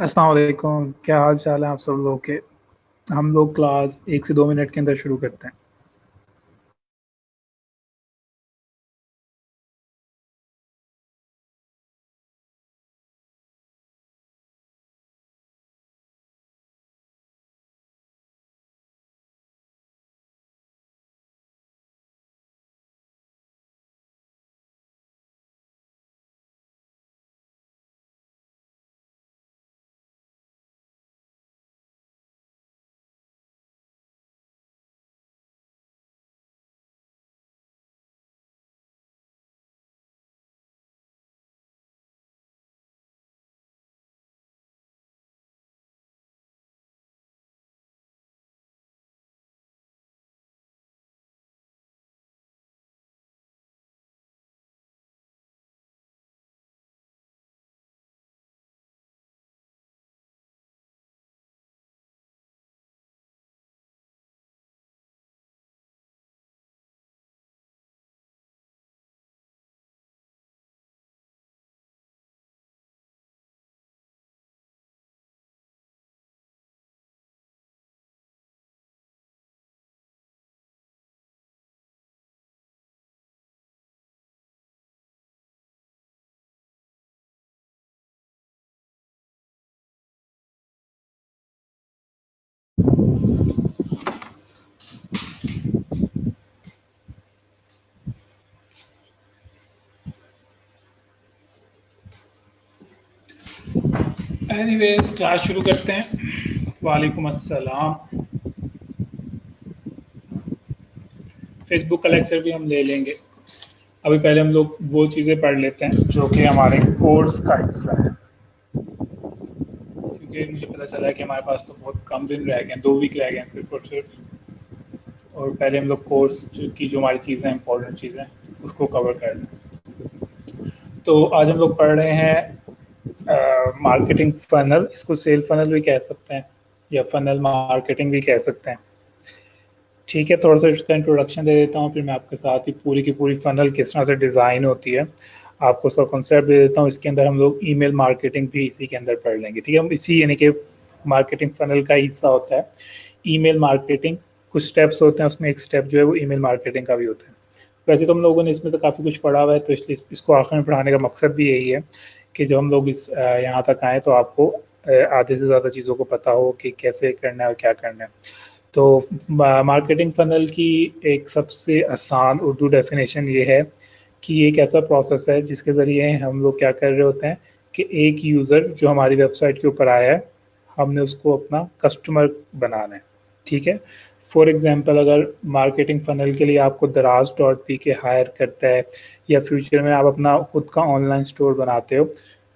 अस्सलाम वालेकुम। क्या हाल चाल है आप सब लोग के। हम लोग क्लास 1 से 2 मिनट के अंदर शुरू करते हैं। एनीवेज क्लास शुरू करते हैं। वालेकुम अस्सलाम। फेसबुक का लेक्चर भी हम ले लेंगे। अभी पहले हम लोग वो चीज़ें पढ़ लेते हैं जो कि हमारे कोर्स का हिस्सा है, क्योंकि मुझे पता चला है कि हमारे पास तो बहुत कम दिन रह गए हैं, 2 वीक रह गए हैं सिर्फ और सिर्फ। और पहले हम लोग कोर्स की जो हमारी चीज़ें इंपॉर्टेंट चीज़ें उसको कवर कर लें। तो आज हम लोग पढ़ रहे हैं मार्केटिंग फनल। इसको सेल फनल भी कह सकते हैं या फनल मार्केटिंग भी कह सकते हैं। ठीक है, थोड़ा सा इसका इंट्रोडक्शन दे देता हूँ, फिर मैं आपके साथ ही पूरी की पूरी फनल किस तरह से डिज़ाइन होती है आपको सब कॉन्सेप्ट दे देता हूँ। इसके अंदर हम लोग ईमेल मार्केटिंग भी इसी के अंदर पढ़ लेंगे। ठीक है, हम इसी यानी कि मार्केटिंग फनल का हिस्सा होता है ईमेल मार्केटिंग। कुछ स्टेप्स होते हैं, उसमें एक स्टेप जो है वो ईमेल मार्केटिंग का भी होता है। वैसे तो हम लोगों ने इसमें तो काफ़ी कुछ पढ़ा हुआ है, तो इसलिए इसको आखिर में पढ़ाने का मकसद भी यही है कि जब हम लोग इस यहाँ तक आएँ तो आपको आधे से ज़्यादा चीज़ों को पता हो कि कैसे करना है और क्या करना है। तो मार्केटिंग फनल की एक सबसे आसान उर्दू डेफिनेशन ये है कि ये एक ऐसा प्रोसेस है जिसके ज़रिए हम लोग क्या कर रहे होते हैं कि एक यूज़र जो हमारी वेबसाइट के ऊपर आया है, हमने उसको अपना कस्टमर बनाना है। ठीक है, फॉर एग्जांपल अगर मार्केटिंग फनल के लिए आपको दराज डॉट पी के हायर करता है या फ्यूचर में आप अपना खुद का ऑनलाइन स्टोर बनाते हो,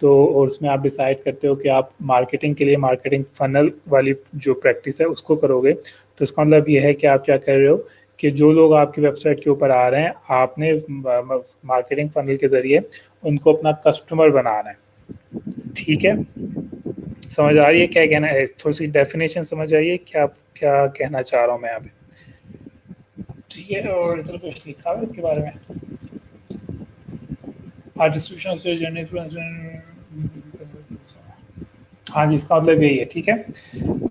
तो और उसमें आप डिसाइड करते हो कि आप मार्केटिंग के लिए मार्केटिंग फनल वाली जो प्रैक्टिस है उसको करोगे, तो इसका मतलब ये है कि आप क्या कर रहे हो कि जो लोग आपकी वेबसाइट के ऊपर आ रहे हैं, आपने मार्केटिंग फनल के ज़रिए उनको अपना कस्टमर बनाना है। ठीक है, समझ आ रही है क्या कहना है? थोड़ी सी डेफिनेशन समझ आई है क्या क्या कहना चाह रहा हूँ मैं यहाँ पे? ठीक है, और इधर कुछ लिखा हुआ है इसके बारे में। हाँ, डिस्ट्रीब्यूशन से जर्नी, हाँ जी, इसका मतलब यही है। ठीक है,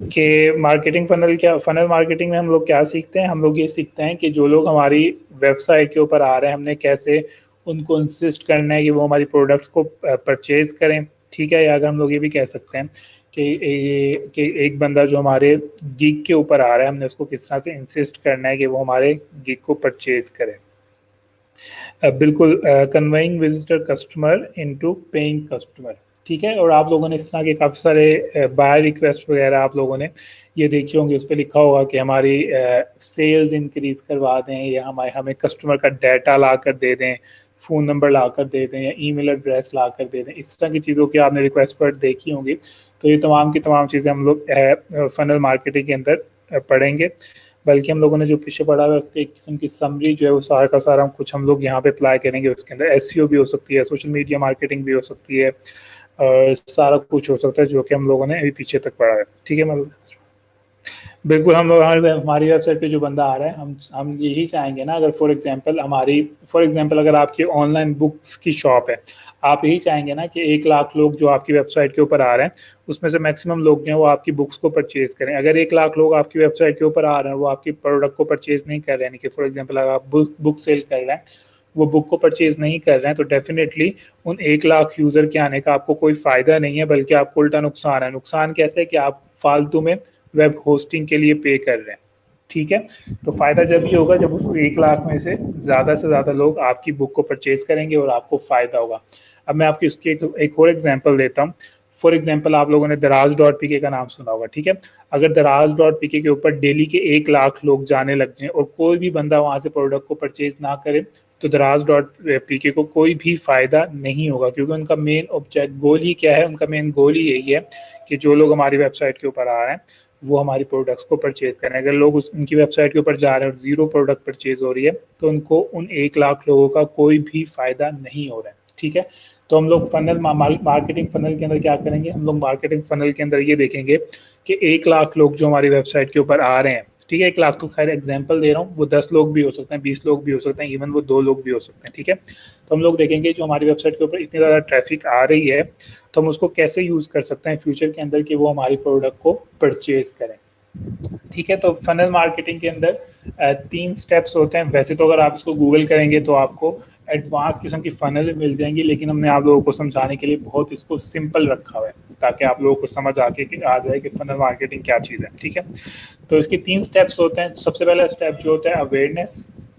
कि मार्केटिंग फनल क्या, फनल मार्केटिंग में हम लोग क्या सीखते हैं, हम लोग ये सीखते हैं कि जो लोग हमारी वेबसाइट के ऊपर आ रहे हैं, हमने कैसे उनको इंसिस्ट करना है कि वो हमारी प्रोडक्ट्स को परचेज करें। ठीक है, या अगर हम लोग ये भी कह सकते हैं कि एक बंदा जो हमारे गिग के ऊपर आ रहा है, हमने उसको किस तरह से इंसिस्ट करना है कि वो हमारे गिग को परचेज करे। बिल्कुल, conveying visitor customer into paying customer. ठीक है, और आप लोगों ने इस तरह के काफ़ी सारे बाय रिक्वेस्ट वगैरह आप लोगों ने ये देखी होंगी, उस पर लिखा होगा कि हमारी सेल्स इंक्रीज करवा दें या हमारे हमें कस्टमर का डाटा ला कर दे दें, फ़ोन नंबर ला कर दे दें या ईमेल एड्रेस ला कर दे दें। इस तरह की चीज़ों की आपने रिक्वेस्ट पर देखी होंगी। तो ये तमाम की तमाम चीज़ें हम लोग फनल मार्केटिंग के अंदर पढ़ेंगे। बल्कि हम लोगों ने जो पीछे पढ़ा हुआ है उसके एक किस्म की समरी जो है वो सारा का सारा कुछ हम लोग यहाँ पे अप्लाई करेंगे। उसके अंदर एसईओ भी हो सकती है, सोशल मीडिया मार्केटिंग भी हो सकती है, और सारा कुछ हो सकता है जो कि हम लोगों ने अभी पीछे तक पढ़ा है। ठीक है, मतलब बिल्कुल, हम लोग हमारी वेबसाइट पे जो बंदा आ रहा है, हम यही चाहेंगे ना, अगर फॉर एग्जांपल अगर आपकी ऑनलाइन बुक्स की शॉप है, आप यही चाहेंगे ना कि 1 लाख लोग जो आपकी वेबसाइट के ऊपर आ रहे हैं, उसमें से मैक्सिमम लोग जो हैं वो आपकी बुक्स को परचेज़ करें। अगर 1 लाख लोग आपकी वेबसाइट के ऊपर आ रहे हैं, वो आपकी प्रोडक्ट को परचेज़ नहीं कर रहे हैं, यानी कि फॉर एग्जांपल अगर आप बुक सेल कर रहे हैं, वो बुक को परचेज़ नहीं कर रहे हैं, तो डेफ़िनेटली उन 1 लाख यूज़र के आने का आपको कोई फ़ायदा नहीं है, बल्कि आपको उल्टा नुकसान है। नुकसान कैसे है कि आप फालतू में वेब होस्टिंग के लिए पे कर रहे हैं। ठीक है, तो फायदा जब ये होगा जब उस 1 लाख में से ज़्यादा लोग आपकी बुक को परचेज करेंगे और आपको फायदा होगा। अब मैं आपकी इसकी एक और एग्जांपल देता हूँ। फॉर एग्जांपल आप लोगों ने दराज डॉट पी के का नाम सुना होगा। ठीक है, अगर दराज डॉट पी के ऊपर डेली के 1 लाख लोग जाने लग जाएं और कोई भी बंदा वहां से प्रोडक्ट को परचेज ना करे, तो दराज डॉट पी के को कोई भी फायदा नहीं होगा, क्योंकि उनका मेन ऑब्जेक्ट गोल ही क्या है, उनका मेन गोल ही यही है कि जो लोग हमारी वेबसाइट के ऊपर आ रहे हैं वो हमारी प्रोडक्ट्स को परचेज करें। अगर लोग उनकी वेबसाइट के ऊपर जा रहे हैं और 0 प्रोडक्ट परचेज हो रही है, तो उनको उन 1 लाख लोगों का कोई भी फायदा नहीं हो रहा है। ठीक है, तो हम लोग मार्केटिंग फनल के अंदर क्या करेंगे, हम लोग मार्केटिंग फनल के अंदर ये देखेंगे कि 1 लाख लोग जो हमारी वेबसाइट के ऊपर आ रहे हैं, ठीक है, 1 लाख तो खैर एग्जाम्पल दे रहा हूँ, वो 10 लोग भी हो सकते हैं, 20 लोग भी हो सकते हैं, इवन वो 2 लोग भी हो सकते हैं। ठीक है, तो हम लोग देखेंगे जो हमारी वेबसाइट के ऊपर इतनी ज़्यादा ट्रैफिक आ रही है, तो हम उसको कैसे यूज़ कर सकते हैं फ्यूचर के अंदर कि वो हमारी प्रोडक्ट को परचेज करें। ठीक है, तो फनल मार्केटिंग के अंदर 3 स्टेप्स होते हैं। वैसे तो अगर आप इसको गूगल करेंगे तो आपको एडवांस किस्म की फनल मिल जाएंगी, लेकिन हमने आप लोगों को समझाने के लिए बहुत इसको सिंपल रखा हुआ है, ताकि आप लोगों को समझ आ जाए कि फनल मार्केटिंग क्या चीज़ है। ठीक है, तो इसके 3 स्टेप्स होते हैं। सबसे पहला स्टेप जो होता है अवेयरनेस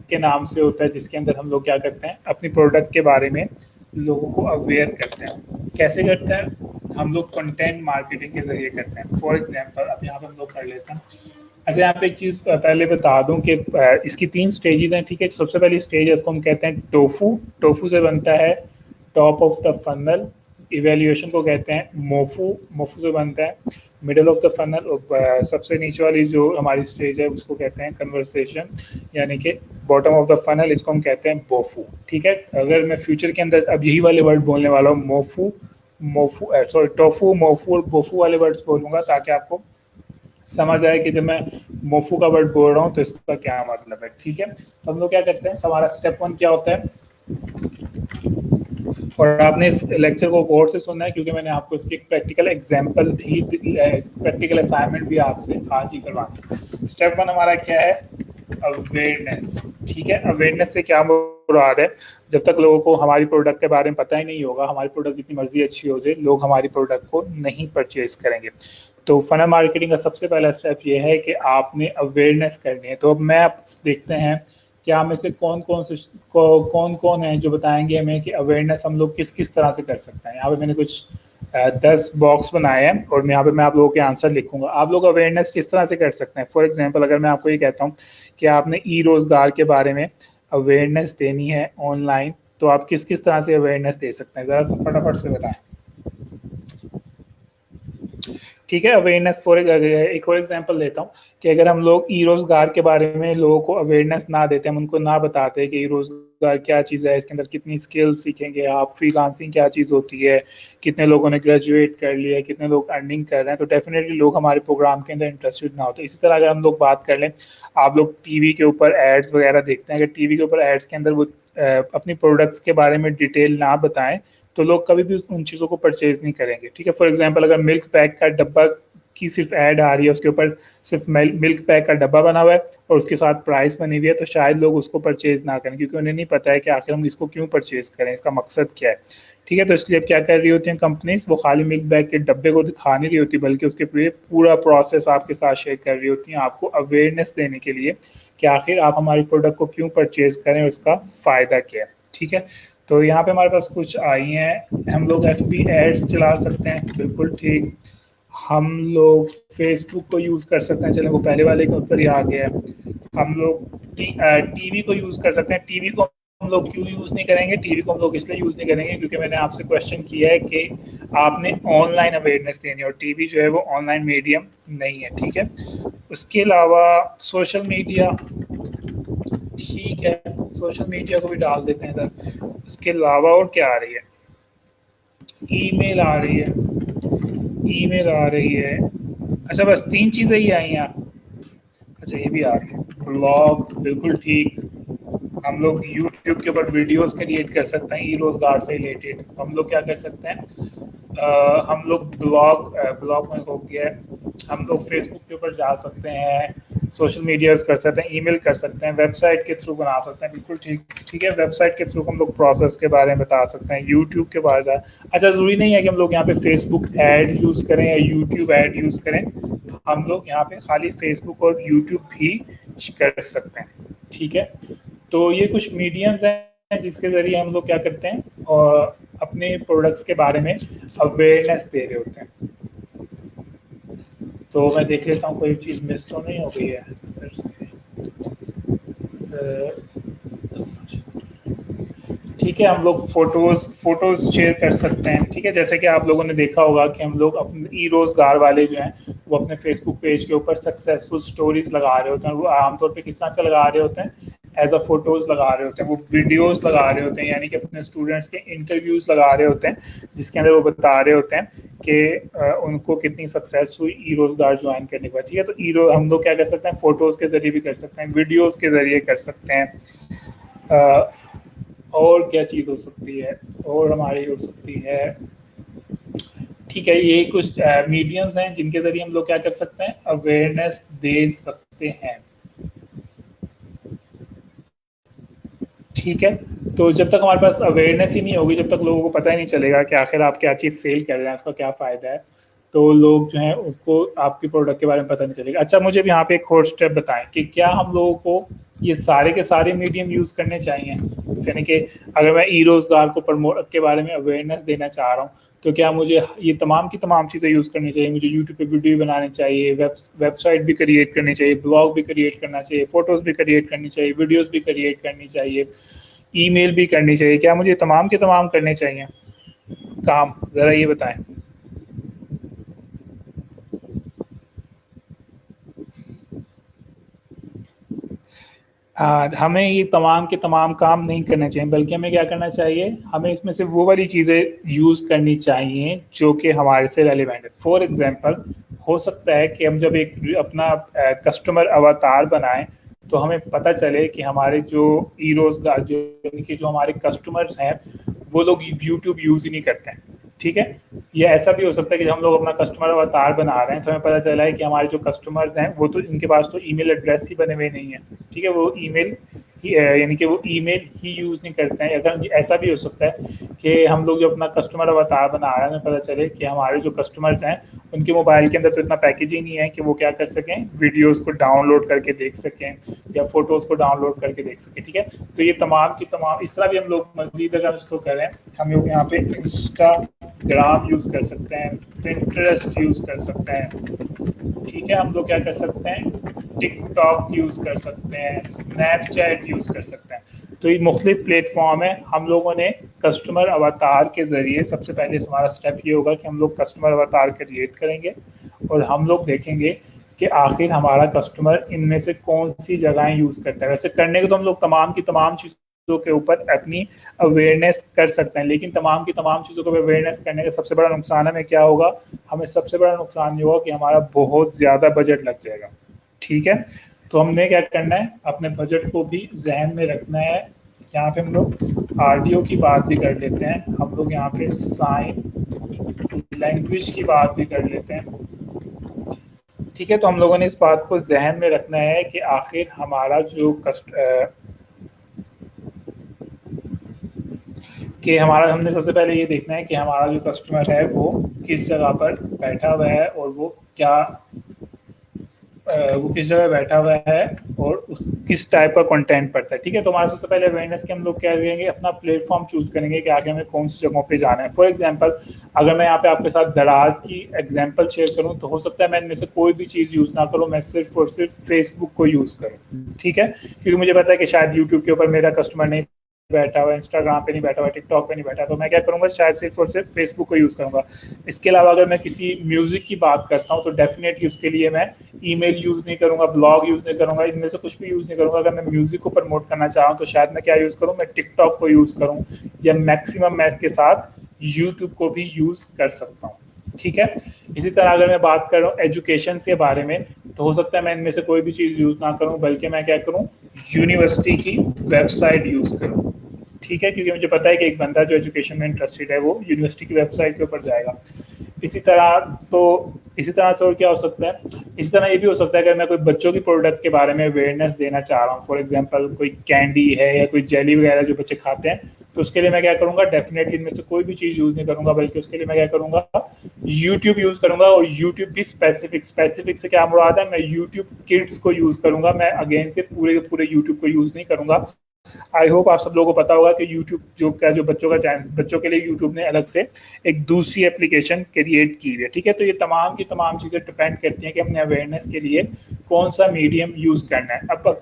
के नाम से होता है, जिसके अंदर हम लोग क्या करते हैं, अपनी प्रोडक्ट के बारे में लोगों को अवेयर करते हैं। कैसे करते हैं, हम लोग कंटेंट मार्केटिंग के जरिए करते हैं। फॉर एग्जांपल अब यहाँ पे हम लोग कर लेते हैं। अच्छा, यहाँ पे एक चीज़ पहले बता दूं कि इसकी 3 स्टेजेस हैं। ठीक है, सबसे पहली स्टेज है, इसको हम कहते हैं टोफू। टोफू से बनता है top of the funnel. Evaluation को कहते हैं मोफू। मोफू से बनता है मिडल ऑफ द फनल। और सबसे नीचे वाली जो हमारी स्टेज है उसको कहते हैं कन्वर्सेशन, यानी कि बॉटम ऑफ द फनल, इसको हम कहते हैं बोफू। ठीक है, अगर मैं फ्यूचर के अंदर अब यही वाले वर्ड बोलने वाला हूँ, टोफू, मोफू और बोफू वाले वर्ड्स बोलूंगा, ताकि आपको समझ आए कि जब मैं मोफू का वर्ड बोल रहा हूँ तो इसका क्या मतलब है। ठीक है, तो हम लोग क्या करते हैं, हमारा स्टेप 1 क्या होता है, और आपने इस लेक्चर को गौर से सुनना है, क्योंकि मैंने आपको इसकी एक प्रैक्टिकल एग्जाम्पल भी, प्रैक्टिकल असाइनमेंट भी आपसे आज ही करवाना है। स्टेप 1 हमारा क्या है, अवेयरनेस। ठीक है, अवेयरनेस से क्या मुराद है, जब तक लोगों को हमारी प्रोडक्ट के बारे में पता ही नहीं होगा, हमारी प्रोडक्ट जितनी मर्जी अच्छी हो जाए, लोग हमारी प्रोडक्ट को नहीं परचेज करेंगे। तो फनल मार्केटिंग का सबसे पहला स्टेप ये है कि आपने अवेयरनेस करनी है। तो अब मैं आप देखते हैं कि आप में से कौन कौन है जो बताएंगे हमें कि अवेयरनेस हम लोग किस किस तरह से कर सकते हैं। यहाँ पे मैंने कुछ 10 बॉक्स बनाए हैं और यहाँ पे मैं आप लोगों के आंसर लिखूंगा। आप लोग अवेयरनेस किस तरह से कर सकते हैं। फॉर एग्जांपल अगर मैं आपको ये कहता हूँ कि आपने ई रोजगार के बारे में अवेयरनेस देनी है ऑनलाइन, तो आप किस किस तरह से अवेयरनेस दे सकते हैं, जरा सा फटाफट से बताएं। ठीक है, अवेयरनेस फॉर एक और एग्जांपल देता हूँ कि अगर हम लोग ई रोजगार के बारे में लोगों को अवेयरनेस ना देते, हम उनको ना बताते कि ई रोजगार क्या चीज़ है, इसके अंदर कितनी स्किल्स सीखेंगे आप, फ्रीलांसिंग क्या चीज़ होती है, कितने लोगों ने ग्रेजुएट कर लिया है, कितने लोग अर्निंग कर रहे हैं, तो डेफिनेटली लोग हमारे प्रोग्राम के अंदर इंटरेस्टेड ना होते। इसी तरह अगर हम लोग बात कर लें, आप लोग टीवी के ऊपर एड्स वगैरह देखते हैं, अगर टीवी के ऊपर एड्स के अंदर वो अपनी प्रोडक्ट्स के बारे में डिटेल ना बताएं, तो लोग कभी भी उन चीज़ों को परचेज नहीं करेंगे। ठीक है, फॉर एग्जांपल अगर मिल्क पैक का डब्बा की सिर्फ ऐड आ रही है, उसके ऊपर सिर्फ मिल्क पैक का डब्बा बना हुआ है और उसके साथ प्राइस बनी हुई है, तो शायद लोग उसको परचेज ना करें, क्योंकि उन्हें नहीं पता है कि आखिर हम इसको क्यों परचेज करें, इसका मकसद क्या है। ठीक है, तो इसलिए अब क्या कर रही होती हैं कंपनीज, वो खाली मिल्क बैग के डब्बे को दिखा नहीं रही होती, बल्कि उसके पूरा प्रोसेस आपके साथ शेयर कर रही होती हैं, आपको अवेयरनेस देने के लिए कि आखिर आप हमारी प्रोडक्ट को क्यों परचेज करें और उसका फ़ायदा क्या है। ठीक है, तो यहाँ पे हमारे पास कुछ आई हैं। हम लोग FB एड्स चला सकते हैं, बिल्कुल ठीक। हम लोग फेसबुक को यूज़ कर सकते हैं, चलें वो पहले वाले के ऊपर ही आ गया है। हम लोग टीवी को यूज़ कर सकते हैं। टीवी को हम लोग क्यों यूज़ नहीं करेंगे, टीवी को हम लोग इसलिए यूज़ नहीं करेंगे क्योंकि मैंने आपसे क्वेश्चन किया है कि आपने ऑनलाइन अवेयरनेस देनी है, और टीवी जो है वो ऑनलाइन मीडियम नहीं है। ठीक है, उसके अलावा सोशल मीडिया, ठीक है, सोशल मीडिया को भी डाल देते हैं इधर। उसके अलावा और क्या आ रही है, ईमेल आ रही है, ईमेल आ रही है, अच्छा बस 3 चीज़ें ही आई हैं। अच्छा ये भी आ गया, ब्लॉग बिल्कुल ठीक। हम लोग यूट्यूब के ऊपर वीडियोस क्रिएट कर सकते हैं ई रोजगार से रिलेटेड। हम लोग क्या कर सकते हैं, हम लोग ब्लॉग में हो गया, हम लोग फेसबुक के ऊपर जा सकते हैं, सोशल मीडिया यूज़ कर सकते हैं, ईमेल कर सकते हैं, वेबसाइट के थ्रू बना सकते हैं, बिल्कुल ठीक ठीक है। वेबसाइट के थ्रू हम लोग प्रोसेस के बारे में बता सकते हैं, यूट्यूब के बारे में। अच्छा ज़रूरी नहीं है कि हम लोग यहाँ पे फेसबुक एड यूज़ करें या यूट्यूब एड यूज़ करें, हम लोग यहाँ पे खाली फेसबुक और यूट्यूब भी कर सकते हैं, ठीक है। तो ये कुछ मीडियम्स हैं जिसके ज़रिए हम लोग क्या करते हैं और अपने प्रोडक्ट्स के बारे में अवेयरनेस दे रहे होते हैं। तो मैं देख लेता हूँ कोई चीज़ मिस तो नहीं हो गई है फिर से। ठीक है, हम लोग फोटोज़ शेयर कर सकते हैं, ठीक है। जैसे कि आप लोगों ने देखा होगा कि हम लोग अपने ई रोज़गार वाले जो हैं वो अपने फेसबुक पेज के ऊपर सक्सेसफुल स्टोरीज लगा रहे होते हैं। वो आमतौर पे किस तरह से लगा रहे होते हैं, एज अ फोटोज़ लगा रहे होते हैं, वो वीडियोस लगा रहे होते हैं, यानी कि अपने स्टूडेंट्स के इंटरव्यूज़ लगा रहे होते हैं जिसके अंदर वो बता रहे होते हैं कि उनको कितनी सक्सेस हुई ई रोज़गार ज्वाइन करने के बाद, ठीक है। तो हम लोग क्या कर सकते हैं, फ़ोटोज़ के ज़रिए भी कर सकते हैं, वीडियोज़ के ज़रिए कर सकते हैं। और क्या चीज़ हो सकती है, और हमारी हो सकती है, ठीक है। ये कुछ मीडियम्स हैं जिनके ज़रिए हम लोग क्या कर सकते हैं, अवेयरनेस दे सकते हैं, ठीक है। तो जब तक हमारे पास अवेयरनेस ही नहीं होगी, जब तक लोगों को पता ही नहीं चलेगा कि आखिर आप क्या चीज़ सेल कर रहे हैं, उसका क्या फ़ायदा है, तो लोग जो हैं उसको आपके प्रोडक्ट के बारे में पता नहीं चलेगा। अच्छा मुझे भी यहाँ पे एक और स्टेप बताएं कि क्या हम लोगों को ये सारे के सारे मीडियम यूज़ करने चाहिए, यानी कि अगर मैं ई रोज़गार को प्रमोट के बारे में अवेयरनेस देना चाह रहा हूँ तो क्या मुझे ये तमाम की तमाम चीज़ें यूज़ करनी चाहिए, मुझे यूट्यूब पे वीडियो बनाने चाहिए, वेबसाइट भी क्रिएट करनी चाहिए, ब्लॉग भी क्रिएट करना चाहिए, फ़ोटोज़ भी क्रिएट करनी चाहिए, वीडियोज़ भी क्रिएट करनी चाहिए, ईमेल भी करनी चाहिए, क्या मुझे तमाम के तमाम करने चाहिए काम, ज़रा ये बताएं। हमें ये तमाम के तमाम काम नहीं करने चाहिए, बल्कि हमें क्या करना चाहिए, हमें इसमें से वो वाली चीज़ें यूज़ करनी चाहिए जो कि हमारे से रेलिवेंट है। फॉर एग्जांपल हो सकता है कि हम जब एक अपना कस्टमर अवतार बनाएं तो हमें पता चले कि हमारे जो ई रोज़गार जो यानी कि जो हमारे कस्टमर्स हैं वो लोग यूट्यूब यूज़ ही नहीं करते हैं, ठीक है। या ऐसा भी हो सकता है कि हम लोग अपना कस्टमर अवतार बना रहे हैं तो हमें पता चला है कि हमारे जो कस्टमर्स हैं वो तो इनके पास तो ईमेल एड्रेस ही बने हुए नहीं है, ठीक है। वो ईमेल यानी कि वो ईमेल ही यूज़ नहीं करते हैं। अगर ऐसा भी हो सकता है कि हम लोग जो अपना कस्टमर अवतार बना रहे हैं हमें पता चले कि हमारे जो कस्टमर्स हैं उनके मोबाइल के अंदर तो इतना पैकेज ही नहीं है कि वो क्या कर सकें, वीडियोस को डाउनलोड करके देख सकें या फोटोज़ को डाउनलोड करके देख सकें, ठीक है। तो ये तमाम की तमाम इस तरह भी हम लोग मज़ीद अगर इसको करें, हम लोग यहाँ पे इंस्टाग्राम यूज़ कर सकते हैं, पिंटरेस्ट यूज़ कर सकते हैं, ठीक है। हम लोग क्या कर सकते हैं, टिकटॉक यूज़ कर सकते हैं, स्नैपचैट यूज़ कर सकते हैं। तो ये मुख्तलिफ प्लेटफॉर्म है। हम लोगों ने कस्टमर अवतार के ज़रिए सबसे पहले हमारा स्टेप ये होगा कि हम लोग कस्टमर अवतार क्रिएट करेंगे और हम लोग देखेंगे कि आखिर हमारा कस्टमर इनमें से कौन सी जगहें यूज़ करता है। वैसे करने को तो हम लोग तमाम की तमाम चीज़ों के ऊपर अपनी अवेयरनेस कर सकते हैं, लेकिन तमाम की तमाम चीज़ों को अवेयरनेस करने का सबसे बड़ा नुकसान हमें क्या होगा, हमें सबसे बड़ा नुकसान ये होगा कि हमारा बहुत ज़्यादा बजट लग जाएगा, ठीक है। तो हमने क्या करना है, अपने बजट को भी जहन में रखना है। यहाँ पे हम लोग ऑडियो की बात भी कर लेते हैं, हम लोग यहाँ पे साइन लैंग्वेज की बात भी कर लेते हैं, ठीक है। तो हम लोगों ने इस बात को जहन में रखना है कि आखिर हमारा जो कि हमारा हमने सबसे पहले ये देखना है कि हमारा जो कस्टमर है वो किस जगह पर बैठा हुआ है और वो किस जगह बैठा हुआ है और उस किस टाइप का कंटेंट पढ़ता है, ठीक है। तो हमारा सबसे पहले अवेयरनेस के हम लोग क्या करेंगे, अपना प्लेटफॉर्म चूज करेंगे कि आगे हमें कौन सी जगहों पे जाना है। फॉर एग्जांपल अगर मैं यहाँ पे आपके साथ दराज की एग्जांपल शेयर करूँ तो हो सकता है मैं इनमें से कोई भी चीज़ यूज़ ना करूँ, मैं सिर्फ और सिर्फ फेसबुक को यूज़ करूँ, ठीक है। क्योंकि मुझे पता है कि शायद यूट्यूब के ऊपर मेरा कस्टमर नहीं बैठा हुआ, इंस्टाग्राम पे नहीं बैठा हुआ, टिकटॉक पे नहीं बैठा, तो मैं क्या करूँगा, शायद सिर्फ और सिर्फ फेसबुक को यूज़ करूँगा। इसके अलावा अगर मैं किसी म्यूज़िक की बात करता हूँ तो डेफिनेटली उसके लिए मैं ईमेल यूज़ नहीं करूँगा, ब्लॉग यूज़ नहीं करूँगा, इनमें से कुछ भी यूज़ नहीं करूँगा। अगर मैं म्यूज़िक को प्रमोट करना चाहूँ तो शायद मैं क्या यूज़ करूँ, मैं टिकटॉक को यूज़ करूँ या मैक्सिमम मैं इसके साथ यूट्यूब को भी यूज़ कर सकता हूँ, ठीक है। इसी तरह अगर मैं बात कर रहा हूँ एजुकेशन के बारे में, तो हो सकता है मैं इनमें से कोई भी चीज़ यूज़ ना करूँ, बल्कि मैं क्या करूँ, यूनिवर्सिटी की वेबसाइट यूज़ करूँ। ठीक है, क्योंकि मुझे पता है कि एक बंदा जो एजुकेशन में इंटरेस्टेड है वो यूनिवर्सिटी की वेबसाइट के ऊपर जाएगा। इसी तरह तो इसी तरह से और क्या हो सकता है, इसी तरह ये भी हो सकता है कि मैं कोई बच्चों की प्रोडक्ट के बारे में अवेयरनेस देना चाह रहा हूँ, फॉर एग्जांपल कोई कैंडी है या कोई जेली वगैरह जो बच्चे खाते हैं, तो उसके लिए मैं क्या करूँगा, डेफिनेटली इनमें से कोई भी चीज़ यूज़ नहीं करूँगा, बल्कि उसके लिए मैं क्या करूँगा, यूट्यूब यूज़ करूँगा। और यूट्यूब भी स्पेसिफिक से क्या मुराद है, मैं यूट्यूब किड्स को यूज़ करूँगा, मैं अगेन से पूरे के पूरे यूट्यूब को यूज़ नहीं करूँगा। आई होप आप सब लोगों को पता होगा कि यूट्यूब जो बच्चों का चैनल, बच्चों के लिए यूट्यूब ने अलग से एक दूसरी एप्लीकेशन क्रिएट की है। ठीक है, तो ये तमाम की तमाम चीज़ें डिपेंड करती हैं कि हमने अवेयरनेस के लिए कौन सा मीडियम यूज़ करना है। अब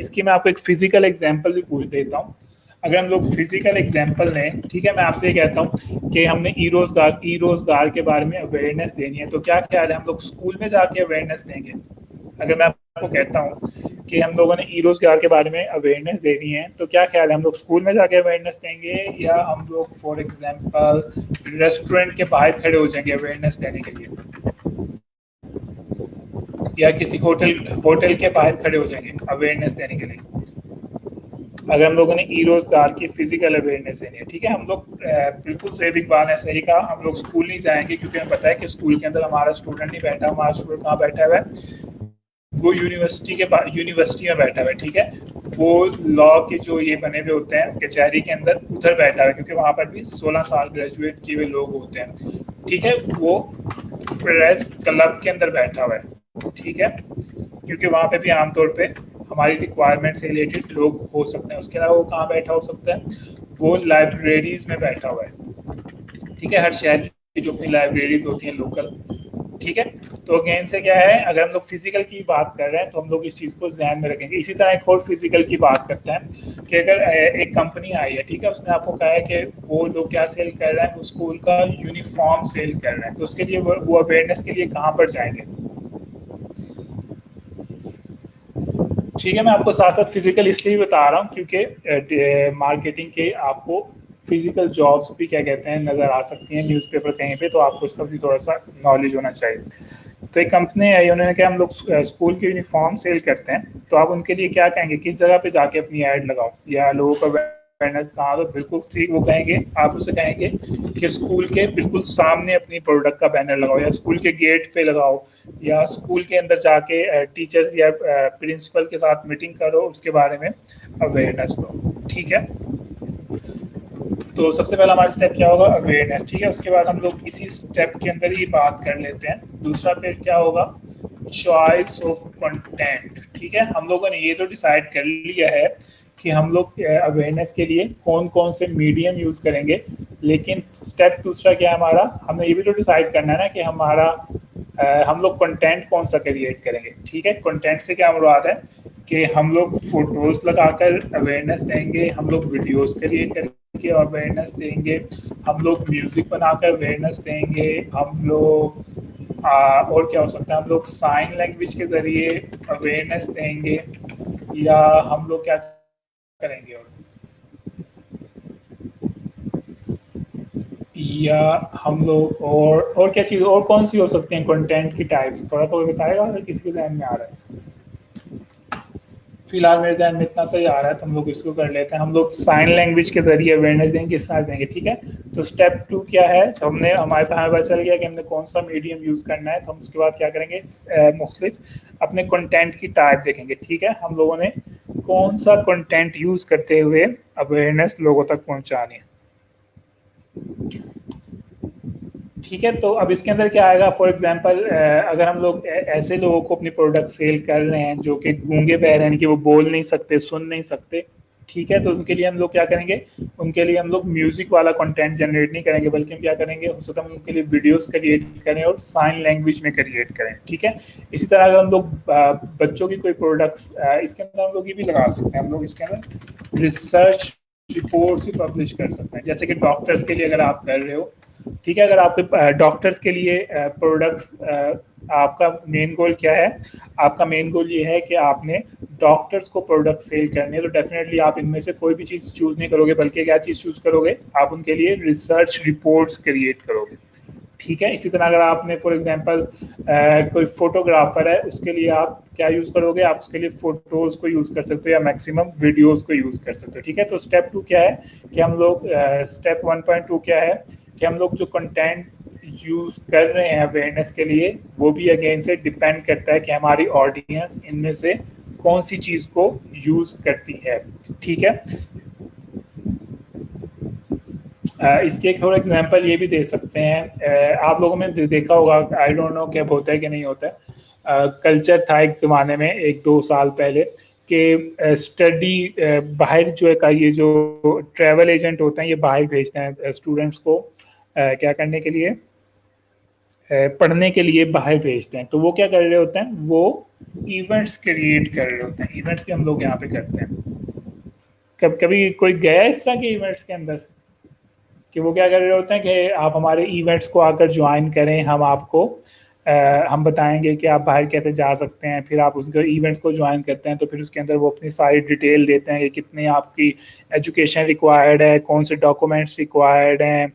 इसकी मैं आपको एक फिजिकल एग्जाम्पल भी पूछ देता हूँ। अगर हम लोग फिजिकल एग्जाम्पल लें, ठीक है, मैं आपसे ये कहता हूँ कि हमने ई रोजगार के बारे में अवेयरनेस देनी है, तो क्या ख्याल है हम लोग स्कूल में जाके अवेयरनेस देंगे? अगर मैं आपको कहता हूँ कि हम लोगों ने ई रोजगार के बारे में अवेयरनेस देनी है, तो क्या ख्याल है हम लोग स्कूल में जाके अवेयरनेस देंगे, या हम लोग फॉर एग्जांपल रेस्टोरेंट के बाहर खड़े हो जाएंगे अवेयरनेस देने के लिए, या किसी होटल के बाहर खड़े हो जाएंगे अवेयरनेस देने के लिए? अगर हम लोगों ने ई रोजगार की फिजिकल अवेयरनेस देनी है, ठीक है, हम लोग बिल्कुल सही इकबाल ने सही कहा, हम लोग स्कूल नहीं जाएंगे, क्योंकि हमें पता है कि स्कूल के अंदर हमारा स्टूडेंट नहीं बैठा, हमारा स्टूडेंट कहाँ बैठा हुआ है, वो यूनिवर्सिटी में बैठा हुआ है। ठीक है, वो लॉ के जो ये बने हुए होते हैं कचहरी के अंदर, उधर बैठा हुआ है, क्योंकि वहाँ पर भी 16 साल ग्रेजुएट किए हुए लोग होते हैं। ठीक है, वो प्रेस क्लब के अंदर बैठा हुआ है। ठीक है, क्योंकि वहाँ पे भी आमतौर पे हमारी रिक्वायरमेंट से रिलेटेड लोग हो सकते हैं। उसके अलावा वो कहाँ बैठा हो सकता है, वो लाइब्रेरीज में बैठा हुआ है। ठीक है, हर शहर की जो अपनी लाइब्रेरीज होती हैं लोकल। ठीक है, तो अगेन से क्या है, अगर हम लोग फिजिकल की बात कर रहे हैं तो हम लोग इस चीज़ को ध्यान में रखेंगे। इसी तरह एक और फिजिकल की बात करते हैं कि अगर एक कंपनी आई है, ठीक है, उसने आपको कहा है कि वो लोग क्या सेल कर रहे हैं, वो स्कूल का यूनिफॉर्म सेल कर रहे हैं, तो उसके लिए वो अवेयरनेस के लिए कहाँ पर जाएंगे? ठीक है, मैं आपको साथ साथ फिजिकल इसलिए बता रहा हूँ क्योंकि मार्केटिंग के आपको फिजिकल जॉब्स भी क्या कहते हैं नज़र आ सकती हैं न्यूज़पेपर कहीं पे, तो आपको इसका भी थोड़ा सा नॉलेज होना चाहिए। तो एक कंपनी है, उन्होंने क्या, हम लोग स्कूल के यूनिफॉर्म सेल करते हैं, तो आप उनके लिए क्या कहेंगे, किस जगह पे जाके अपनी ऐड लगाओ या लोगों को अवेयरनेस कहाँ? तो बिल्कुल ठीक वो कहेंगे, आप उसे कहेंगे कि स्कूल के बिल्कुल सामने अपनी प्रोडक्ट का बैनर लगाओ, या स्कूल के गेट पे लगाओ, या स्कूल के अंदर जाके टीचर्स या प्रिंसिपल के साथ मीटिंग करो, उसके बारे में अवेयरनेस दो। ठीक है, तो सबसे पहला हमारा स्टेप क्या होगा, अवेयरनेस। ठीक है, उसके बाद हम लोग इसी स्टेप के अंदर ही बात कर लेते हैं। दूसरा फिर क्या होगा, चॉइस ऑफ कंटेंट। ठीक है, हम लोगों ने ये तो डिसाइड कर लिया है कि हम लोग अवेयरनेस के लिए कौन कौन से मीडियम यूज़ करेंगे, लेकिन स्टेप दूसरा क्या है हमारा, हमने ये भी तो डिसाइड करना है ना कि हम लोग कंटेंट कौन सा क्रिएट करेंगे। ठीक है, कंटेंट से क्या मुराद है कि हम लोग फोटोज लगाकर अवेयरनेस देंगे, हम लोग वीडियोस क्रिएट करके अवेयरनेस देंगे, हम लोग म्यूजिक बनाकर अवेयरनेस देंगे, हम लोग और क्या हो सकता है, हम लोग साइन लैंग्वेज के जरिए अवेयरनेस देंगे, या हम लोग क्या करेंगे, या हम लोग और क्या चीज़, और कौन सी हो सकती है कंटेंट की टाइप्स, थोड़ा तो बताएगा अगर किसी के ध्यान में आ रहा है? फिलहाल मेरे ध्यान में इतना सही आ रहा है, तो हम लोग इसको कर लेते हैं। हम लोग साइन लैंग्वेज के जरिए अवेयरनेस देंगे, किस तरह देंगे? ठीक है, तो स्टेप 2 क्या है, हमने हमारे पता चल गया कि हमने कौन सा मीडियम यूज़ करना है, तो हम उसके बाद क्या करेंगे, मुख्तलिफ अपने कंटेंट की टाइप देखेंगे। ठीक है, हम लोगों ने कौन सा कंटेंट यूज़ करते हुए अवेयरनेस लोगों तक पहुँचानी है। ठीक है, तो अब इसके अंदर क्या आएगा, फॉर एग्जांपल अगर हम लोग ऐसे लोगों को अपनी प्रोडक्ट सेल कर रहे हैं जो कि गूंगे बहरे हैं, कि वो बोल नहीं सकते, सुन नहीं सकते, ठीक है, तो उनके लिए हम लोग क्या करेंगे, उनके लिए हम लोग म्यूजिक वाला कंटेंट जनरेट नहीं करेंगे, बल्कि हम क्या करेंगे, हो सकता है उनके लिए वीडियोस क्रिएट करें और साइन लैंग्वेज में क्रिएट करें। ठीक है, इसी तरह अगर हम लोग बच्चों की कोई प्रोडक्ट्स, इसके अंदर हम लोग ये भी लगा सकते हैं, हम लोग इसके अंदर रिसर्च रिपोर्ट्स भी पब्लिश कर सकते हैं, जैसे कि डॉक्टर्स के लिए अगर आप कर रहे हो। ठीक है, अगर आपके डॉक्टर्स के लिए प्रोडक्ट्स, आपका मेन गोल क्या है, आपका मेन गोल ये है कि आपने डॉक्टर्स को प्रोडक्ट सेल करने हैं, तो डेफिनेटली आप इनमें से कोई भी चीज़ चूज़ नहीं करोगे, बल्कि क्या चीज़ चूज़ करोगे, आप उनके लिए रिसर्च रिपोर्ट्स क्रिएट करोगे। ठीक है। इसी तरह अगर आपने फॉर एग्जांपल कोई फोटोग्राफर है, उसके लिए आप क्या यूज़ करोगे, आप उसके लिए फ़ोटोज़ को यूज़ कर सकते हो या मैक्सिमम वीडियोज़ को यूज़ कर सकते हो। ठीक है, तो स्टेप 2 क्या है कि हम लोग स्टेप 1.2 क्या है कि हम लोग जो कंटेंट यूज़ कर रहे हैं अवेयरनेस के लिए, वो भी अगेन से डिपेंड करता है कि हमारी ऑडियंस इनमें से कौन सी चीज़ को यूज़ करती है। ठीक है, इसके एक और एग्जांपल ये भी दे सकते हैं। आप लोगों ने देखा होगा, आई डोंट नो क्या होता है कि नहीं होता है, कल्चर था एक ज़माने में 1-2 साल पहले कि स्टडी बाहर जो है का ये जो ट्रैवल एजेंट होते हैं ये बाहर भेजते हैं स्टूडेंट्स को क्या करने के लिए, पढ़ने के लिए बाहर भेजते हैं। तो वो क्या कर रहे होते हैं, वो इवेंट्स क्रिएट कर रहे होते हैं। इवेंट्स भी हम लोग यहाँ पे करते हैं। कभी कोई गया इस तरह के इवेंट्स के अंदर कि वो क्या कर रहे होते हैं कि आप हमारे इवेंट्स को आकर ज्वाइन करें, हम आपको हम बताएंगे कि आप बाहर कैसे जा सकते हैं। फिर आप उसके इवेंट्स को ज्वाइन करते हैं तो फिर उसके अंदर वो अपनी सारी डिटेल देते हैं कि कितनी आपकी एजुकेशन रिक्वायर्ड है, कौन से डॉक्यूमेंट्स रिक्वायर्ड हैं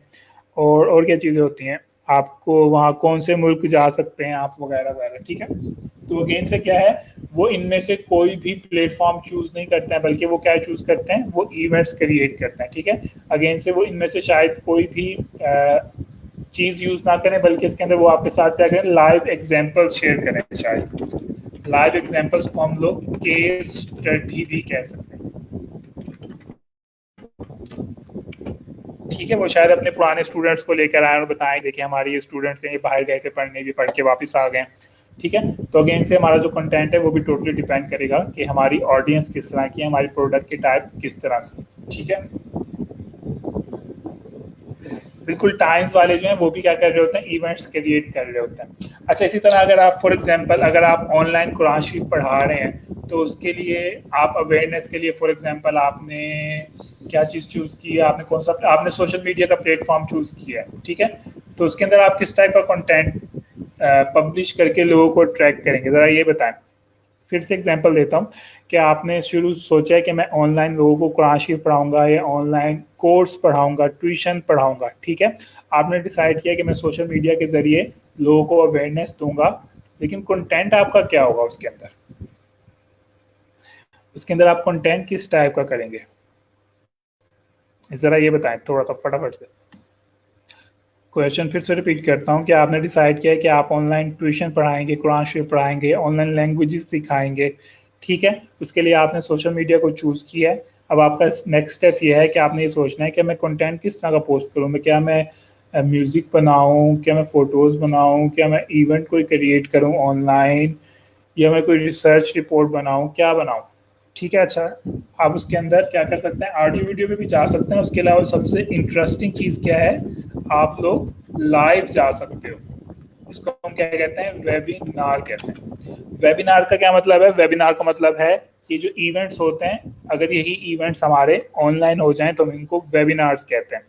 और क्या चीज़ें होती हैं, आपको वहाँ कौन से मुल्क जा सकते हैं आप, वगैरह वगैरह। ठीक है, तो अगेन से क्या है, वो इनमें से कोई भी प्लेटफॉर्म चूज नहीं करते हैं, बल्कि वो क्या चूज करते हैं, वो इवेंट्स क्रिएट करते हैं। ठीक है, अगेन से वो इनमें से शायद कोई भी चीज़ यूज ना करें, बल्कि इसके अंदर वो आपके साथ क्या करें, लाइव एग्जाम्पल शेयर करें। शायद लाइव एग्जाम्पल्स को हम लोग केस स्टडी भी कह सकते हैं। ठीक है, वो शायद अपने पुराने स्टूडेंट्स को लेकर आए और बताएं देखिए हमारे ये स्टूडेंट्स हैं, ये बाहर गए थे पढ़ने, भी पढ़ के वापस आ गए। ठीक है, तो अगेन से हमारा जो कंटेंट है वो भी टोटली डिपेंड करेगा कि हमारी ऑडियंस किस तरह की है, हमारी प्रोडक्ट की टाइप किस तरह से। ठीक है, बिल्कुल टाइम्स वाले जो हैं वो भी क्या कर रहे होते हैं, इवेंट्स क्रिएट कर रहे होते हैं। अच्छा, इसी तरह अगर आप फॉर एग्जांपल अगर आप ऑनलाइन कुरान शरीफ पढ़ा रहे हैं तो उसके लिए आप अवेयरनेस के लिए फॉर एग्जांपल आपने क्या चीज़ चूज़ की है, आपने कौन सा, आपने सोशल मीडिया का प्लेटफॉर्म चूज़ किया है। ठीक है, तो उसके अंदर आप किस टाइप का कंटेंट पब्लिश करके लोगों को ट्रैक करेंगे, ज़रा ये बताएं। फिर से एग्जांपल देता हूँ कि आपने शुरू सोचा है कि मैं ऑनलाइन लोगों को कुरान शरीफ पढ़ाऊंगा या ऑनलाइन कोर्स पढ़ाऊंगा, ट्यूशन पढ़ाऊंगा। ठीक है, आपने डिसाइड किया कि मैं सोशल मीडिया के ज़रिए लोगों को अवेयरनेस दूंगा, लेकिन कंटेंट आपका क्या होगा उसके अंदर, उसके अंदर आप कंटेंट किस टाइप का करेंगे, ज़रा ये बताएं थोड़ा सा फटाफट से। क्वेश्चन फिर से रिपीट करता हूँ कि आपने डिसाइड किया है कि आप ऑनलाइन ट्यूशन पढ़ाएंगे, कुरान शरीफ पढ़ाएंगे, ऑनलाइन लैंग्वेजेस सिखाएंगे। ठीक है, उसके लिए आपने सोशल मीडिया को चूज़ किया है। अब आपका नेक्स्ट स्टेप ये है कि आपने ये सोचना है कि मैं कंटेंट किस तरह का पोस्ट करूँ, मैं क्या मैं म्यूज़िक बनाऊँ, क्या मैं फ़ोटोज़ बनाऊँ, क्या मैं इवेंट कोई क्रिएट करूँ ऑनलाइन, या मैं कोई रिसर्च रिपोर्ट बनाऊँ, क्या बनाऊँ। ठीक है, अच्छा, आप उसके अंदर क्या कर सकते हैं, ऑडियो वीडियो पे भी जा सकते हैं। उसके अलावा सबसे इंटरेस्टिंग चीज़ क्या है, आप लोग लाइव जा सकते हो। इसको हम क्या कहते हैं, वेबिनार कहते हैं। वेबिनार का क्या मतलब है, वेबिनार का मतलब है कि जो इवेंट्स होते हैं, अगर यही इवेंट्स हमारे ऑनलाइन हो जाएं तो हम इनको वेबिनार्स कहते हैं।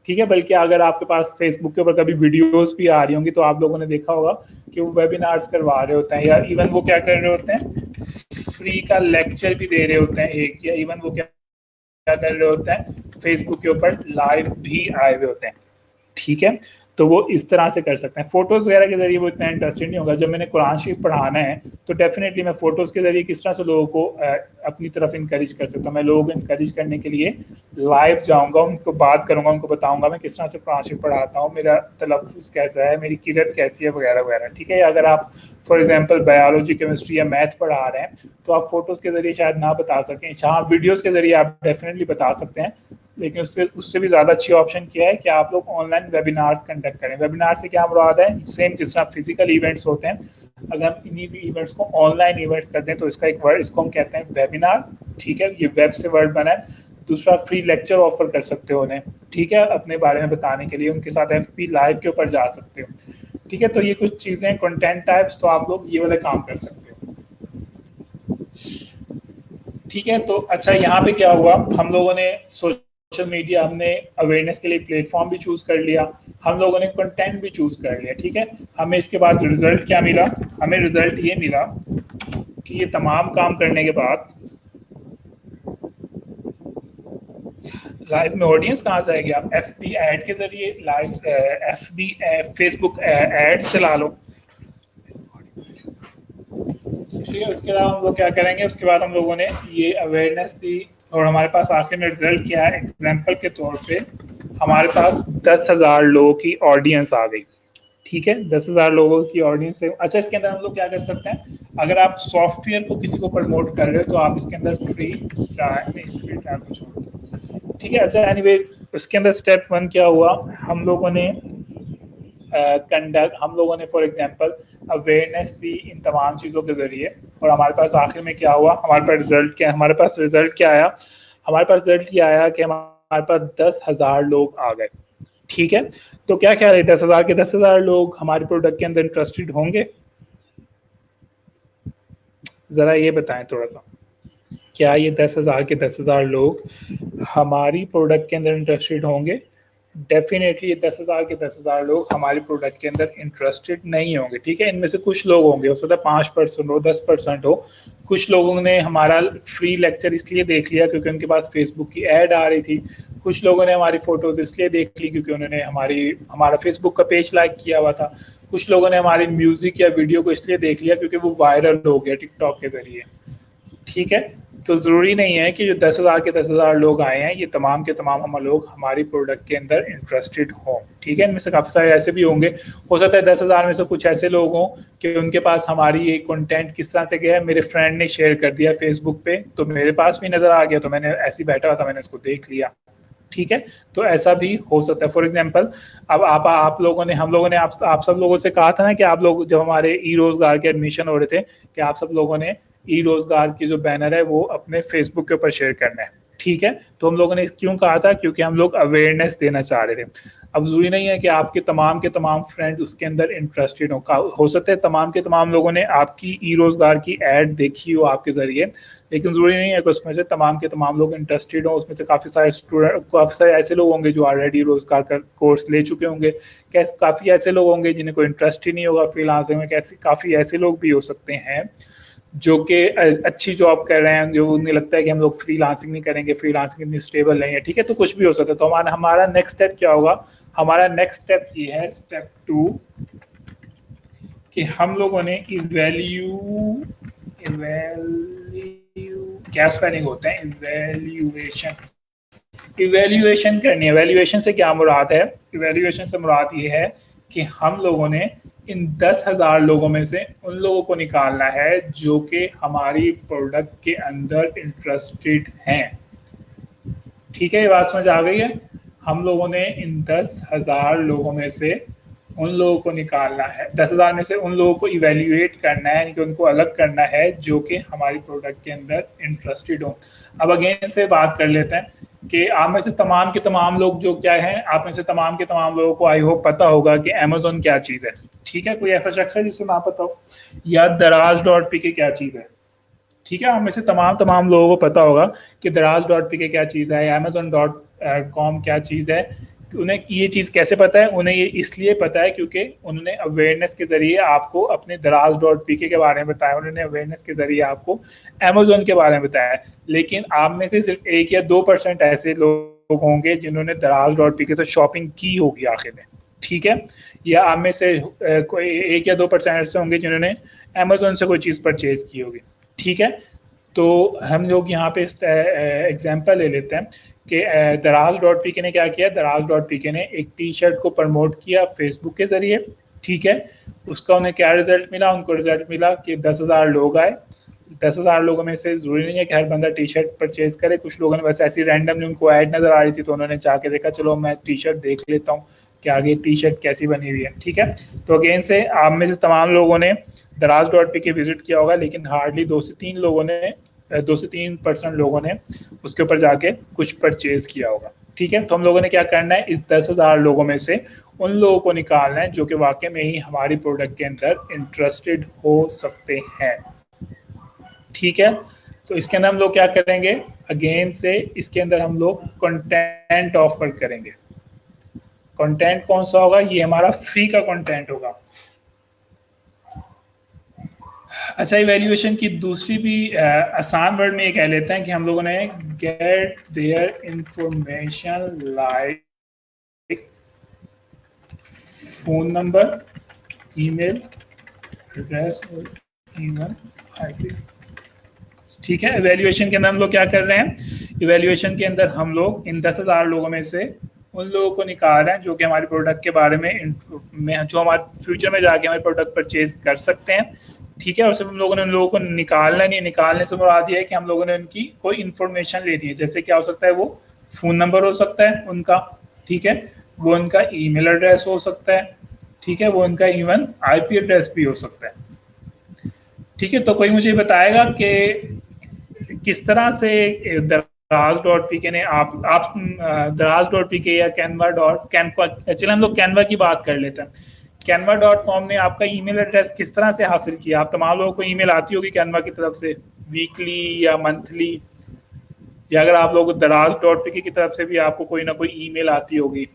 ठीक है, बल्कि अगर आपके पास फेसबुक के ऊपर कभी वीडियोस भी आ रही होंगी तो आप लोगों ने देखा होगा कि वो वेबिनार्स करवा रहे होते हैं, या इवन वो क्या कर रहे होते हैं, फ्री का लेक्चर भी दे रहे होते हैं एक, या इवन वो क्या कर रहे होते हैं, फेसबुक के ऊपर लाइव भी आए हुए होते हैं। ठीक है, तो वो इस तरह से कर सकते हैं। फोटोज़ वगैरह के जरिए वो इतना इंटरेस्टेड नहीं होगा। जब मैंने कुरान शरीफ पढ़ाना है तो डेफिनेटली मैं फ़ोटोज़ के जरिए किस तरह से लोगों को अपनी तरफ इंकरेज कर सकता हूँ। मैं लोगों को इंकरेज करने के लिए लाइव जाऊँगा, उनको बात करूँगा, उनको बताऊँगा मैं किस तरह से कुरान शरीफ पढ़ाता हूँ, मेरा तलफ़ुज़ कैसा है, मेरी किरत कैसी है, वगैरह वगैरह। ठीक है, अगर आप फॉर एग्जांपल बायोलॉजी, केमिस्ट्री या मैथ पढ़ा रहे हैं तो आप फोटोज़ के जरिए शायद ना बता सकें, हाँ वीडियोज़ के जरिए आप डेफिनेटली बता सकते हैं। लेकिन उससे उससे भी ज़्यादा अच्छी ऑप्शन क्या है कि आप लोग ऑनलाइन वेबिनार्स कंडक्ट करें। वेबिनार से क्या मुराद है, सेम जिस तरह फिजिकल इवेंट्स होते हैं, अगर हम इन्हीं भी इवेंट्स को ऑनलाइन इवेंट्स करते हैं तो इसका एक वर्ड, इसको हम कहते हैं वेबिनार। ठीक है, ये वेब से वर्ड बना है। दूसरा, फ्री लेक्चर ऑफर कर सकते हो उन्हें, ठीक है, अपने बारे में बताने के लिए, उनके साथ FP लाइव के ऊपर जा सकते हो। ठीक है, तो ये कुछ चीज़ें कंटेंट टाइप्स, तो आप लोग ये वाले काम कर सकते हो। ठीक है, तो अच्छा यहाँ पे क्या हुआ, हम लोगों ने सोशल मीडिया, हमने अवेयरनेस के लिए प्लेटफॉर्म भी चूज कर लिया, हम लोगों ने कंटेंट भी चूज कर लिया। ठीक है, हमें इसके बाद रिजल्ट क्या मिला, हमें रिजल्ट ये मिला कि ये तमाम काम करने के बाद लाइव में ऑडियंस कहाँ से आएगी? आप FB ऐड के जरिए लाइव FB फेसबुक एड्स चला लो, ठीक है। उसके अलावा हम लोग क्या करेंगे, उसके बाद हम लोगों ने ये अवेयरनेस दी और हमारे पास आखिर में रिजल्ट क्या है। एग्जाम्पल के तौर पे हमारे पास 10,000 लोगों की ऑडियंस आ गई, ठीक है। 10,000 लोगों की ऑडियंस है। अच्छा, इसके अंदर हम लोग क्या कर सकते हैं, अगर आप सॉफ्टवेयर को किसी को प्रमोट कर रहे हो तो आप इसके अंदर फ्री ट्रायल को छोड़ दो, ठीक है। अच्छा, एनीवेज उसके अंदर स्टेप 1 क्या हुआ, हम लोगों ने कंडक्ट, हम लोगों ने फॉर एग्जांपल अवेयरनेस दी इन तमाम चीज़ों के ज़रिए, और हमारे पास आखिर में क्या हुआ, हमारे पास रिजल्ट क्या आया, हमारे पास रिजल्ट ये आया कि हमारे पास 10,000 लोग आ गए, ठीक है। तो क्या ख्याल है, 10,000 के 10,000 लोग हमारे प्रोडक्ट के अंदर इंटरेस्टेड होंगे? ज़रा ये बताएं थोड़ा सा, क्या ये 10,000 के 10,000 लोग हमारी प्रोडक्ट के अंदर इंटरेस्टेड होंगे? डेफिनेटली ये 10,000 के 10,000 लोग हमारे प्रोडक्ट के अंदर इंटरेस्टेड नहीं होंगे, ठीक है। इनमें से कुछ लोग होंगे, हो सकता है 5% हो, 10% हो। कुछ लोगों ने हमारा फ्री लेक्चर इसलिए देख लिया क्योंकि उनके पास फेसबुक की ऐड आ रही थी। कुछ लोगों ने हमारी फोटोज इसलिए देख ली क्योंकि उन्होंने हमारा फेसबुक का पेज लाइक किया हुआ था। कुछ लोगों ने हमारी म्यूजिक या वीडियो को इसलिए देख लिया क्योंकि वो वायरल हो गया टिकटॉक के जरिए, ठीक है। तो ज़रूरी नहीं है कि जो 10,000 के 10,000 लोग आए हैं ये तमाम के तमाम हम लोग हमारी प्रोडक्ट के अंदर इंटरेस्टेड हों, ठीक है। इनमें से काफ़ी सारे ऐसे भी होंगे, हो सकता है 10,000 में से कुछ ऐसे लोग हों कि उनके पास हमारी ये कंटेंट किस तरह से गया है, मेरे फ्रेंड ने शेयर कर दिया फेसबुक पे तो मेरे पास भी नज़र आ गया, तो मैंने ऐसे ही बैठा हुआ था, मैंने इसको देख लिया, ठीक है। तो ऐसा भी हो सकता है। फॉर एग्जांपल अब आप लोगों ने, हम लोगों ने आप सब लोगों से कहा था ना कि आप लोग जब हमारे ई रोजगार के एडमिशन हो रहे थे कि आप सब लोगों ने ई रोजगार की जो बैनर है वो अपने फेसबुक के ऊपर शेयर करना है, ठीक है। तो हम लोगों ने क्यों कहा था, क्योंकि हम लोग अवेयरनेस देना चाह रहे थे। अब जरूरी नहीं है कि आपके तमाम के तमाम फ्रेंड उसके अंदर इंटरेस्टेड हो सकते हैं तमाम के तमाम लोगों ने आपकी ई रोजगार की एड देखी हो आपके जरिए, लेकिन जरूरी नहीं है कि उसमें से तमाम के तमाम लोग इंटरेस्टेड हो। उसमें से काफ़ी सारे स्टूडेंट, काफ़ी सारे ऐसे लोग होंगे जो ऑलरेडी रोजगार का कोर्स ले चुके होंगे, काफ़ी ऐसे लोग होंगे जिन्हें कोई इंटरेस्ट ही नहीं होगा फ्रीलांसिंग में, कैसे काफ़ी ऐसे लोग भी हो सकते हैं जो कि अच्छी जॉब कर रहे हैं, जो उन्हें लगता है कि हम लोग फ्रीलांसिंग नहीं करेंगे, फ्रीलांसिंग इतनी स्टेबल नहीं है, ठीक है। तो कुछ भी हो सकता है। तो हमारा नेक्स्ट स्टेप क्या होगा, हमारा नेक्स्ट स्टेप ये है स्टेप 2 कि हम लोगों ने इवैल्यू क्या स्पेलिंग होता है, इवैल्यूएशन करनी है। इवैल्यूएशन से क्या मुराद है, इवैल्यूएशन से मुराद ये है कि हम लोगों ने इन 10,000 लोगों में से उन लोगों को निकालना है जो कि हमारी प्रोडक्ट के अंदर इंटरेस्टेड हैं, ठीक है। ये बात समझ आ गई है। हम लोगों ने इन 10,000 लोगों में से उन लोगों को निकालना है, 10,000 में से उन लोगों को इवेल्युएट करना है, यानी कि उनको अलग करना है जो कि हमारी प्रोडक्ट के अंदर इंटरेस्टेड हो। अब अगेन से बात कर लेते हैं कि आप में से तमाम के तमाम लोग जो क्या हैं, आप में से तमाम के तमाम लोगों को आई होप पता होगा कि अमेजोन क्या चीज़ है, ठीक है। कोई ऐसा शख्स है जिसे ना पता हो, या दराज.pk क्या चीज़ है, ठीक है। आप में से तमाम लोगों को पता होगा कि दराज.pk क्या चीज़ है, amazon.com क्या चीज़ है। उन्हें ये चीज़ कैसे पता है, उन्हें ये इसलिए पता है क्योंकि उन्होंने अवेयरनेस के जरिए आपको अपने दराज.pk के बारे में बताया, उन्होंने अवेयरनेस के जरिए आपको अमेजोन के बारे में बताया। लेकिन आप में से सिर्फ 1 या 2% ऐसे लोग होंगे जिन्होंने दराज.pk से शॉपिंग की होगी आखिर में, ठीक है। या आप में से कोई 1 या 2% ऐसे होंगे जिन्होंने अमेजोन से कोई चीज़ परचेज की होगी, ठीक है। तो हम लोग यहाँ पे एग्जांपल ले लेते हैं कि दराज.pk ने क्या किया, दराज.pk ने एक टी शर्ट को प्रमोट किया फेसबुक के ज़रिए, ठीक है। उसका उन्हें क्या रिजल्ट मिला, उनको रिजल्ट मिला कि 10,000 लोग आए। 10,000 लोगों में से ज़रूरी नहीं है कि हर बंदा टी शर्ट परचेज करे, कुछ लोगों ने बस ऐसी रैंडमली उनको ऐड नज़र आ रही थी तो उन्होंने जाके देखा चलो मैं टी शर्ट देख लेता हूँ कि आगे टी शर्ट कैसी बनी हुई है, ठीक है। तो अगेन से आप में से तमाम लोगों ने दराज.pk विजिट किया होगा, लेकिन हार्डली 2 से 3% लोगों ने उसके ऊपर जाके कुछ परचेज किया होगा, ठीक है। तो हम लोगों ने क्या करना है, इस 10,000 लोगों में से उन लोगों को निकालना है जो कि वाकई में ही हमारी प्रोडक्ट के अंदर इंटरेस्टेड हो सकते हैं, ठीक है। तो इसके अंदर हम लोग क्या करेंगे, अगेन से इसके अंदर हम लोग कंटेंट ऑफर करेंगे। कंटेंट कौन सा होगा, ये हमारा फ्री का कंटेंट होगा। अच्छा, इवैल्यूएशन की दूसरी भी आसान वर्ड में ये कह लेते हैं कि हम लोगों ने get their information like phone number, email address और इवन आईपी। ठीक है, इवैल्यूएशन के अंदर हम लोग क्या कर रहे हैं, इवैल्यूएशन के अंदर हम लोग इन 10,000 लोगों में से उन लोगों को निकाल रहे हैं जो कि हमारे प्रोडक्ट के बारे में जो हमारे फ्यूचर में जाके हमारे प्रोडक्ट परचेज कर सकते हैं। ठीक है, और सिर्फ हम लोगों ने उन लोगों को निकालना नहीं, निकालने से मुराद ये है कि हम लोगों ने उनकी कोई इन्फॉर्मेशन लेनी है। जैसे क्या हो सकता है, वो फ़ोन नंबर हो सकता है उनका, ठीक है, वो उनका ईमेल एड्रेस हो सकता है, ठीक है, वो उनका इवन आईपी एड्रेस भी हो सकता है। ठीक है, तो कोई मुझे बताएगा कि किस तरह से दराज.pk ने आप दराज.pk या कैनवा, चलिए हम लोग कैनवा की बात कर लेते हैं। canva.com ने आपका ईमेल एड्रेस किस तरह से हासिल किया? आप तमाम लोगों को ईमेल आती होगी कैनवा की तरफ से, वीकली या मंथली, या अगर आप लोग दराज.pk की तरफ से भी आपको कोई ना कोई ईमेल आती होगी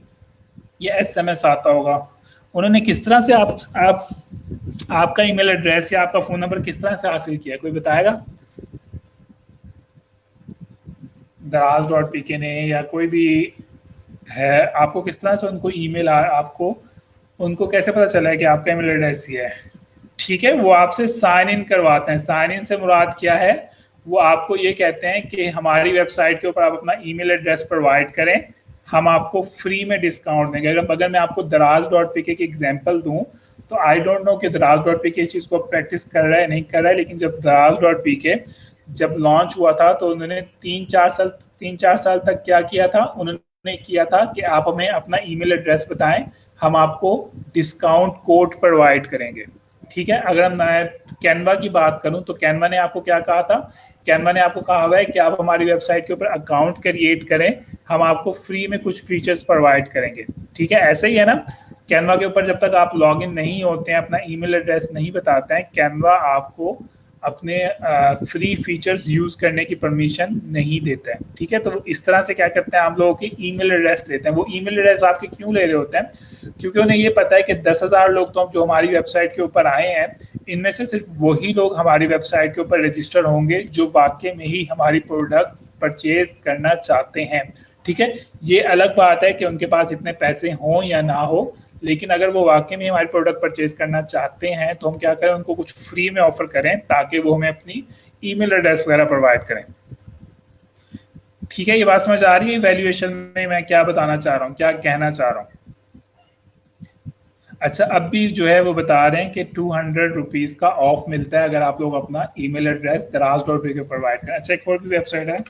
या एसएमएस आता होगा। उन्होंने किस तरह से आपका ईमेल एड्रेस या आपका फ़ोन नंबर किस तरह से हासिल किया? कोई बताएगा? दराज.pk ने या कोई भी है, आपको किस तरह से उनको ईमेल आपको उनको कैसे पता चला है कि आपका ईमेल एड्रेस ये है? ठीक है, वो आपसे साइन इन करवाते हैं। साइन इन से मुराद क्या है? वो आपको ये कहते हैं कि हमारी वेबसाइट के ऊपर आप अपना ईमेल एड्रेस प्रोवाइड करें, हम आपको फ्री में डिस्काउंट देंगे। अगर मैं आपको दराज.pk की एग्जांपल दूं तो आई डोंट नो कि दराज.pk इस चीज़ को प्रैक्टिस कर रहा है नहीं कर रहा है, लेकिन जब दराज.pk जब लॉन्च हुआ था तो उन्होंने 3-4 साल तक क्या किया था, उन्होंने किया था कि आप हमें अपना ईमेल एड्रेस बताएं, हम आपको डिस्काउंट कोड प्रोवाइड करेंगे। ठीक है, अगर मैं कैनवा की बात करूं तो कैनवा ने आपको क्या कहा था? कैनवा ने आपको कहा हुआ है कि आप हमारी वेबसाइट के ऊपर अकाउंट क्रिएट करें, हम आपको फ्री में कुछ फीचर्स प्रोवाइड करेंगे। ठीक है, ऐसे ही है ना, कैनवा के ऊपर जब तक आप लॉगिन नहीं होते हैं, अपना ईमेल एड्रेस नहीं बताते हैं, कैनवा आपको अपने फ्री फीचर्स यूज करने की परमिशन नहीं देता है। ठीक है, तो इस तरह से क्या करते हैं, आप लोगों की ईमेल एड्रेस लेते हैं। वो ईमेल एड्रेस आपके क्यों ले रहे होते हैं? क्योंकि उन्हें ये पता है कि 10,000 लोग तो जो हमारी वेबसाइट के ऊपर आए हैं, इनमें से सिर्फ वही लोग हमारी वेबसाइट के ऊपर रजिस्टर होंगे जो वाकई में ही हमारी प्रोडक्ट परचेज करना चाहते हैं। ठीक है, ये अलग बात है कि उनके पास इतने पैसे हों या ना हो, लेकिन अगर वो वाकई में हमारी प्रोडक्ट परचेज करना चाहते हैं तो हम क्या करें, उनको कुछ फ्री में ऑफर करें ताकि वो हमें अपनी ईमेल एड्रेस वगैरह प्रोवाइड करें। ठीक है, ये बात समझ आ रही है वैल्यूएशन में मैं क्या बताना चाह रहा हूँ, क्या कहना चाह रहा हूँ? अच्छा, अब भी जो है वो बता रहे हैं कि 200 रुपीज़ का ऑफ मिलता है अगर आप लोग अपना ईमेल एड्रेस दराज.pk प्रोवाइड करें। अच्छा, एक और भी वेबसाइट है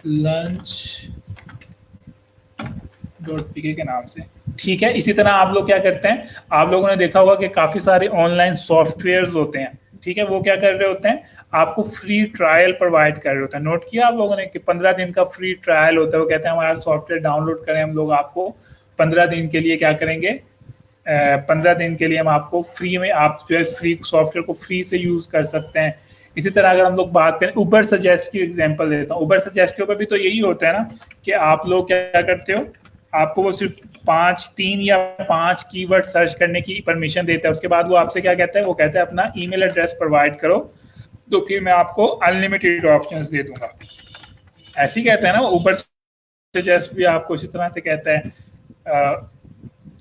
lunch.pk के नाम से। ठीक है, इसी तरह आप लोग क्या करते हैं, आप लोगों ने देखा होगा कि काफ़ी सारे ऑनलाइन सॉफ्टवेयर्स होते हैं। ठीक है, वो क्या कर रहे होते हैं, आपको फ्री ट्रायल प्रोवाइड कर रहे होते हैं। नोट किया आप लोगों ने कि 15 दिन का फ्री ट्रायल होता है। वो कहते हैं हमारा सॉफ्टवेयर डाउनलोड करें, हम लोग आपको 15 दिन के लिए क्या करेंगे, 15 दिन के लिए हम आपको फ्री में, आप जो है फ्री सॉफ्टवेयर को फ्री से यूज़ कर सकते हैं। इसी तरह अगर हम लोग बात करें उबर सजेस्ट की एग्जांपल देता हूँ, उबर सजेस्ट के ऊपर भी तो यही होता है ना कि आप लोग क्या करते हो, आपको वो सिर्फ 3 या 5 कीवर्ड सर्च करने की परमिशन देता है। उसके बाद वो आपसे क्या कहता है, वो कहता है अपना ईमेल एड्रेस प्रोवाइड करो, तो फिर मैं आपको अनलिमिटेड ऑप्शंस दे दूंगा। ऐसे ही कहते हैं ना, उबर सजेस्ट भी आपको इसी तरह से कहता है।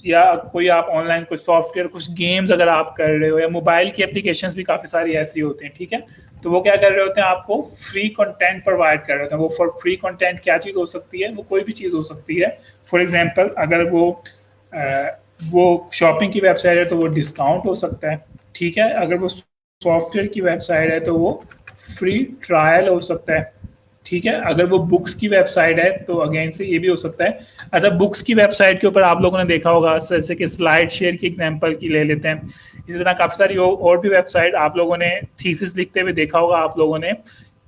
या कोई आप ऑनलाइन कुछ सॉफ्टवेयर, कुछ गेम्स अगर आप कर रहे हो, या मोबाइल की एप्लीकेशंस भी काफ़ी सारी ऐसी होती हैं। ठीक है, तो वो क्या कर रहे होते हैं, आपको फ्री कंटेंट प्रोवाइड कर रहे होते हैं। वो फॉर फ्री कंटेंट क्या चीज़ हो सकती है, वो कोई भी चीज़ हो सकती है। फॉर एग्जांपल अगर वो शॉपिंग की वेबसाइट है तो वो डिस्काउंट हो सकता है। ठीक है, अगर वो सॉफ्टवेयर की वेबसाइट है तो वो फ्री ट्रायल हो सकता है। ठीक है, अगर वो बुक्स की वेबसाइट है तो अगेन से ये भी हो सकता है। अच्छा, बुक्स की वेबसाइट के ऊपर आप लोगों ने देखा होगा, जैसे कि स्लाइड शेयर की एग्जांपल की ले लेते हैं, इसी तरह काफ़ी सारी और भी वेबसाइट आप लोगों ने थीसिस लिखते हुए देखा होगा आप लोगों ने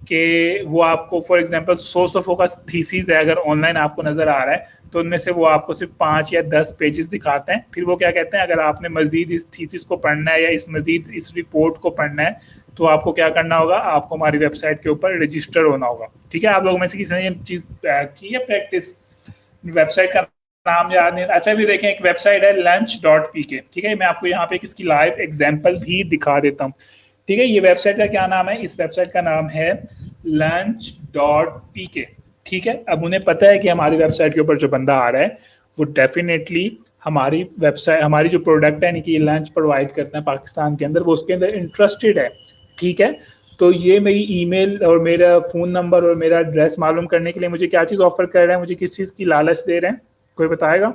कि वो आपको फॉर एग्जांपल 100 का थीसिस है, अगर ऑनलाइन आपको नज़र आ रहा है तो उनमें से वो आपको सिर्फ 5 या 10 पेजेस दिखाते हैं। फिर वो क्या कहते हैं, अगर आपने मजीद इस थीसिस को पढ़ना है या इस रिपोर्ट को पढ़ना है तो आपको क्या करना होगा, आपको हमारी वेबसाइट के ऊपर रजिस्टर होना होगा। ठीक है, आप लोगों में से किसी ने ये चीज़ की है प्रैक्टिस? वेबसाइट का नाम याद नहीं। अच्छा, भी देखें, एक वेबसाइट है lunch.pk। ठीक है, मैं आपको यहाँ पे इसकी लाइव एग्जांपल भी दिखा देता हूँ। ठीक है, ये वेबसाइट का क्या नाम है? इस वेबसाइट का नाम है lunch.pk। ठीक है, अब उन्हें पता है कि हमारी वेबसाइट के ऊपर जो बंदा आ रहा है वो डेफिनेटली हमारी वेबसाइट, हमारी जो प्रोडक्ट है यानी कि ये लंच प्रोवाइड करते हैं पाकिस्तान के अंदर, वो उसके अंदर इंटरेस्टेड है। ठीक है, तो ये मेरी ईमेल और मेरा फ़ोन नंबर और मेरा एड्रेस मालूम करने के लिए मुझे क्या चीज़ ऑफर कर रहा है, मुझे किस चीज़ की लालच दे रहे हैं, कोई बताएगा?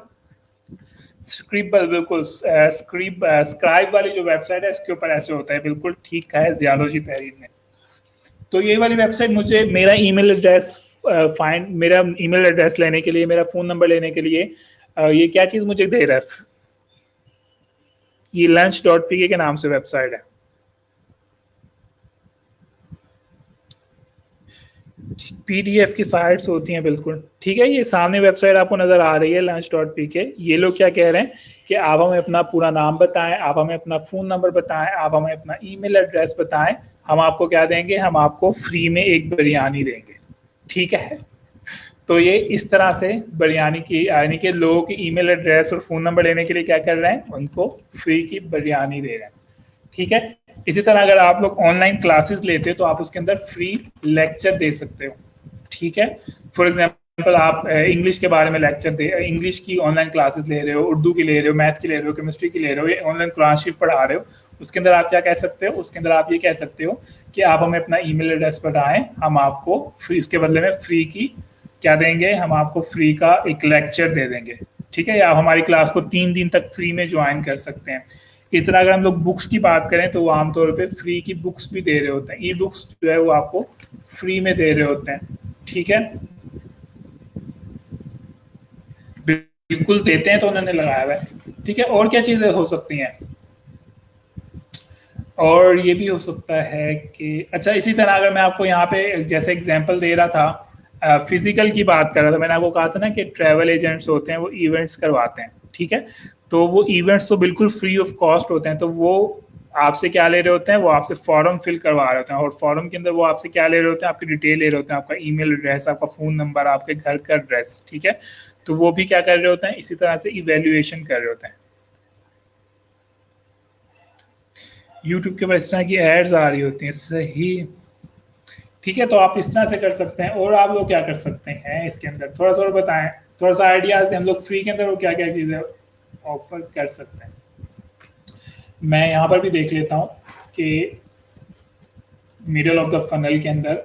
स्क्रिप, बिल्कुल स्क्राइब वाली जो वेबसाइट है इसके ऊपर ऐसे होता है, बिल्कुल ठीक है जियालॉजी तहरीर ने। तो ये वाली वेबसाइट मुझे मेरा ईमेल एड्रेस मेरा ईमेल एड्रेस लेने के लिए, मेरा फ़ोन नंबर लेने के लिए ये क्या चीज़ मुझे दे रहा है? ये lunch.pk के नाम से वेबसाइट है। पीडीएफ की साइट्स होती हैं, बिल्कुल ठीक है। ये सामने वेबसाइट आपको नजर आ रही है lunch.pk। ये लोग क्या कह रहे हैं कि आप हमें अपना पूरा नाम बताएं, आप हमें अपना फ़ोन नंबर बताएं, आप हमें अपना ईमेल एड्रेस बताएं, हम आपको क्या देंगे? हम आपको फ्री में एक बिरयानी देंगे। ठीक है, तो ये इस तरह से बिरयानी की, यानी कि लोगों की ईमेल एड्रेस और फ़ोन नंबर लेने के लिए क्या कर रहे हैं? उनको फ्री की बिरयानी दे रहे हैं। ठीक है, इसी तरह अगर आप लोग ऑनलाइन क्लासेस लेते हो तो आप उसके अंदर फ्री लेक्चर दे सकते हो। ठीक है, फॉर एग्जांपल आप इंग्लिश के बारे में लेक्चर दे, इंग्लिश की ऑनलाइन क्लासेस ले रहे हो, उर्दू की ले रहे हो, मैथ की ले रहे हो, केमिस्ट्री की ले रहे हो, ऑनलाइन कुरान शरीफ पढ़ा रहे हो, उसके अंदर आप क्या कह सकते हो? उसके अंदर आप ये कह सकते हो कि आप हमें अपना ईमेल एड्रेस बताएं, हम आपको फ्री, इसके बदले में फ्री की क्या देंगे? हम आपको फ्री का एक लेक्चर दे देंगे। ठीक है, या आप हमारी क्लास को 3 दिन तक फ्री में ज्वाइन कर सकते हैं। इस तरह अगर हम लोग बुक्स की बात करें तो वो आमतौर पे फ्री की बुक्स भी दे रहे होते हैं, ई बुक्स जो है वो आपको फ्री में दे रहे होते हैं। ठीक है, बिल्कुल देते हैं तो उन्होंने लगाया हुआ है। ठीक है, और क्या चीज़ें हो सकती हैं? और ये भी हो सकता है कि अच्छा, इसी तरह अगर मैं आपको यहाँ पे जैसे एग्जांपल दे रहा था, फिजिकल की बात कर रहा था, मैंने आपको कहा था ना कि ट्रैवल एजेंट्स होते हैं वो इवेंट्स करवाते हैं। ठीक है, तो वो इवेंट्स तो बिल्कुल फ्री ऑफ कॉस्ट होते हैं, तो वो आपसे क्या ले रहे होते हैं? वो आपसे फॉर्म फिल करवा रहे होते हैं, और फॉर्म के अंदर वो आपसे क्या ले रहे होते हैं? आपकी डिटेल ले रहे होते हैं, आपका ईमेल एड्रेस, आपका फ़ोन नंबर, आपके घर का एड्रेस। ठीक है, तो वो भी क्या कर रहे होते हैं? इसी तरह से इवेल्युएशन कर रहे होते हैं। यूट्यूब के ऊपर इस तरह की एड्स आ रही होती हैं, सही। ठीक है, तो आप इस तरह से कर सकते हैं। और आप लोग क्या कर सकते हैं इसके अंदर, थोड़ा सा बताएं, थोड़ा सा आइडियाज दें। हम लोग फ्री के अंदर वो क्या क्या चीज़ें ऑफर कर सकते हैं। मैं यहाँ पर भी देख लेता हूँ कि मिडल ऑफ द फनल के अंदर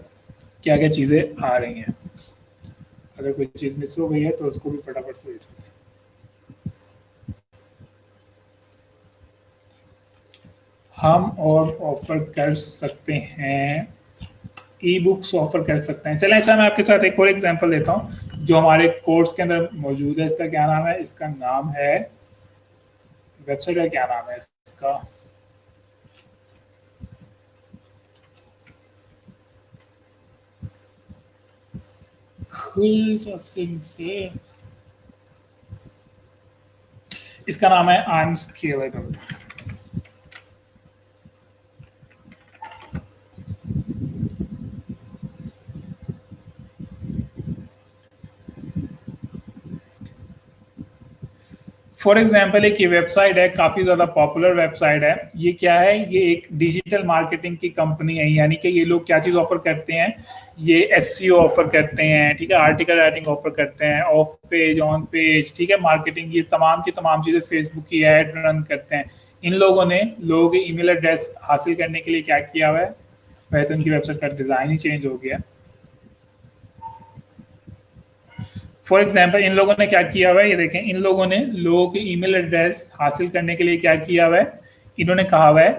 क्या क्या चीज़ें आ रही हैं। अगर कोई चीज़ मिस हो गई है तो उसको भी फटाफट से देख लेते हैं। हम और ऑफर कर सकते हैं, ई बुक्स ऑफर कर सकते हैं। चलें, अच्छा मैं आपके साथ एक और एग्जांपल देता हूँ जो हमारे कोर्स के अंदर मौजूद है। इसका क्या नाम है? इसका नाम है, वेबसाइट का क्या नाम है इसका? खुल से, इसका नाम है I am scalable. For example एक ये वेबसाइट है, काफ़ी ज़्यादा पॉपुलर वेबसाइट है। ये क्या है? ये एक डिजिटल मार्केटिंग की कंपनी है, यानी कि ये लोग क्या चीज़ ऑफर करते हैं? ये एसईओ ऑफर करते हैं। ठीक है, आर्टिकल राइटिंग ऑफर करते हैं, ऑफ पेज, ऑन पेज, ठीक है, मार्केटिंग, ये तमाम की तमाम चीज़ें, फेसबुक की ऐड रन करते हैं। इन लोगों ने लोगों के ईमेल एड्रेस हासिल करने के लिए क्या किया हुआ है? वैसे तो उनकी वेबसाइट का डिज़ाइन ही चेंज हो गया। फॉर एग्जाम्पल इन लोगों ने क्या किया हुआ है? ये देखें, इन लोगों ने लोगों के ईमेल एड्रेस हासिल करने के लिए क्या किया हुआ है? इन्होंने कहा हुआ है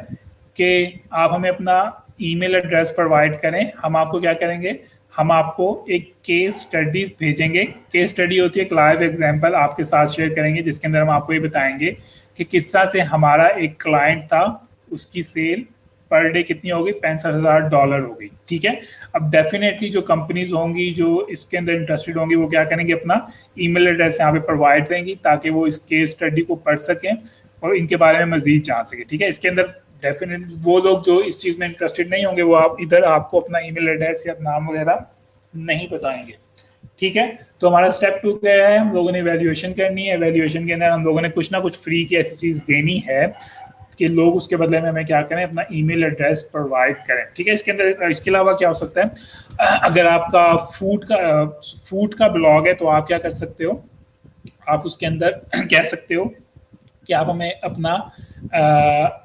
कि आप हमें अपना ईमेल एड्रेस प्रोवाइड करें, हम आपको क्या करेंगे? हम आपको एक केस स्टडी भेजेंगे। केस स्टडी होती है एक लाइव एग्जाम्पल आपके साथ शेयर करेंगे, जिसके अंदर हम आपको ये बताएंगे कि किस तरह से हमारा एक क्लाइंट था, उसकी सेल पर डे कितनी होगी? $65,000 होगी। ठीक है, अब डेफिनेटली जो कंपनीज होंगी जो इसके अंदर इंटरेस्टेड होंगी वो क्या करेंगे? अपना ईमेल एड्रेस यहाँ पे प्रोवाइड करेंगी ताकि वो इस केस स्टडी को पढ़ सकें और इनके बारे में मजीद जान सकें। ठीक है, इसके अंदर डेफिनेटली वो लोग जो इस चीज़ में इंटरेस्टेड नहीं होंगे वो आप इधर आपको अपना ईमेल एड्रेस या नाम वगैरह नहीं बताएंगे। ठीक है, तो हमारा स्टेप 2 क्या है? हम लोगों ने वैल्यूएशन करनी है। वैल्यूएशन के अंदर हम लोगों ने कुछ ना कुछ फ्री की ऐसी चीज़ देनी है कि लोग उसके बदले में हमें क्या करें, अपना ईमेल एड्रेस प्रोवाइड करें। ठीक है, इसके अंदर इसके अलावा क्या हो सकता है, अगर आपका फूड का ब्लॉग है तो आप क्या कर सकते हो, आप उसके अंदर कह सकते हो कि आप हमें अपना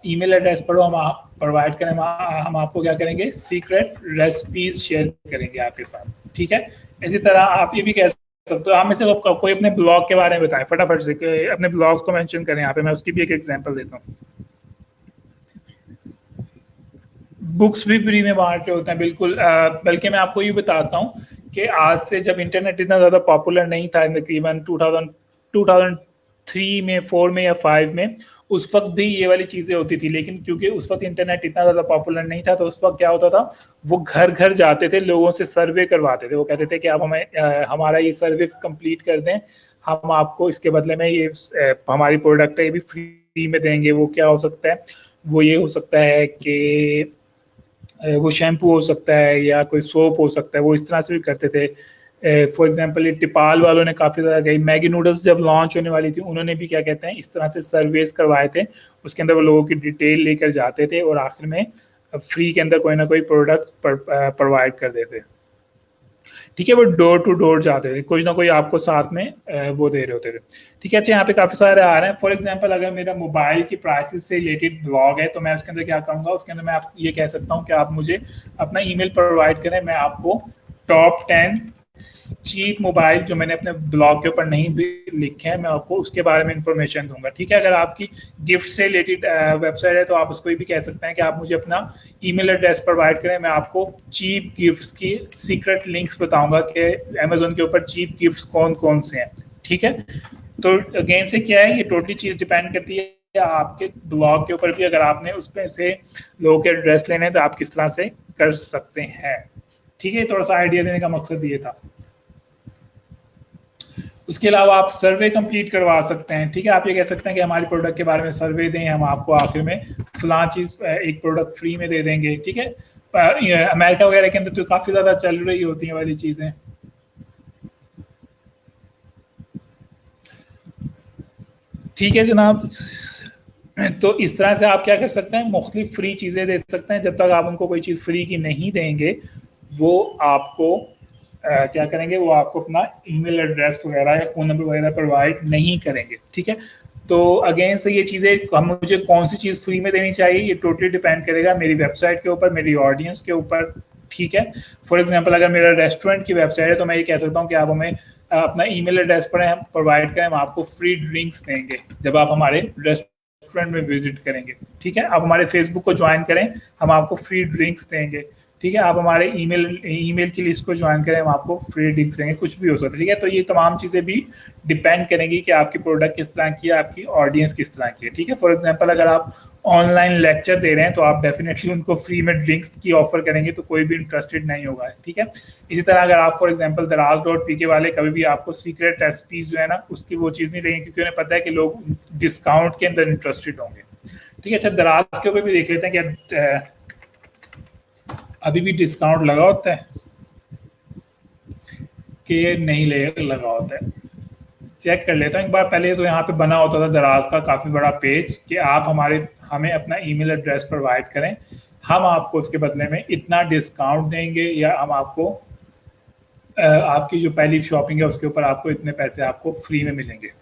ईमेल एड्रेस पर हम प्रोवाइड करें, हम आपको क्या करेंगे, सीक्रेट रेसिपीज शेयर करेंगे आपके साथ। ठीक है, इसी तरह आप ये भी कह सकते हो, हम में से कोई अपने ब्लॉग के बारे में बताएं फटाफट से, अपने ब्लॉग्स को मेंशन करें यहाँ पे, मैं उसकी भी एक एग्जांपल देता हूँ। बुक्स भी फ्री में बांट रहे होते हैं, बिल्कुल। बल्कि मैं आपको ये बताता हूँ कि आज से जब इंटरनेट इतना ज़्यादा पॉपुलर नहीं था, तकरीबन 2003 में, 4 में या 5 में, उस वक्त भी ये वाली चीज़ें होती थी। लेकिन क्योंकि उस वक्त इंटरनेट इतना ज़्यादा पॉपुलर नहीं था, तो उस वक्त क्या होता था, वो घर घर जाते थे, लोगों से सर्वे करवाते थे। वो कहते थे कि आप हमें हमारा ये सर्वे कंप्लीट कर दें, हम आपको इसके बदले में ये हमारी प्रोडक्ट है ये भी फ्री में देंगे। वो क्या हो सकता है, वो ये हो सकता है कि वो शैम्पू हो सकता है या कोई सोप हो सकता है, वो इस तरह से भी करते थे। फॉर एग्जांपल ये टिपाल वालों ने काफ़ी ज़्यादा गई, मैगी नूडल्स जब लॉन्च होने वाली थी, उन्होंने भी क्या कहते हैं, इस तरह से सर्वेस करवाए थे। उसके अंदर वो लोगों की डिटेल लेकर जाते थे और आखिर में फ्री के अंदर कोई ना कोई प्रोडक्ट प्रोवाइड कर देते। ठीक है, वो डोर टू डोर जाते थे, कोई ना कोई आपको साथ में वो दे रहे होते थे। ठीक है, अच्छा यहाँ पे काफ़ी सारे आ रहे हैं। फॉर एग्जांपल अगर मेरा मोबाइल की प्राइसेस से रिलेटेड ब्लॉग है तो मैं उसके अंदर क्या करूँगा, उसके अंदर मैं आप ये कह सकता हूँ कि आप मुझे अपना ईमेल प्रोवाइड करें, मैं आपको टॉप 10 चीप मोबाइल जो मैंने अपने ब्लॉग के ऊपर नहीं भी लिखे हैं, मैं आपको उसके बारे में इंफॉर्मेशन दूंगा। ठीक है, अगर आपकी गिफ्ट से रिलेटेड वेबसाइट है तो आप उसको भी कह सकते हैं कि आप मुझे अपना ईमेल एड्रेस प्रोवाइड करें, मैं आपको चीप गिफ्ट्स की सीक्रेट लिंक्स बताऊंगा कि अमेजोन के ऊपर चीप गिफ्ट्स कौन कौन से हैं। ठीक है, तो अगेन से क्या है, ये टोटली चीज़ डिपेंड करती है आपके ब्लॉग के ऊपर भी। अगर आपने उसमें से लोगों के एड्रेस लेने हैं तो आप किस तरह से कर सकते हैं। ठीक है, थोड़ा सा आइडिया देने का मकसद ये था। उसके अलावा आप सर्वे कंप्लीट करवा सकते हैं। ठीक है, आप ये कह सकते हैं कि हमारी प्रोडक्ट के बारे में सर्वे दें, हम आपको आखिर में फलां चीज़ एक प्रोडक्ट फ्री में दे देंगे। ठीक है, अमेरिका वगैरह के अंदर तो काफ़ी ज़्यादा चल रही होती हैं वाली चीज़ें। ठीक है जनाब, तो इस तरह से आप क्या कर सकते हैं, मुख्तलिफ फ्री चीज़ें दे सकते हैं। जब तक आप उनको कोई चीज़ फ्री की नहीं देंगे, वो आपको क्या करेंगे, वो आपको अपना ईमेल एड्रेस वगैरह या फ़ोन नंबर वगैरह प्रोवाइड नहीं करेंगे। ठीक है, तो अगेन से ये चीज़ें हम मुझे कौन सी चीज़ फ्री में देनी चाहिए, ये टोटली डिपेंड करेगा मेरी वेबसाइट के ऊपर, मेरी ऑडियंस के ऊपर। ठीक है, फॉर एग्जांपल अगर मेरा रेस्टोरेंट की वेबसाइट है तो मैं ये कह सकता हूँ कि आप हमें अपना ईमेल एड्रेस पर हम प्रोवाइड करें, हम आपको फ्री ड्रिंक्स देंगे जब आप हमारे रेस्टोरेंट में विजिट करेंगे। ठीक है, आप हमारे फेसबुक को ज्वाइन करें, हम आपको फ्री ड्रिंक्स देंगे। ठीक है, आप हमारे ईमेल की लिस्ट को ज्वाइन करें, हम आपको फ्री ड्रिंक्स देंगे, कुछ भी हो सकता है। ठीक है, तो ये तमाम चीज़ें भी डिपेंड करेंगी कि आपकी प्रोडक्ट किस तरह की है, आपकी ऑडियंस किस तरह की है। ठीक है, फॉर एग्जांपल अगर आप ऑनलाइन लेक्चर दे रहे हैं तो आप डेफिनेटली उनको फ्री में ड्रिंक्स की ऑफर करेंगे तो कोई भी इंटरेस्टेड नहीं होगा। ठीक है, इसी तरह अगर आप फॉर एग्जांपल दराज.pk वाले कभी भी आपको सीक्रेट रेसिपीज जो है ना उसकी वो चीज़ नहीं देंगे, क्योंकि उन्हें पता है कि लोग डिस्काउंट के अंदर इंटरेस्टेड होंगे। ठीक है, अच्छा दराज के ऊपर भी देख लेते हैं कि अभी भी डिस्काउंट लगा होता है कि नहीं लगा होता है, चेक कर लेता हूँ एक बार। पहले तो यहाँ पे बना होता था दराज का काफ़ी बड़ा पेज कि आप हमें अपना ईमेल एड्रेस प्रोवाइड करें, हम आपको उसके बदले में इतना डिस्काउंट देंगे, या हम आपको आपकी जो पहली शॉपिंग है उसके ऊपर आपको इतने पैसे आपको फ्री में मिलेंगे।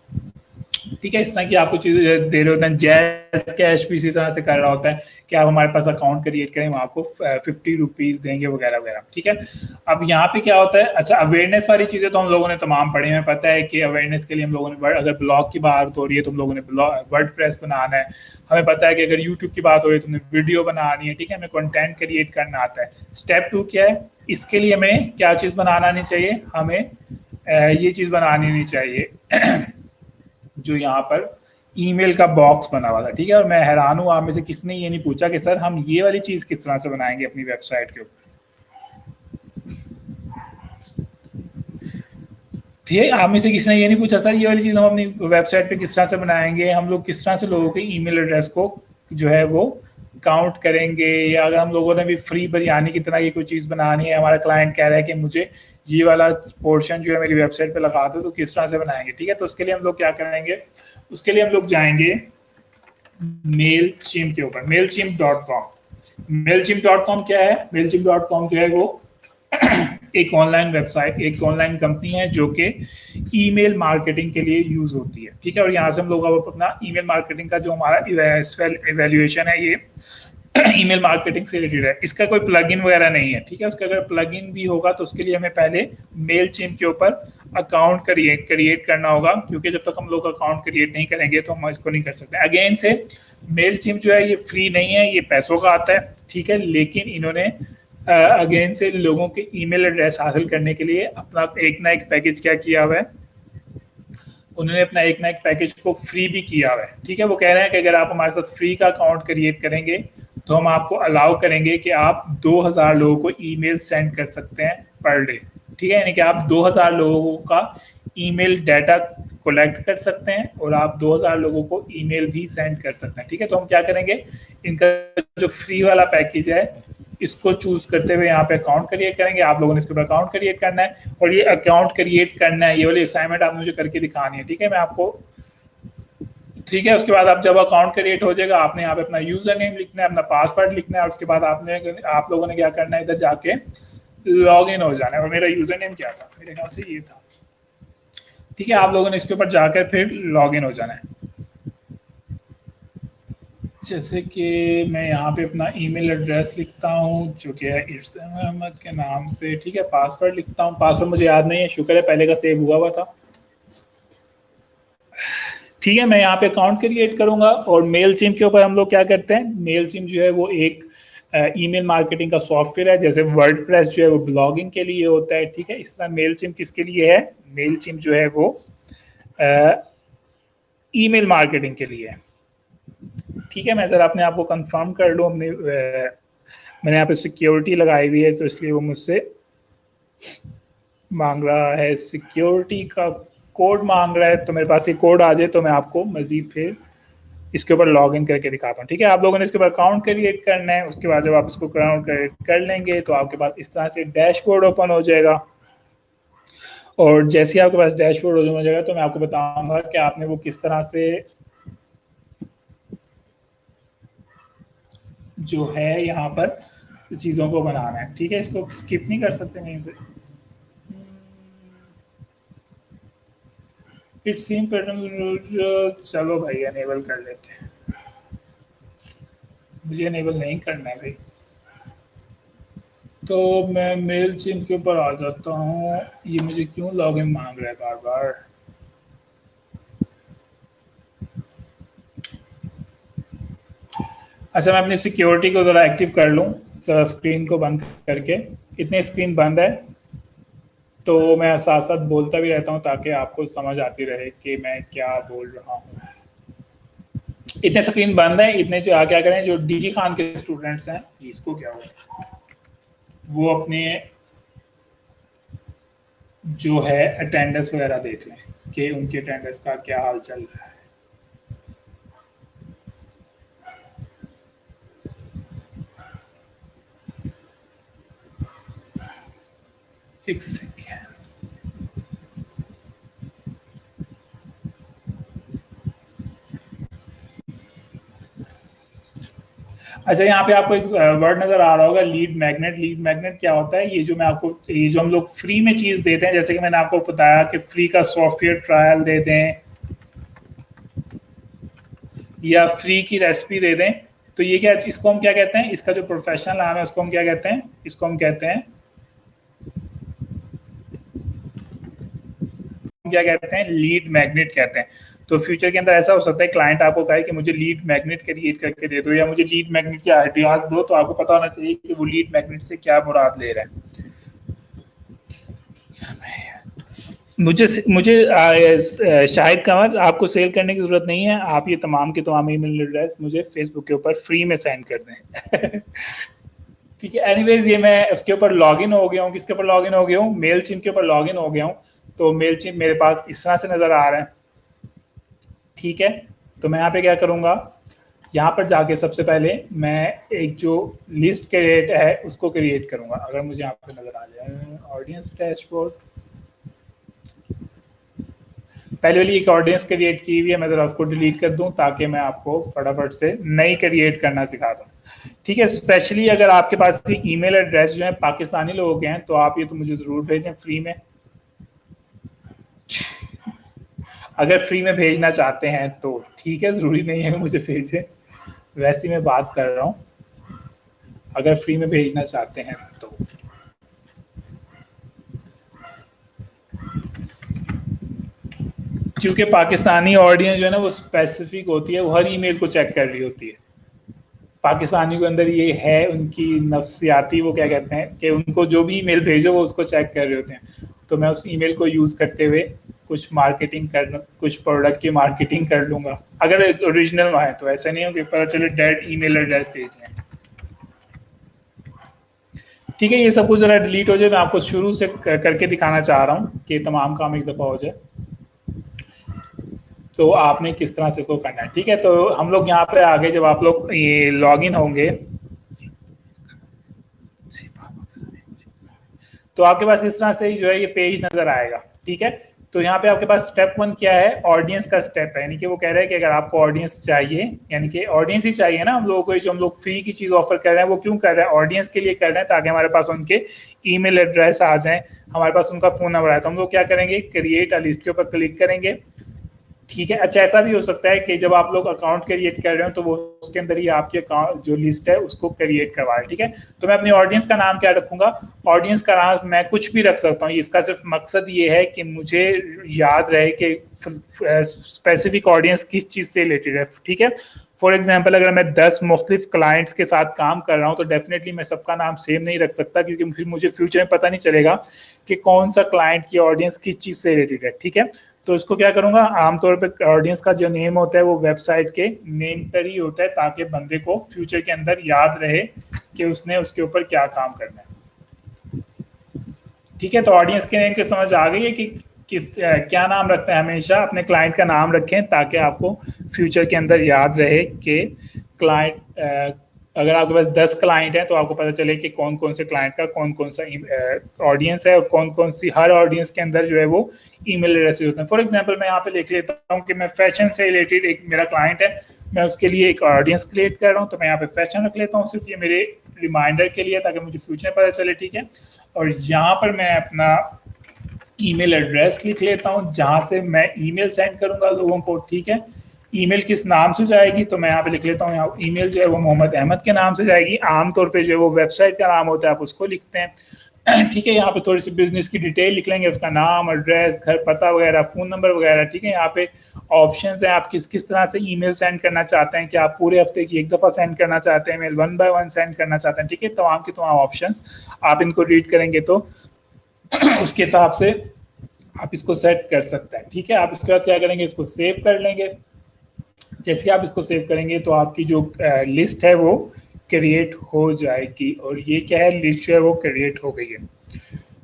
ठीक है, इस तरह की आपको चीज़ें दे रहे होते हैं। जैज़ कैश भी इसी तरह से कर रहा होता है कि आप हमारे पास अकाउंट क्रिएट करें, हम आपको 50 रुपीज़ देंगे वगैरह वगैरह। ठीक है, अब यहाँ पे क्या होता है, अच्छा अवेयरनेस वाली चीज़ें तो हम लोगों ने तमाम पढ़ी हैं। पता है कि अवेयरनेस के लिए हम लोगों ने, अगर ब्लॉग की बात हो रही है तो हम लोगों ने वर्डप्रेस बनाना है, हमें पता है कि अगर यूट्यूब की बात हो रही है तो हमें वीडियो बनानी है। ठीक है, हमें कंटेंट क्रिएट करना आता है। स्टेप 2 क्या है, इसके लिए हमें क्या चीज़ बनाना नहीं चाहिए, हमें ये चीज़ बनानी नहीं चाहिए जो यहाँ पर ईमेल का बॉक्स बना हुआ था। ठीक है, और मैं हैरान हूँ आप में से किसने ये नहीं पूछा कि सर हम ये वाली चीज़ किस तरह से बनाएंगे अपनी वेबसाइट के ऊपर। ठीक है, आप में से किसी ने ये नहीं पूछा सर ये वाली चीज़ हम अपनी वेबसाइट पे किस तरह से बनाएंगे, हम लोग किस तरह से लोगों के ईमेल एड्रेस को जो है वो काउंट करेंगे, या अगर हम लोगों ने भी फ्री बिरयानी की तरह ये कोई चीज़ बनानी है, हमारा क्लाइंट कह रहा है कि मुझे ये वाला पोर्शन जो है मेरी वेबसाइट पे लगा दो, तो किस तरह से बनाएंगे। ठीक है, तो उसके लिए हम लोग क्या करेंगे, उसके लिए हम लोग जाएंगे मेलचिम्प के ऊपर, mailchimp.com। mailchimp.com क्या है? mailchimp.com जो है वो एक ऑनलाइन वेबसाइट, एक ऑनलाइन कंपनी है जो कि ईमेल मार्केटिंग के लिए यूज होती है, ठीक है। और यहाँ से हम लोग अब अपना ईमेल मार्केटिंग का जो हमारा इवैल्यूएशन है ये ईमेल मार्केटिंग से रिलेटेड है। इसका कोई प्लगइन वगैरह नहीं है, ठीक है। उसका अगर प्लगइन भी होगा तो उसके लिए हमें पहले मेलचिम्प के ऊपर अकाउंट क्रिएट करना होगा, क्योंकि जब तक हम लोग अकाउंट क्रिएट नहीं करेंगे तो हम इसको नहीं कर सकते। अगेन से मेलचिम्प जो है ये फ्री नहीं है, ये पैसों का आता है, ठीक है। लेकिन इन्होंने अगेन से लोगों के ईमेल एड्रेस हासिल करने के लिए अपना एक ना एक पैकेज क्या किया हुआ है, उन्होंने अपना एक ना एक पैकेज को फ्री भी किया हुआ है, ठीक है। वो कह रहे हैं कि अगर आप हमारे साथ फ्री का अकाउंट क्रिएट करेंगे तो हम आपको अलाउ करेंगे कि आप 2000 लोगों को ईमेल सेंड कर सकते हैं पर डे, ठीक है। यानी कि आप 2000 लोगों का ईमेल डाटा कलेक्ट कर सकते हैं और आप 2000 लोगों को ईमेल भी सेंड कर सकते हैं, ठीक है। तो हम क्या करेंगे, इनका जो फ्री वाला पैकेज है इसको चूज करते हुए यहाँ पे अकाउंट क्रिएट करेंगे। आप लोगों ने इसके ऊपर अकाउंट क्रिएट करना है और ये अकाउंट क्रिएट करना है, ये वाली असाइनमेंट आपने मुझे करके दिखानी है, ठीक है। मैं आपको, ठीक है। उसके बाद आप जब अकाउंट क्रिएट हो जाएगा, आपने यहाँ पे अपना यूजर नेम लिखना है, अपना पासवर्ड लिखना है और उसके बाद आप लोगों ने क्या करना है, इधर जाके लॉग इन हो जाना है। और मेरा यूजर नेम क्या था, मेरे ख्याल से ये था, ठीक है। आप लोगों ने इसके ऊपर जाकर फिर लॉग इन हो जाना है। जैसे कि मैं यहाँ पे अपना ईमेल एड्रेस लिखता हूँ जो कि है इरशाद अहमद के नाम से, ठीक है। पासवर्ड लिखता हूँ, पासवर्ड मुझे याद नहीं है, शुक्र है पहले का सेव हुआ था, ठीक है। मैं यहाँ पे अकाउंट क्रिएट करूंगा और मेलचिम्प के ऊपर हम लोग क्या करते हैं, मेलचिम्प जो है वो एक ईमेल मार्केटिंग का सॉफ्टवेयर है। जैसे वर्डप्रेस जो है वो ब्लॉगिंग के लिए होता है, ठीक है। इस तरह मेलचिम्प किसके लिए है, मेलचिम्प जो है वो ईमेल मार्केटिंग के लिए है, ठीक है। मैं जरा अपने आप को कंफर्म कर लूँ, मैंने यहाँ पे सिक्योरिटी लगाई हुई है तो इसलिए वो मुझसे मांग रहा है, सिक्योरिटी का कोड मांग रहा है। तो मेरे पास ये कोड आ जाए तो मैं आपको मजीद फिर इसके ऊपर लॉग इन करके दिखाता हूँ, ठीक है। आप लोगों ने इसके ऊपर अकाउंट क्रिएट करना है। उसके बाद जब आप इसको अकाउंट क्रिएट कर लेंगे तो आपके पास इस तरह से डैशबोर्ड ओपन हो जाएगा। और जैसे ही आपके पास डैशबोर्ड ओपन हो जाएगा तो मैं आपको बताऊंगा कि आपने वो किस तरह से जो है यहाँ पर चीज़ों को बनाना है, ठीक है। इसको स्किप नहीं कर सकते कहीं से। इट सीम पैटर्न, चलो भाई अनेबल कर लेते हैं, मुझे अनेबल नहीं करना है भाई। तो मैं मेलचिम्प के ऊपर आ जाता हूँ, ये मुझे क्यों लॉगिन मांग रहा है बार बार। अच्छा, मैं अपनी सिक्योरिटी को ज़रा एक्टिव कर लूँ, ज़रा स्क्रीन को बंद करके। इतनी स्क्रीन बंद है तो मैं साथ साथ बोलता भी रहता हूँ ताकि आपको समझ आती रहे कि मैं क्या बोल रहा हूँ। इतने स्क्रीन बंद है, इतने जो क्या करें, जो डीजी खान के स्टूडेंट्स हैं, इसको क्या हुआ, वो अपने जो है अटेंडेंस वगैरह देख लें कि उनके अटेंडेंस का क्या हाल चल रहा है। एक सेकेंड, अच्छा यहाँ पे आपको एक वर्ड नजर आ रहा होगा, लीड मैग्नेट। लीड मैग्नेट क्या होता है, ये जो मैं आपको, ये जो हम लोग फ्री में चीज देते हैं, जैसे कि मैंने आपको बताया कि फ्री का सॉफ्टवेयर ट्रायल दे दें या फ्री की रेसिपी दे दें, तो ये क्या, इसको हम क्या कहते हैं, इसका जो प्रोफेशनल नाम है उसको हम क्या कहते हैं, इसको हम कहते हैं, क्या कहते हैं, लीड मैग्नेट कहते हैं। तो फ्यूचर के अंदर ऐसा हो सकता है क्लाइंट आपको कहे कि मुझे लीड मैग्नेट क्रिएट करके दे दो या मुझे लीड मैग्नेट के आइडियाज दो, तो आपको पता होना चाहिए कि वो लीड मैग्नेट से क्या मुराद ले रहे हैं। मुझे मुझे शाहिद कंवर, आपको सेल करने की जरूरत नहीं है, आप ये तमाम के तमाम ईमेल एड्रेस मुझे फेसबुक के ऊपर फ्री में सेंड कर दें ठीक है। एनीवेज ये मैं उसके ऊपर लॉगिन हो गया हूँ, किसके ऊपर लॉगिन हो गया हूँ, मेलचिम्प के ऊपर लॉगिन हो गया हूँ। तो मेलचिम्प मेरे पास इस तरह से नजर आ रहा है, ठीक है। तो मैं यहाँ पे क्या करूँगा, यहाँ पर जाके सबसे पहले मैं एक जो लिस्ट क्रिएट है उसको क्रिएट करूँगा। अगर मुझे यहाँ पे नजर आ जाए ऑडियंस डैशबोर्ड, पहले वाली एक ऑडियंस क्रिएट की हुई है, मैं जरा उसको डिलीट कर दूं ताकि मैं आपको फटाफट से नई क्रिएट करना सिखा दूं। ठीक है, स्पेशली अगर आपके पास ईमेल एड्रेस जो है पाकिस्तानी लोगों के हैं तो आप ये तो मुझे ज़रूर भेजें फ्री में। अगर फ्री में भेजना चाहते हैं तो ठीक है, ज़रूरी नहीं है मुझे भेजें, वैसे मैं बात कर रहा हूँ। अगर फ्री में भेजना चाहते हैं तो क्योंकि पाकिस्तानी ऑडियंस जो है ना वो स्पेसिफिक होती है, वो हर ईमेल को चेक कर रही होती है। पाकिस्तानी के अंदर ये है उनकी नफ्सियाती, वो क्या कहते हैं कि उनको जो भी ईमेल भेजो वो उसको चेक कर रहे होते हैं। तो मैं उस ईमेल को यूज़ करते हुए कुछ मार्केटिंग कर, कुछ प्रोडक्ट की मार्केटिंग कर लूँगा अगर ओरिजिनल है तो। ऐसा नहीं हो कि पता चले डेड ईमेल एड्रेस दे दिए। ठीक है, ये सब कुछ ज़रा डिलीट हो जाए, मैं आपको शुरू से करके दिखाना चाह रहा हूँ कि तमाम काम एक दफ़ा हो जाए तो आपने किस तरह से इसको करना है। ठीक है, तो हम लोग यहाँ पे आगे जब आप लोग ये लॉगिन होंगे तो आपके पास इस तरह से ही जो है ये पेज नजर आएगा। ठीक है, तो यहाँ पे आपके पास स्टेप 1 क्या है, ऑडियंस का स्टेप है, यानी कि वो कह रहा है कि अगर आपको ऑडियंस चाहिए, यानी कि ऑडियंस ही चाहिए ना हम लोगों को, जो हम लोग फ्री की चीज ऑफर कर रहे हैं वो क्यों कर रहे हैं, ऑडियंस के लिए कर रहे हैं ताकि हमारे पास उनके ईमेल एड्रेस आ जाए, हमारे पास उनका फोन नंबर आए। तो हम लोग क्या करेंगे, क्रिएट अ लिस्ट के ऊपर क्लिक करेंगे। ठीक है, अच्छा ऐसा भी हो सकता है कि जब आप लोग अकाउंट क्रिएट कर रहे हो तो वो उसके अंदर ही आपकी अकाउंट जो लिस्ट है उसको क्रिएट करवा रहे। ठीक है, तो मैं अपनी ऑडियंस का नाम क्या रखूंगा, ऑडियंस का नाम मैं कुछ भी रख सकता हूँ। इसका सिर्फ मकसद ये है कि मुझे याद रहे कि स्पेसिफिक ऑडियंस किस चीज़ से रिलेटेड है। ठीक है, फॉर एग्जाम्पल अगर मैं 10 मुख्तलिफ क्लाइंट्स के साथ काम कर रहा हूँ तो डेफिनेटली मैं सबका नाम सेम नहीं रख सकता, क्योंकि फिर मुझे फ्यूचर में पता नहीं चलेगा कि कौन सा क्लाइंट की ऑडियंस किस चीज़ से रिलेटेड है। ठीक है, तो इसको क्या करूंगा, आमतौर पे ऑडियंस का जो नेम होता है वो वेबसाइट के नेम पर ही होता है ताकि बंदे को फ्यूचर के अंदर याद रहे कि उसने उसके ऊपर क्या काम करना है। ठीक है, तो ऑडियंस के नेम की समझ आ गई है कि क्या नाम रखते हैं, हमेशा अपने क्लाइंट का नाम रखें ताकि आपको फ्यूचर के अंदर याद रहे कि क्लाइंट, अगर आपके पास 10 क्लाइंट हैं तो आपको पता चले कि कौन कौन से क्लाइंट का कौन कौन सा ऑडियंस है और कौन कौन सी हर ऑडियंस के अंदर जो है वो ईमेल एड्रेस होते हैं। फॉर एग्जांपल मैं यहाँ पे लिख लेता हूँ कि मैं फैशन से रिलेटेड एक मेरा क्लाइंट है, मैं उसके लिए एक ऑडियंस क्रिएट कर रहा हूँ, तो मैं यहाँ पे फैशन रख लेता हूँ, सिर्फ ये मेरे रिमाइंडर के लिए ताकि मुझे फ्यूचर में पता चले। ठीक है, और यहाँ पर मैं अपना ईमेल एड्रेस लिख लेता हूँ जहाँ से मैं ईमेल सेंड करूँगा लोगों को। ठीक है, ईमेल किस नाम से जाएगी, तो मैं यहाँ पे लिख लेता हूँ, यहाँ ईमेल जो है वो मोहम्मद अहमद के नाम से जाएगी। आमतौर पे जो है वो वेबसाइट का नाम होता है, आप उसको लिखते हैं। ठीक है, यहाँ पे थोड़ी सी बिजनेस की डिटेल लिख लेंगे, उसका नाम, एड्रेस, घर पता वगैरह, फ़ोन नंबर वगैरह। ठीक है, यहाँ पे ऑप्शंस हैं, आप किस किस तरह से ईमेल सेंड करना चाहते हैं, कि आप पूरे हफ्ते की एक दफ़ा सेंड करना चाहते हैं, मेल 1 बाय 1 सेंड करना चाहते हैं। ठीक है, तमाम के तमाम ऑप्शंस आप इनको रीड करेंगे तो उसके हिसाब से आप इसको सेट कर सकते हैं। ठीक है, आप इसके बाद क्या करेंगे, इसको सेव कर लेंगे। जैसे आप इसको सेव करेंगे तो आपकी जो लिस्ट है वो क्रिएट हो जाएगी, और ये क्या है, लिस्ट जो है वो क्रिएट हो गई है।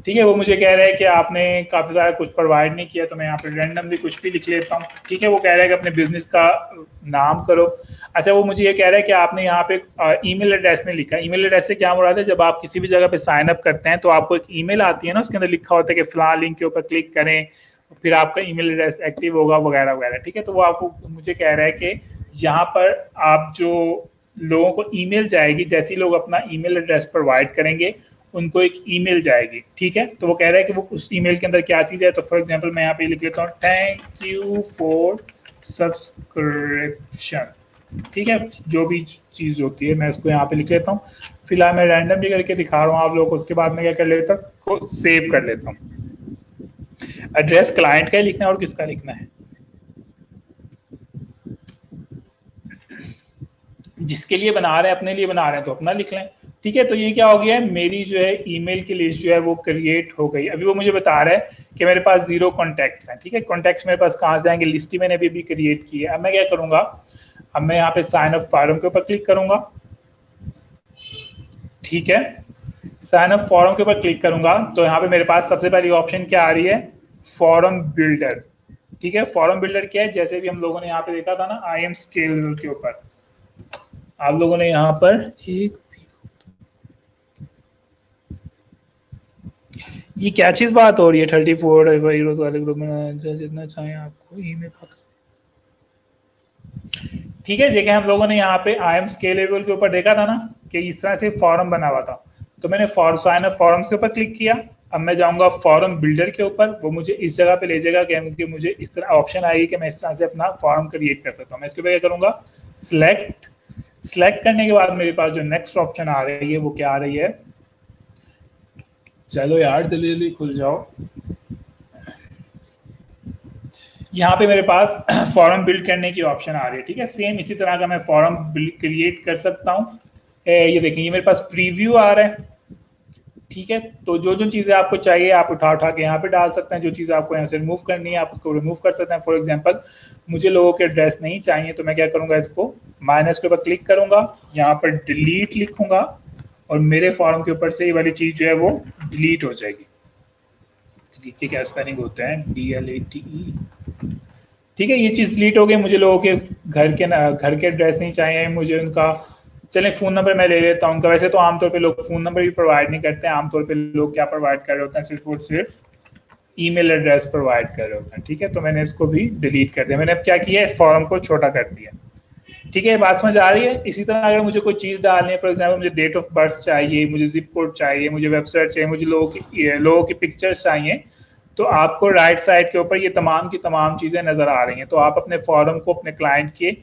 ठीक है, वो मुझे कह रहा है कि आपने काफ़ी सारा कुछ प्रोवाइड नहीं किया, तो मैं यहाँ पे रैंडमली कुछ भी लिख लेता हूँ। ठीक है, वो कह रहा है कि अपने बिजनेस का नाम करो। अच्छा, वो मुझे ये कह रहा है कि आपने यहाँ पे ईमेल एड्रेस नहीं लिखा। ईमेल एड्रेस से क्या मुराद है, जब आप किसी भी जगह पे साइन अप करते हैं तो आपको एक ईमेल आती है ना, उसके अंदर लिखा होता है कि फलां लिंक के ऊपर क्लिक करें, फिर आपका ईमेल एड्रेस एक्टिव होगा वगैरह वगैरह। ठीक है, तो वो आपको मुझे कह रहा है कि यहाँ पर आप जो लोगों को ईमेल जाएगी, जैसे ही लोग अपना ईमेल एड्रेस प्रोवाइड करेंगे उनको एक ईमेल जाएगी। ठीक है, तो वो कह रहा है कि वो उस ईमेल के अंदर क्या चीज़ है, तो फॉर एग्जांपल मैं यहाँ पे लिख लेता हूँ, थैंक यू फॉर सब्सक्रिप्शन। ठीक है, जो भी चीज़ होती है मैं उसको यहाँ पे लिख लेता हूँ। फिलहाल मैं रैंडमली करके दिखा रहा हूँ आप लोगों को, उसके बाद मैं क्या कर लेता हूँ, सेव कर लेता हूँ। एड्रेस क्लाइंट का ही लिखना है और किसका लिखना है, जिसके लिए बना रहे हैं, अपने लिए बना रहे हैं तो अपना लिख लें। ठीक है, तो ये क्या हो गया है, मेरी जो है ईमेल की लिस्ट जो है वो क्रिएट हो गई। अभी वो मुझे बता रहा है कि मेरे पास 0 कॉन्टैक्ट्स हैं। ठीक है, कॉन्टैक्ट्स मेरे पास कहाँ से आएंगे, लिस्ट ही मैंने अभी क्रिएट की है। अब मैं क्या करूँगा, अब मैं यहाँ पे साइन अप फॉर्म के ऊपर क्लिक करूँगा। ठीक है, साइन अप फॉर्म के ऊपर क्लिक करूँगा तो यहाँ पे मेरे पास सबसे पहली ऑप्शन क्या आ रही है, फॉर्म बिल्डर। ठीक है, फॉर्म बिल्डर क्या है, जैसे भी हम लोगों ने यहाँ पे देखा था ना आई एम स्केलेबल के ऊपर, आप लोगों ने यहाँ पर ये क्या चीज बात हो रही है? 34 वाले ग्रुप में जितना चाहें आपको ईमेल बॉक्स। ठीक है, देखें हम लोगों ने यहाँ पे आई एम स्केलेबल के ऊपर देखा था ना कि इस तरह से फॉर्म बना हुआ था, तो मैंने साइन अप फॉर्म्स के ऊपर क्लिक किया। अब मैं जाऊंगा फॉर्म बिल्डर के ऊपर, वो मुझे इस जगह पे ले जाएगा कि मुझे इस तरह ऑप्शन आएगी कि मैं इस तरह से अपना फॉर्म क्रिएट कर सकता हूँ। मैं इसके ऊपर क्या करूंगा, सिलेक्ट करने के बाद मेरे पास जो नेक्स्ट ऑप्शन आ रही है वो क्या आ रही है, चलो यार जल्दी जल्दी खुल जाओ। यहाँ पे मेरे पास फॉर्म बिल्ड करने की ऑप्शन आ रही है। ठीक है, सेम इसी तरह का मैं फॉर्म बिल्ड क्रिएट कर सकता हूँ। ये देखें, ये मेरे पास प्रीव्यू आ रहा है। ठीक है, तो जो जो चीज़ें आपको चाहिए आप उठा के यहाँ पे डाल सकते हैं। जो चीज़ आपको यहाँ से रिमूव करनी है आप उसको रिमूव कर सकते हैं। फॉर एग्जांपल मुझे लोगों के एड्रेस नहीं चाहिए, तो मैं क्या करूँगा, इसको माइनस के ऊपर क्लिक करूँगा, यहाँ पर डिलीट लिखूंगा और मेरे फॉर्म के ऊपर से ये वाली चीज़ जो है वो डिलीट हो जाएगी। नीचे क्या स्पेलिंग होता है, DLATE। ठीक है, ये चीज़ डिलीट हो गई। मुझे लोगों के घर के एड्रेस नहीं चाहिए, मुझे उनका, चलें फ़ोन नंबर मैं ले लेता हूँ उनका। वैसे तो आमतौर पे लोग फ़ोन नंबर भी प्रोवाइड नहीं करते हैं, आमतौर पे लोग क्या प्रोवाइड कर रहे होते हैं, सिर्फ और सिर्फ ईमेल एड्रेस प्रोवाइड कर रहे होते हैं। ठीक है, तो मैंने इसको भी डिलीट कर दिया। मैंने अब क्या किया, इस फॉर्म को छोटा कर दिया। ठीक है, बात समझ आ रही है? इसी तरह अगर मुझे कोई चीज़ डालनी है, फॉर एग्जाम्पल मुझे डेट ऑफ बर्थ चाहिए, मुझे जिप कोड चाहिए, मुझे वेबसाइट चाहिए, मुझे लोगों की पिक्चर्स चाहिए, तो आपको राइट साइड के ऊपर ये तमाम की तमाम चीज़ें नज़र आ रही हैं। तो आप अपने फॉर्म को अपने क्लाइंट के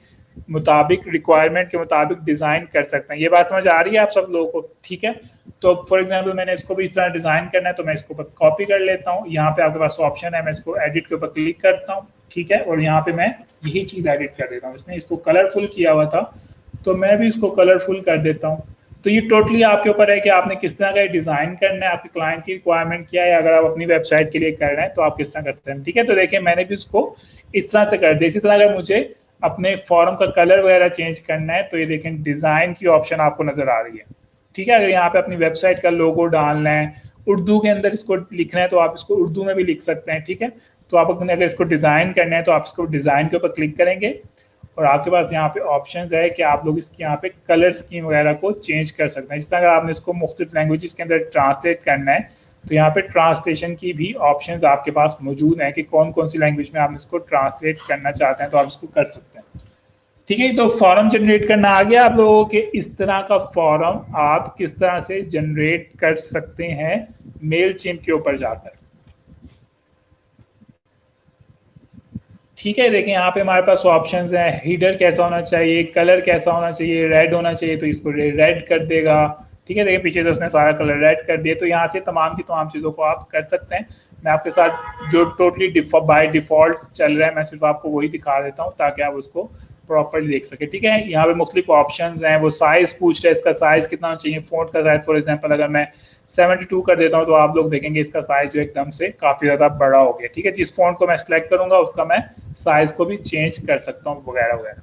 मुताबिक, रिक्वायरमेंट के मुताबिक डिज़ाइन कर सकते हैं। ये बात समझ आ रही है आप सब लोगों को? ठीक है, तो फॉर एग्जांपल मैंने इसको भी इस तरह डिज़ाइन करना है, तो मैं इसको कॉपी कर लेता हूँ। यहाँ पे आपके पास ऑप्शन है, मैं इसको एडिट के ऊपर क्लिक करता हूँ। ठीक है, और यहाँ पे मैं यही चीज़ एडिट कर देता हूँ। इसने इसको कलरफुल किया हुआ था, तो मैं भी इसको कलरफुल कर देता हूँ। तो ये टोटली आपके ऊपर है कि आपने किस तरह का डिज़ाइन करना है, आपके क्लाइंट की रिक्वायरमेंट क्या है। अगर आप अपनी वेबसाइट के लिए कर रहे हैं तो आप किस तरह करते हैं। ठीक है, तो देखिए मैंने भी उसको इस तरह से कर दिया। इसी तरह अगर मुझे अपने फॉर्म का कलर वगैरह चेंज करना है, तो ये देखें डिज़ाइन की ऑप्शन आपको नज़र आ रही है। ठीक है, अगर यहाँ पे अपनी वेबसाइट का लोगो डालना है, उर्दू के अंदर इसको लिखना है, तो आप इसको उर्दू में भी लिख सकते हैं। ठीक है, तो आप अपने अगर इसको डिज़ाइन करना है तो आप इसको डिज़ाइन के ऊपर क्लिक करेंगे और आपके पास यहाँ पे ऑप्शंस है कि आप लोग इसके यहाँ पे कलर स्कीम वगैरह को चेंज कर सकते हैं। जिस तरह अगर आपने इसको मुख्तलिफ लैंग्वेजेस के अंदर ट्रांसलेट करना है, तो यहाँ पे ट्रांसलेशन की भी ऑप्शंस आपके पास मौजूद हैं कि कौन कौन सी लैंग्वेज में आप इसको ट्रांसलेट करना चाहते हैं, तो आप इसको कर सकते हैं। ठीक है, तो फॉर्म जनरेट करना आ गया आप लोगों के। इस तरह का फॉर्म आप किस तरह से जनरेट कर सकते हैं मेलचिम्प के ऊपर जाकर। ठीक है, देखें यहाँ पे हमारे पास ऑप्शंस हैं। हीडर कैसा होना चाहिए, कलर कैसा होना चाहिए, रेड होना चाहिए तो इसको रेड कर देगा। ठीक है, देखिए पीछे से उसने सारा कलर रेड कर दिया। तो यहाँ से तमाम की तमाम चीज़ों को आप कर सकते हैं। मैं आपके साथ जो टोटली बाय डिफ़ॉल्ट चल रहा है, मैं सिर्फ आपको वही दिखा देता हूँ ताकि आप उसको प्रॉपरली देख सके। ठीक है, यहाँ पे मुख्तलिफ ऑप्शंस हैं। वो साइज़ पूछ रहा है, इसका साइज़ कितना चाहिए, फ़ॉन्ट का साइज़। फॉर एग्जांपल अगर मैं 72 कर देता हूँ तो आप लोग देखेंगे इसका साइज़ जो एकदम से काफ़ी ज़्यादा बड़ा हो गया। ठीक है, जिस फ़ॉन्ट को मैं सिलेक्ट करूँगा उसका मैं साइज़ को भी चेंज कर सकता हूँ वगैरह वगैरह।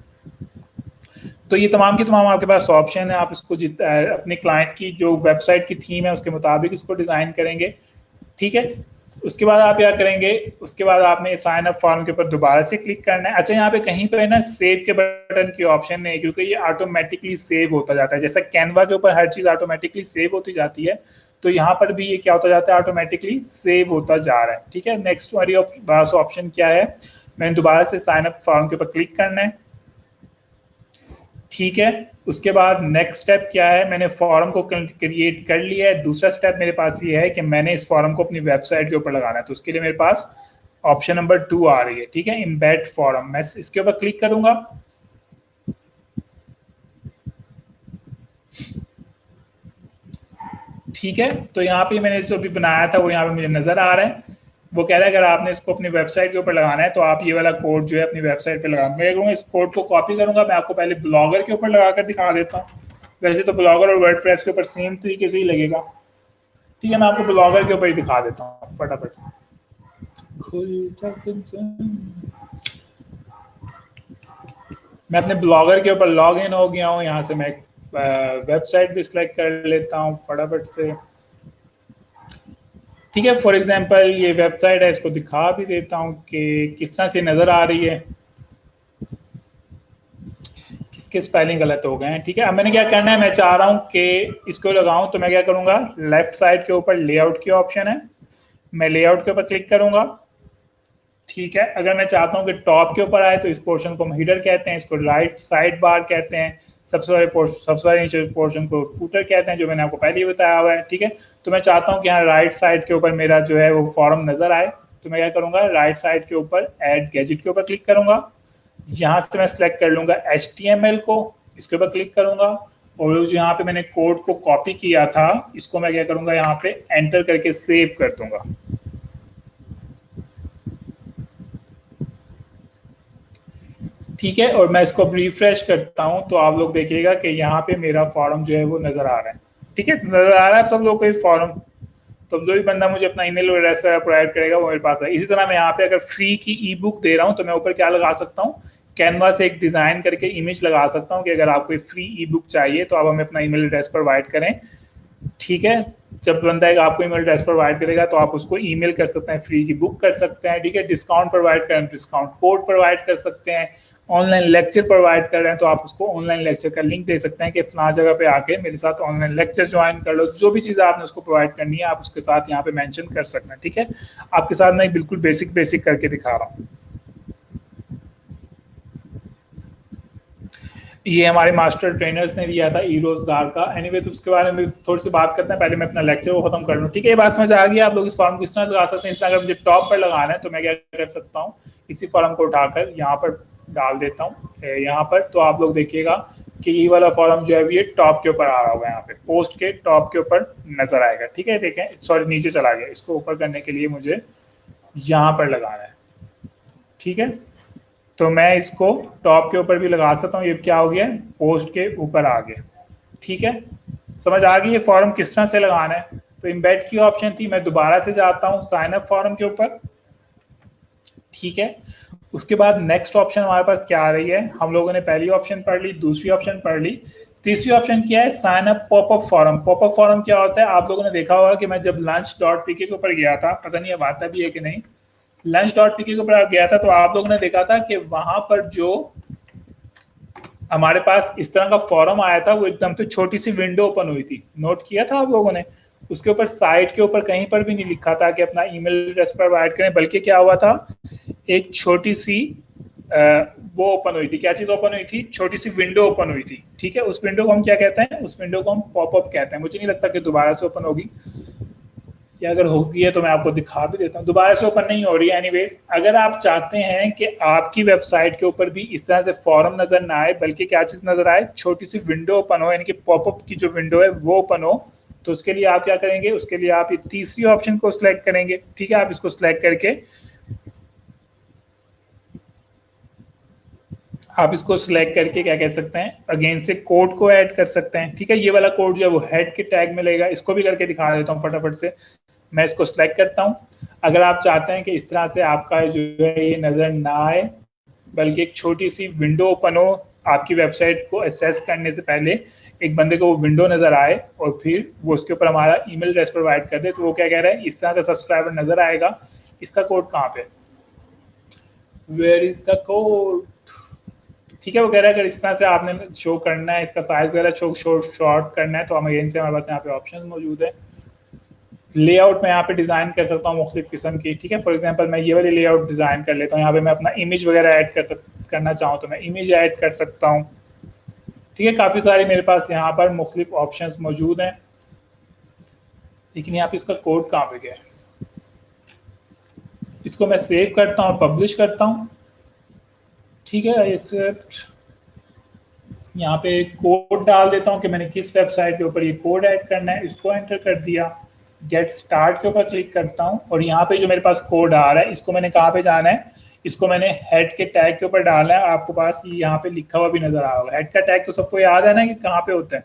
तो ये तमाम की तमाम आपके पास ऑप्शन है। आप इसको अपने क्लाइंट की जो वेबसाइट की थीम है उसके मुताबिक इसको डिज़ाइन करेंगे। ठीक है, उसके बाद आप क्या करेंगे, उसके बाद आपने साइन अप फॉर्म के ऊपर दोबारा से क्लिक करना है। अच्छा, यहाँ पे कहीं पे ना सेव के बटन की ऑप्शन नहीं है, क्योंकि ये ऑटोमेटिकली सेव होता जाता है। जैसा कैनवा के ऊपर हर चीज़ ऑटोमेटिकली सेव होती जाती है, तो यहाँ पर भी ये क्या होता जाता है, ऑटोमेटिकली सेव होता जा रहा है। ठीक है, नेक्स्ट वाली ऑप्शन क्या है, मैंने दोबारा से साइन अप फॉर्म के ऊपर क्लिक करना है। ठीक है, उसके बाद नेक्स्ट स्टेप क्या है, मैंने फॉर्म को क्रिएट कर लिया है। दूसरा स्टेप मेरे पास ये है कि मैंने इस फॉर्म को अपनी वेबसाइट के ऊपर लगाना है। तो उसके लिए मेरे पास ऑप्शन नंबर 2 आ रही है। ठीक है, इम्बेड फॉर्म, मैं इसके ऊपर क्लिक करूंगा। ठीक है, तो यहाँ पे मैंने जो भी बनाया था वो यहाँ पे मुझे नजर आ रहा है। वो कह रहा है अगर आपने इसको अपनी वेबसाइट के ऊपर लगाना है तो आप ये वाला कोड जो है अपनी वेबसाइट पे लगाना। मैं करूँगा इस कोड को कॉपी करूंगा। मैं आपको पहले ब्लॉगर के ऊपर लगाकर दिखा देता हूँ। वैसे तो ब्लॉगर और वर्डप्रेस के ऊपर सेम तरीके से ही लगेगा। ठीक है, मैं आपको ब्लॉगर के ऊपर ही दिखा देता हूँ फटाफट। मैं अपने ब्लॉगर के ऊपर लॉग इन हो गया हूँ। यहाँ से मैं वेबसाइट भी सिलेक्ट कर लेता हूँ फटाफट से। ठीक है, फॉर एग्जांपल ये वेबसाइट है, इसको दिखा भी देता हूँ कि किस तरह से नज़र आ रही है। किसके स्पेलिंग गलत हो गए हैं। ठीक है, अब मैंने क्या करना है, मैं चाह रहा हूँ कि इसको लगाऊं, तो मैं क्या करूँगा, लेफ्ट साइड के ऊपर लेआउट की ऑप्शन है, मैं लेआउट के ऊपर क्लिक करूंगा, ठीक है। अगर मैं चाहता हूं कि टॉप के ऊपर आए तो इस पोर्शन को हम हीडर कहते हैं, इसको राइट साइड बार कहते हैं, सबसे बड़े नीचे पोर्शन को फूटर कहते हैं, जो मैंने आपको पहले ही बताया हुआ है, ठीक है। तो मैं चाहता हूं कि यहाँ राइट साइड के ऊपर मेरा जो है वो फॉर्म नजर आए, तो मैं क्या करूंगा, राइट साइड के ऊपर ऐड गैजेट के ऊपर क्लिक करूंगा, यहाँ से मैं सिलेक्ट कर लूंगा HTML को, इसके ऊपर क्लिक करूंगा, और जो यहाँ पे मैंने कोड को कॉपी किया था इसको मैं क्या करूंगा, यहाँ पे एंटर करके सेव कर दूंगा। ठीक है, और मैं इसको रिफ्रेश करता हूं तो आप लोग देखिएगा कि यहाँ पे मेरा फॉर्म जो है वो नजर आ रहा है। ठीक है, नजर आ रहा है आप सब लोग को फॉर्म। तो जो भी बंदा मुझे अपना ईमेल एड्रेस वगैरह प्रोवाइड करेगा वो मेरे पास है। इसी तरह मैं यहाँ पे अगर फ्री की ई बुक दे रहा हूँ तो मैं ऊपर क्या लगा सकता हूँ, कैनवा से एक डिजाइन करके इमेज लगा सकता हूँ कि अगर आपको फ्री ई बुक चाहिए तो आप हमें अपना ईमेल एड्रेस प्रोवाइड करें। ठीक है, जब बंदा आपको ईमेल एड्रेस प्रोवाइड करेगा तो आप उसको ईमेल कर सकते हैं, फ्री की बुक कर सकते हैं। ठीक है, डिस्काउंट प्रोवाइड करें, डिस्काउंट कोड प्रोवाइड कर सकते हैं, ऑनलाइन लेक्चर प्रोवाइड कर रहे हैं तो आप उसको ऑनलाइन लेक्चर का लिंक दे सकते हैं कि फलां जगह पे आके मेरे साथ ऑनलाइन लेक्चर ज्वाइन कर लो। जो भी चीज़ आपने उसको प्रोवाइड करनी है आप उसके साथ यहाँ पे मेंशन कर सकते हैं। ठीक है, आपके साथ मैं बिल्कुल बेसिक करके दिखा रहा हूँ। ये हमारे मास्टर ट्रेनर्स ने दिया था ई रोजगार का। एनीवे तो उसके बारे में थोड़ी सी बात करते हैं, पहले मैं अपना लेक्चर को खत्म कर लूँ। ठीक है, ये बात समझ आ गई आप लोग इस फॉर्म को किस तरह लगा सकते हैं। इसमें अगर मुझे टॉप पर लगाना है तो मैं क्या कर सकता हूँ, इसी फॉर्म को उठाकर यहाँ पर डाल देता हूँ यहाँ पर। तो आप लोग देखिएगा कि ये वाला फॉर्म जो है ये टॉप के ऊपर आ रहा होगा, यहाँ पे पोस्ट के टॉप के ऊपर नजर आएगा। ठीक है, देखें सॉरी नीचे चला गया, इसको ऊपर करने के लिए मुझे यहाँ पर लगाना है। ठीक है, तो मैं इसको टॉप के ऊपर भी लगा सकता हूँ। ये क्या हो गया, पोस्ट के ऊपर आ गया। ठीक है, समझ आ गई ये फॉर्म किस तरह से लगाना है। तो इम्बेड की ऑप्शन थी, मैं दोबारा से जाता हूँ साइन अप फॉर्म के ऊपर। ठीक है, उसके बाद नेक्स्ट ऑप्शन हमारे पास क्या आ रही है, हम लोगों ने पहली ऑप्शन पढ़ ली, दूसरी ऑप्शन पढ़ ली, तीसरी ऑप्शन क्या है, sign up popup form. Popup form क्या होता है, आप लोगों ने देखा होगा कि मैं जब lunch.pk के ऊपर गया था, पता नहीं अब आता भी है कि नहीं, lunch.pk के ऊपर गया था तो आप लोगों ने देखा था कि वहां पर जो हमारे पास इस तरह का फॉर्म आया था वो एकदम से छोटी सी विंडो ओपन हुई थी, नोट किया था आप लोगों ने। उसके ऊपर साइड के ऊपर कहीं पर भी नहीं लिखा था कि अपना ईमेल एड्रेस प्रोवाइड करें, बल्कि क्या हुआ था, एक छोटी सी वो ओपन हुई थी। क्या चीज ओपन हुई थी, छोटी सी विंडो ओपन हुई थी। ठीक है, उस विंडो को हम क्या कहते हैं, उस विंडो को हम पॉपअप कहते हैं। मुझे नहीं लगता कि दोबारा से ओपन होगी, या अगर होगी है तो मैं आपको दिखा भी देता हूँ। दोबारा से ओपन नहीं हो रही है। एनीवेज, अगर आप चाहते हैं कि आपकी वेबसाइट के ऊपर भी इस तरह से फॉर्म नजर ना आए बल्कि क्या चीज नजर आए, छोटी सी विंडो ओपन हो, यानी कि पॉपअप की जो विंडो है वो ओपन हो, तो उसके लिए आप क्या करेंगे, उसके लिए आप ये तीसरी ऑप्शन को सिलेक्ट करेंगे। ठीक है, आप इसको सिलेक्ट करके आप इसको सिलेक्ट करके क्या कह सकते हैं, अगेन से कोड को ऐड कर सकते हैं। ठीक है, ये वाला कोड जो है वो हेड के टैग में लगेगा। इसको भी करके दिखा देता हूँ फटाफट से। मैं इसको सिलेक्ट करता हूँ। अगर आप चाहते हैं कि इस तरह से आपका जो है ये नजर ना आए बल्कि एक छोटी सी विंडो ओपन हो, आपकी वेबसाइट को एक्सेस करने से पहले एक बंदे को वो विंडो नजर आए और फिर वो उसके ऊपर हमारा ईमेल एड्रेस प्रोवाइड कर दे, तो वो क्या कह रहा है, इस तरह का सब्सक्राइबर नजर आएगा। इसका कोड कहाँ पे, वेयर इज द कोड। ठीक है, वो कह रहा है अगर इस तरह से आपने शो करना है, इसका साइज वगैरह शॉर्ट करना है तो अगेन से हमारे पास यहाँ पे ऑप्शन मौजूद है। लेआउट में यहाँ पे डिजाइन कर सकता हूँ मुख्तलिफ किस्म की। ठीक है, फॉर एग्जांपल मैं ये वाली लेआउट डिजाइन कर लेता हूँ। यहाँ पे मैं अपना इमेज वगैरह ऐड करना चाहूँ तो मैं इमेज ऐड कर सकता हूँ। ठीक है, काफी सारी मेरे पास यहाँ पर मुख्तलिफ ऑप्शंस मौजूद हैं, लेकिन यहाँ पे इसका कोड कहाँ पे गया है। इसको मैं सेव करता हूँ, पब्लिश करता हूँ। ठीक है, एक्सेप्ट, यहाँ पे कोड डाल देता हूँ कि मैंने किस वेबसाइट के ऊपर ये कोड ऐड करना है, इसको एंटर कर दिया। गेट स्टार्ट के ऊपर क्लिक करता हूँ और यहाँ पे जो मेरे पास कोड आ रहा है इसको मैंने कहाँ पे जाना है, इसको मैंने हेड के टैग के ऊपर डालना है। आपको पास यहाँ पे लिखा हुआ भी नजर आ रहा होगा, हेड का टैग तो सबको याद है ना कि कहाँ पे होता है।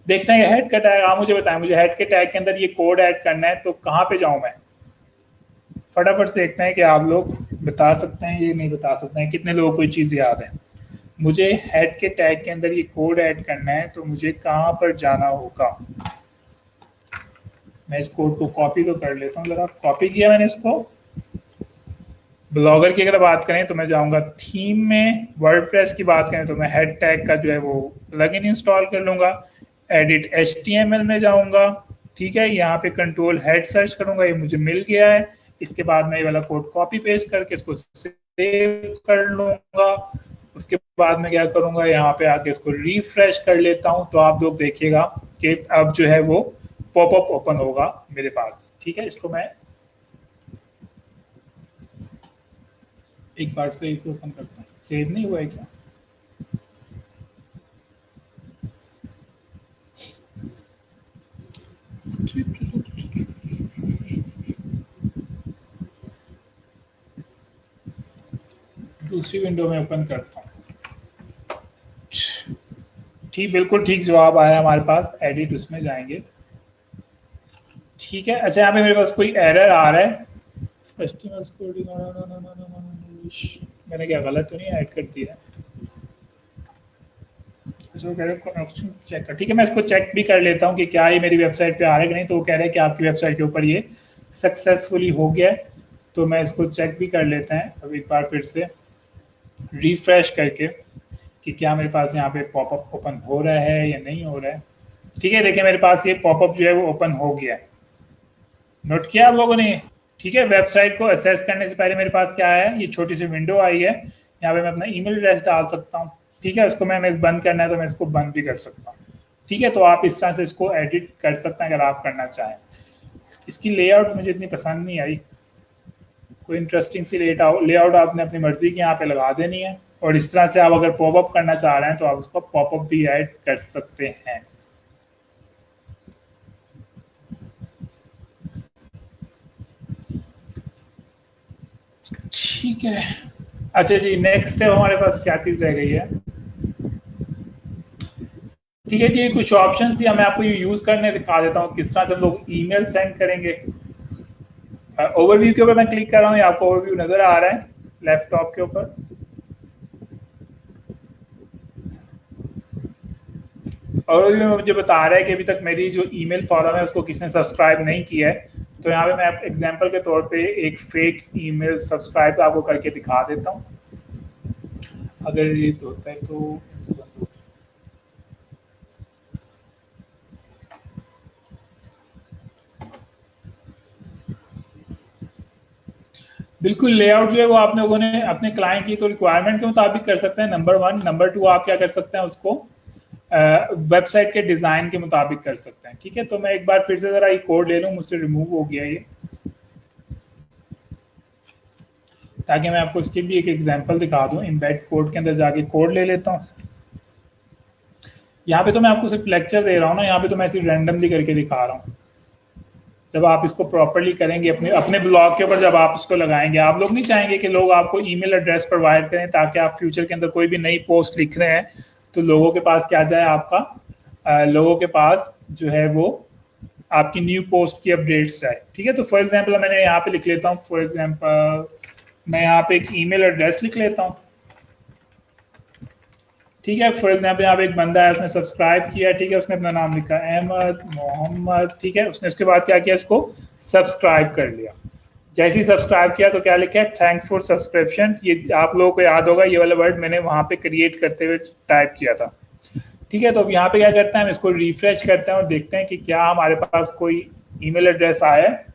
देखते हैं हेड का टैग, आप मुझे बताएं, मुझे हेड के टैग के अंदर ये कोड ऐड करना है तो कहाँ पे जाऊँ मैं, फटाफट से देखते हैं कि आप लोग बता सकते हैं ये नहीं बता सकते हैं, कितने लोगों को ये चीज़ याद है। मुझे हेड के टैग के अंदर ये कोड ऐड करना है तो मुझे कहाँ पर जाना होगा। मैं इस कोड को कॉपी तो कर लेता हूँ, जरा कॉपी किया मैंने इसको। ब्लॉगर की अगर बात करें तो मैं जाऊँगा थीम में, वर्डप्रेस की बात करें तो मैं हेड टैग का जो है वो प्लगइन इंस्टॉल कर लूँगा। एडिट HTML में जाऊँगा। ठीक है, यहाँ पे कंट्रोल हेड सर्च करूंगा, ये मुझे मिल गया है। इसके बाद मैं ये वाला कोड कॉपी पेस्ट करके इसको सेव कर लूंगा। उसके बाद मैं क्या करूंगा, यहाँ पे आके इसको रिफ्रेश कर लेता हूँ, तो आप लोग देखिएगा कि अब जो है वो पॉपअप ओपन होगा मेरे पास। ठीक है, इसको मैं एक बार से इसे ओपन करता हूँ। सेव नहीं हुआ है क्या? दूसरी विंडो में ओपन करता हूँ। ठीक, बिल्कुल ठीक जवाब आया हमारे पास। एडिट उसमें जाएंगे। ठीक है, अच्छा यहाँ पे मेरे पास कोई एरर आ रहा है। मैंने क्या गलत तो नहीं ऐड कर दिया? अच्छा, वो कह रहे हैं कनेक्शन चेक कर। ठीक है, मैं इसको चेक भी कर लेता हूँ कि क्या ये मेरी वेबसाइट पे आ रहा है कि नहीं। तो वो कह रहे हैं कि आपकी वेबसाइट के ऊपर ये सक्सेसफुली हो गया है। तो मैं इसको चेक भी कर लेते हैं अब एक बार फिर से रिफ्रेश करके कि क्या मेरे पास यहाँ पे पॉपअप ओपन हो रहा है या नहीं हो रहा है। ठीक है, देखिए मेरे पास ये पॉपअप जो है वो ओपन हो गया है। नोट किया आप लोगों ने? ठीक है, वेबसाइट को असेस करने से पहले मेरे पास क्या है, ये छोटी सी विंडो आई है। यहाँ पे मैं अपना ईमेल एड्रेस डाल सकता हूँ। ठीक है, उसको मैं बंद करना है तो मैं इसको बंद भी कर सकता हूँ। ठीक है, तो आप इस तरह से इसको एडिट कर सकते हैं अगर आप करना चाहें। इसकी लेआउट मुझे इतनी पसंद नहीं आई। कोई इंटरेस्टिंग सी लेआउट आपने अपनी मर्जी की यहाँ पे लगा देनी है। और इस तरह से आप अगर पॉपअप करना चाह रहे हैं तो आप उसको पॉपअप भी ऐड कर सकते हैं। ठीक है, अच्छा जी, नेक्स्ट स्टेप हमारे पास क्या चीज रह गई है? ठीक है जी, कुछ ऑप्शंस दिया, मैं आपको ये यूज करने दिखा देता हूँ किस तरह से हम लोग ईमेल सेंड करेंगे। ओवरव्यू के ऊपर मैं क्लिक कर रहा हूँ, आपको ओवरव्यू नजर आ रहा है लैपटॉप के ऊपर। ओवरव्यू में मुझे बता रहा है कि अभी तक मेरी जो ईमेल फॉर्म है उसको किसने सब्सक्राइब नहीं किया है। तो यहाँ पे मैं एग्जांपल के तौर पे एक फेक ईमेल सब्सक्राइब आपको करके दिखा देता हूँ। अगर ये तो होता है तो बिल्कुल, लेआउट जो है वो आप लोगों ने अपने क्लाइंट की तो रिक्वायरमेंट के मुताबिक कर सकते हैं, नंबर 1। नंबर 2, आप क्या कर सकते हैं उसको वेबसाइट के डिज़ाइन के मुताबिक कर सकते हैं। ठीक है, तो मैं एक बार फिर से ज़रा ये कोड ले लूँ, मुझसे रिमूव हो गया ये, ताकि मैं आपको इसकी भी एक एग्जांपल दिखा दूँ। एम्बेड कोड के अंदर जाके कोड ले लेता हूँ। यहाँ पे तो मैं आपको सिर्फ लेक्चर दे रहा हूँ ना, यहाँ पे तो मैं सिर्फ रैंडमली करके दिखा रहा हूँ। जब आप इसको प्रॉपरली करेंगे अपने अपने ब्लॉग के ऊपर, जब आप इसको लगाएंगे, आप लोग नहीं चाहेंगे कि लोग आपको ईमेल एड्रेस प्रोवाइड करें ताकि आप फ्यूचर के अंदर कोई भी नई पोस्ट लिख रहे हैं तो लोगों के पास क्या जाए, आपका लोगों के पास जो है वो आपकी न्यू पोस्ट की अपडेट्स जाए। ठीक है, तो फॉर एग्जांपल मैंने यहाँ पे लिख लेता हूँ, फॉर एग्जांपल मैं यहाँ पे एक ईमेल एड्रेस लिख लेता हूँ। ठीक है, फॉर एग्जांपल यहाँ पे एक बंदा है, उसने सब्सक्राइब किया। ठीक है, उसने अपना नाम लिखा अहमद मोहम्मद। ठीक है, उसने उसके बाद क्या किया, इसको सब्सक्राइब कर लिया। जैसे ही सब्सक्राइब किया तो क्या लिखा है, थैंक्स फॉर सब्सक्रिप्शन। ये आप लोगों को याद होगा, ये वाला वर्ड मैंने वहां पे क्रिएट करते हुए टाइप किया था। ठीक है, तो अब यहाँ पे क्या करते हैं, हम इसको रिफ्रेश करते हैं और देखते हैं कि क्या हमारे पास कोई ईमेल एड्रेस आया है।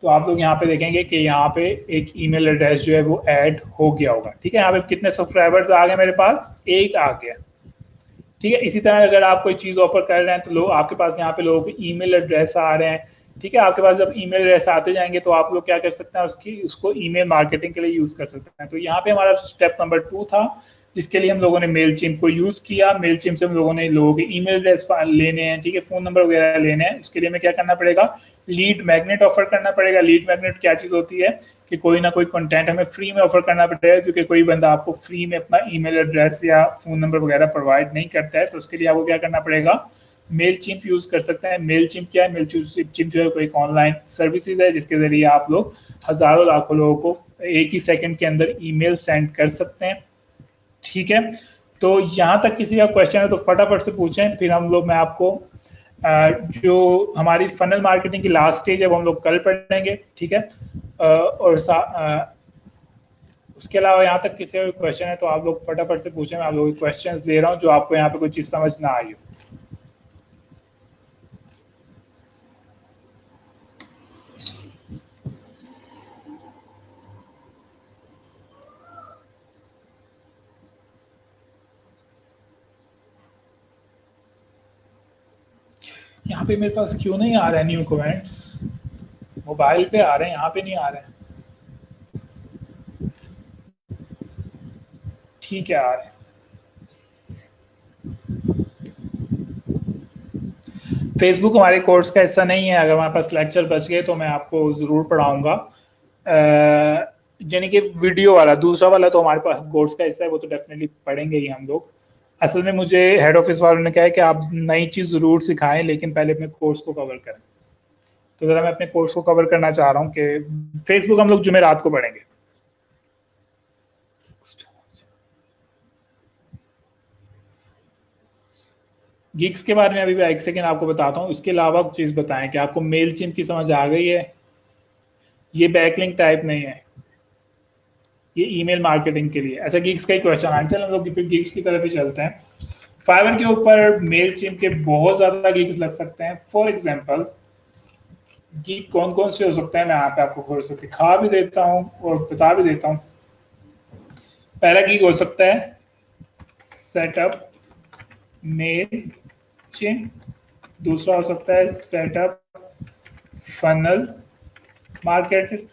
तो आप लोग यहाँ पे देखेंगे कि यहाँ पे एक ईमेल एड्रेस जो है वो ऐड हो गया होगा। ठीक है, यहाँ पे कितने सब्सक्राइबर्स आ गए मेरे पास, एक आ गया। ठीक है, इसी तरह अगर आप कोई चीज़ ऑफर कर रहे हैं तो लोग आपके पास यहाँ पे लोगों के ईमेल एड्रेस आ रहे हैं। ठीक है, आपके पास जब ईमेल एड्रेस आते जाएंगे तो आप लोग क्या कर सकते हैं, उसको ईमेल मार्केटिंग के लिए यूज़ कर सकते हैं। तो यहाँ पे हमारा स्टेप नंबर 2 था, जिसके लिए हम लोगों ने मेलचिम्प को यूज़ किया। मेलचिम्प से हम लोगों ने लोगों के ईमेल एड्रेस लेने हैं। ठीक है, फ़ोन नंबर वगैरह लेने हैं। उसके लिए हमें क्या करना पड़ेगा, लीड मैग्नेट ऑफर करना पड़ेगा। लीड मैग्नेट क्या चीज़ होती है कि कोई ना कोई कंटेंट हमें फ्री में ऑफर करना पड़ेगा, क्योंकि कोई बंदा आपको फ्री में अपना ईमेल एड्रेस या फ़ोन नंबर वगैरह प्रोवाइड नहीं करता है। तो उसके लिए आपको क्या करना पड़ेगा, मेल चिम्प यूज कर सकते हैं। मेल चिम्प क्या है, मेल चिम्प जो है कोई एक ऑनलाइन सर्विसेज है जिसके जरिए आप लोग हजारों लाखों लोगों को एक ही सेकंड के अंदर ईमेल सेंड कर सकते हैं। ठीक है, तो यहाँ तक किसी का क्वेश्चन है तो फटाफट से पूछें, फिर हम लोग मैं आपको जो हमारी फनल मार्केटिंग की लास्ट स्टेज है वो हम लोग कल पढ़ेंगे। ठीक है, और उसके अलावा यहाँ तक किसी का क्वेश्चन है तो आप लोग फटाफट से पूछें। मैं आप लोगों के क्वेश्चंस ले रहा हूँ जो आपको यहाँ पे कोई चीज़ समझ ना आई हो। यहाँ पे मेरे पास क्यों नहीं आ रहा है न्यू कमेंट्स? मोबाइल पे आ रहे हैं, यहाँ पे नहीं आ रहे हैं। ठीक है, आ रहे हैं। फेसबुक हमारे कोर्स का हिस्सा नहीं है। अगर हमारे पास लेक्चर बच गए तो मैं आपको ज़रूर पढ़ाऊँगा। यानी कि वीडियो वाला, दूसरा वाला तो हमारे पास कोर्स का हिस्सा है, वो तो डेफिनेटली पढ़ेंगे ही हम लोग। असल में मुझे हेड ऑफिस वालों ने कहा है कि आप नई चीज़ ज़रूर सिखाएं, लेकिन पहले अपने कोर्स को कवर करें। तो ज़रा मैं अपने कोर्स को कवर करना चाह रहा हूँ कि फेसबुक हम लोग जुमेरात को पढ़ेंगे। गिग्स के बारे में अभी एक सेकेंड आपको बताता हूँ। इसके अलावा कुछ चीज़ बताएं कि आपको मेल चिम की समझ आ गई है। ये बैकलिंक टाइप नहीं है, ये ईमेल मार्केटिंग के लिए। ऐसा गिग्स का ही क्वेश्चन है। चल हम लोग फिर गिग्स की तरफ ही चलते हैं। फाइवर के ऊपर मेल चिम के बहुत ज़्यादा गिग्स लग सकते हैं। फॉर एग्जाम्पल गिग कौन कौन से हो सकते हैं, मैं यहाँ पे आपको थोड़ा सा दिखा भी देता हूँ और बता भी देता हूँ। पहला गिग हो सकता है सेटअप मेल चिम। दूसरा हो सकता है सेटअप फनल मार्केट,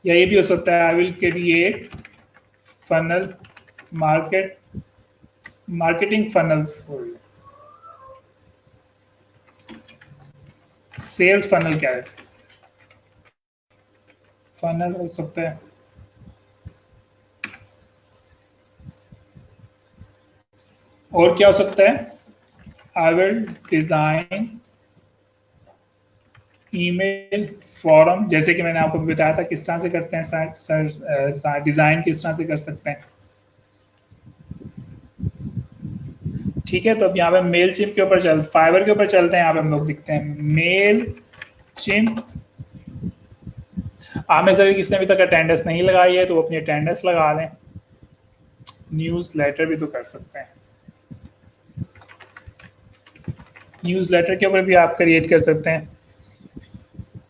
या ये भी हो सकता है I will create funnel marketing funnels for you. Sales funnel क्या है? फनल हो सकता है। और क्या हो सकता है? I will design email form, जैसे कि मैंने आपको बताया था किस तरह से करते हैं सर, डिजाइन किस तरह से कर सकते हैं। ठीक है, तो अब यहाँ पे मेल चिम के ऊपर फाइवर के ऊपर चलते हैं। यहाँ पे हम लोग लिखते हैं मेल चिम। आप में से किसने अभी तक अटेंडेंस नहीं लगाई है तो वो अपनी अटेंडेंस लगा लें। न्यूज़ लेटर भी तो कर सकते हैं। न्यूज़ लेटर के ऊपर भी आप क्रिएट कर सकते हैं।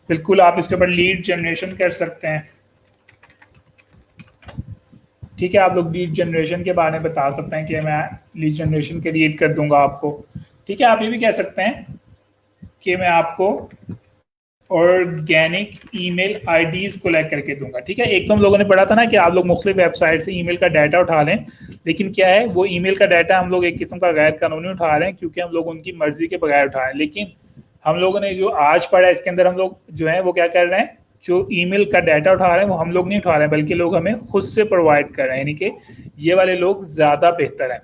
बिल्कुल, आप इसके ऊपर लीड जनरेशन कर सकते हैं। ठीक है, आप लोग लीड जनरेशन के बारे में बता सकते हैं कि मैं लीड जनरेशन क्रिएट कर दूंगा आपको। ठीक है, आप ये भी कह सकते हैं कि मैं आपको ऑर्गेनिक ईमेल आईडीज कोलेक्ट करके दूंगा। ठीक है, एक तो हम लोगों ने पढ़ा था ना कि आप लोग मुख्तलिफ वेबसाइट से ईमेल का डाटा उठा लें, लेकिन क्या है वो ईमेल का डाटा हम लोग एक किस्म का गैर कानूनी उठा रहे हैं, क्योंकि हम लोग उनकी मर्जी के बगैर उठा रहे हैं। लेकिन हम लोगों ने जो आज पढ़ा है इसके अंदर हम लोग जो है वो क्या कर रहे हैं, जो ईमेल का डाटा उठा रहे हैं वो हम लोग नहीं उठा रहे हैं, बल्कि लोग हमें खुद से प्रोवाइड कर रहे हैं। यानी कि ये वाले लोग ज़्यादा बेहतर हैं।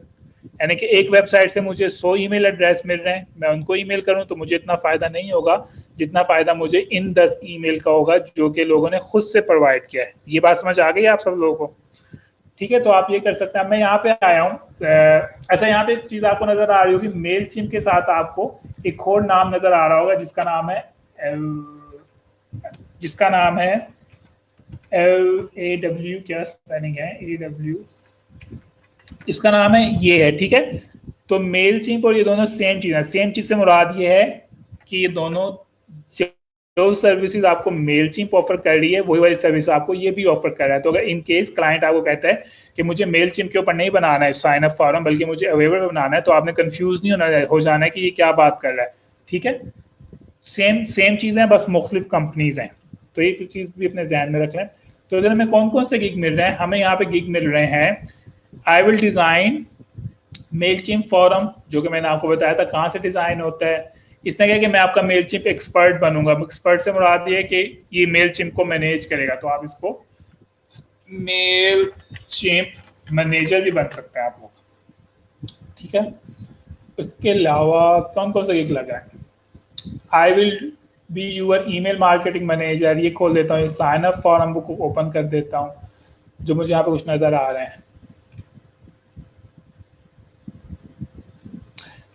यानी कि एक वेबसाइट से मुझे 100 ईमेल एड्रेस मिल रहे हैं, मैं उनको ईमेल करूं तो मुझे इतना फ़ायदा नहीं होगा जितना फ़ायदा मुझे इन 10 ईमेल का होगा जो कि लोगों ने खुद से प्रोवाइड किया है। ये बात समझ आ गई आप सब लोगों को? ठीक है, तो आप ये कर सकते हैं। मैं यहाँ पे आया हूँ। अच्छा, यहाँ पे एक चीज़ आपको नज़र आ रही होगी, मेल चिम के साथ आपको एक और नाम नज़र आ रहा होगा जिसका नाम है LAW, क्या स्पेलिंग है AW, इसका नाम है ये है। ठीक है, तो मेल चिम्प और ये दोनों सेम चीज़ है। सेम चीज़ से मुराद ये है कि ये दोनों जो सर्विसेज आपको मेल चिम्प ऑफर कर रही है वही वाली सर्विस आपको ये भी ऑफर कर रहा है। तो अगर इन केस क्लाइंट आपको कहता है कि मुझे मेल चिम्प के ऊपर नहीं बनाना है साइन अप फॉर्म, बल्कि मुझे अवेलेबल बनाना है, तो आपने कंफ्यूज नहीं हो जाना है कि ये क्या बात कर रहा है। ठीक है, सेम चीज़ें बस मुख्तलिफ कंपनीज हैं, तो ये चीज़ भी अपने जहन में रख लें। तो इधर हमें कौन कौन से गिग मिल रहे हैं? हमें यहाँ पे गिग मिल रहे हैं I will design Mailchimp form, जो कि मैंने आपको बताया था कहाँ से डिज़ाइन होता है। इसने कहा कि मैं आपका मेलचिम्प एक्सपर्ट बनूंगा। एक्सपर्ट से मुराद ये है कि ये मेलचिम्प को मैनेज करेगा, तो आप इसको मेलचिम्प मैनेजर भी बन सकते हैं आप लोग। ठीक है, इसके अलावा कौन कौन सा गिग लगा है? I will be your email marketing manager, ये खोल देता हूँ। साइन अप फॉर्म को ओपन कर देता हूँ, जो मुझे यहाँ पे कुछ नज़र आ रहे हैं।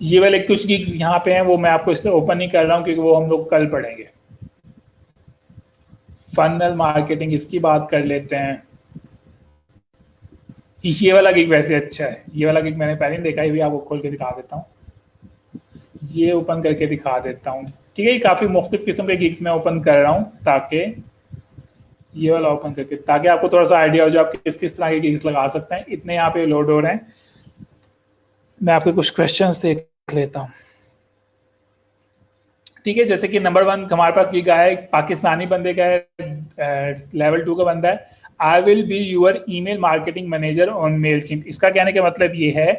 ये वाले कुछ गिग्स यहाँ पे हैं, वो मैं आपको इसलिए ओपन नहीं कर रहा हूँ क्योंकि वो हम लोग कल पढ़ेंगे। फनल मार्केटिंग, इसकी बात कर लेते हैं। ये वाला गिग वैसे अच्छा है, ये वाला गिग मैंने पहले नहीं देखा, ये भी आपको खोल के दिखा देता हूँ। ये ओपन करके दिखा देता हूँ। ठीक है, ये काफ़ी मुख्तलिफ किस्म के गिग्स मैं ओपन कर रहा हूँ ताकि ये वाला ओपन करके ताकि आपको थोड़ा सा आइडिया हो जाए आप किस किस तरह के गिग्स लगा सकते हैं। इतने यहाँ पे लोड हो रहे हैं। मैं आपके कुछ क्वेश्चंस देख लेता हूँ। ठीक है, जैसे कि नंबर 1 हमारे पास गिग आया है, पाकिस्तानी बंदे का है, लेवल 2 का बंदा है, I will be your email marketing manager on Mailchimp. इसका कहने का मतलब ये है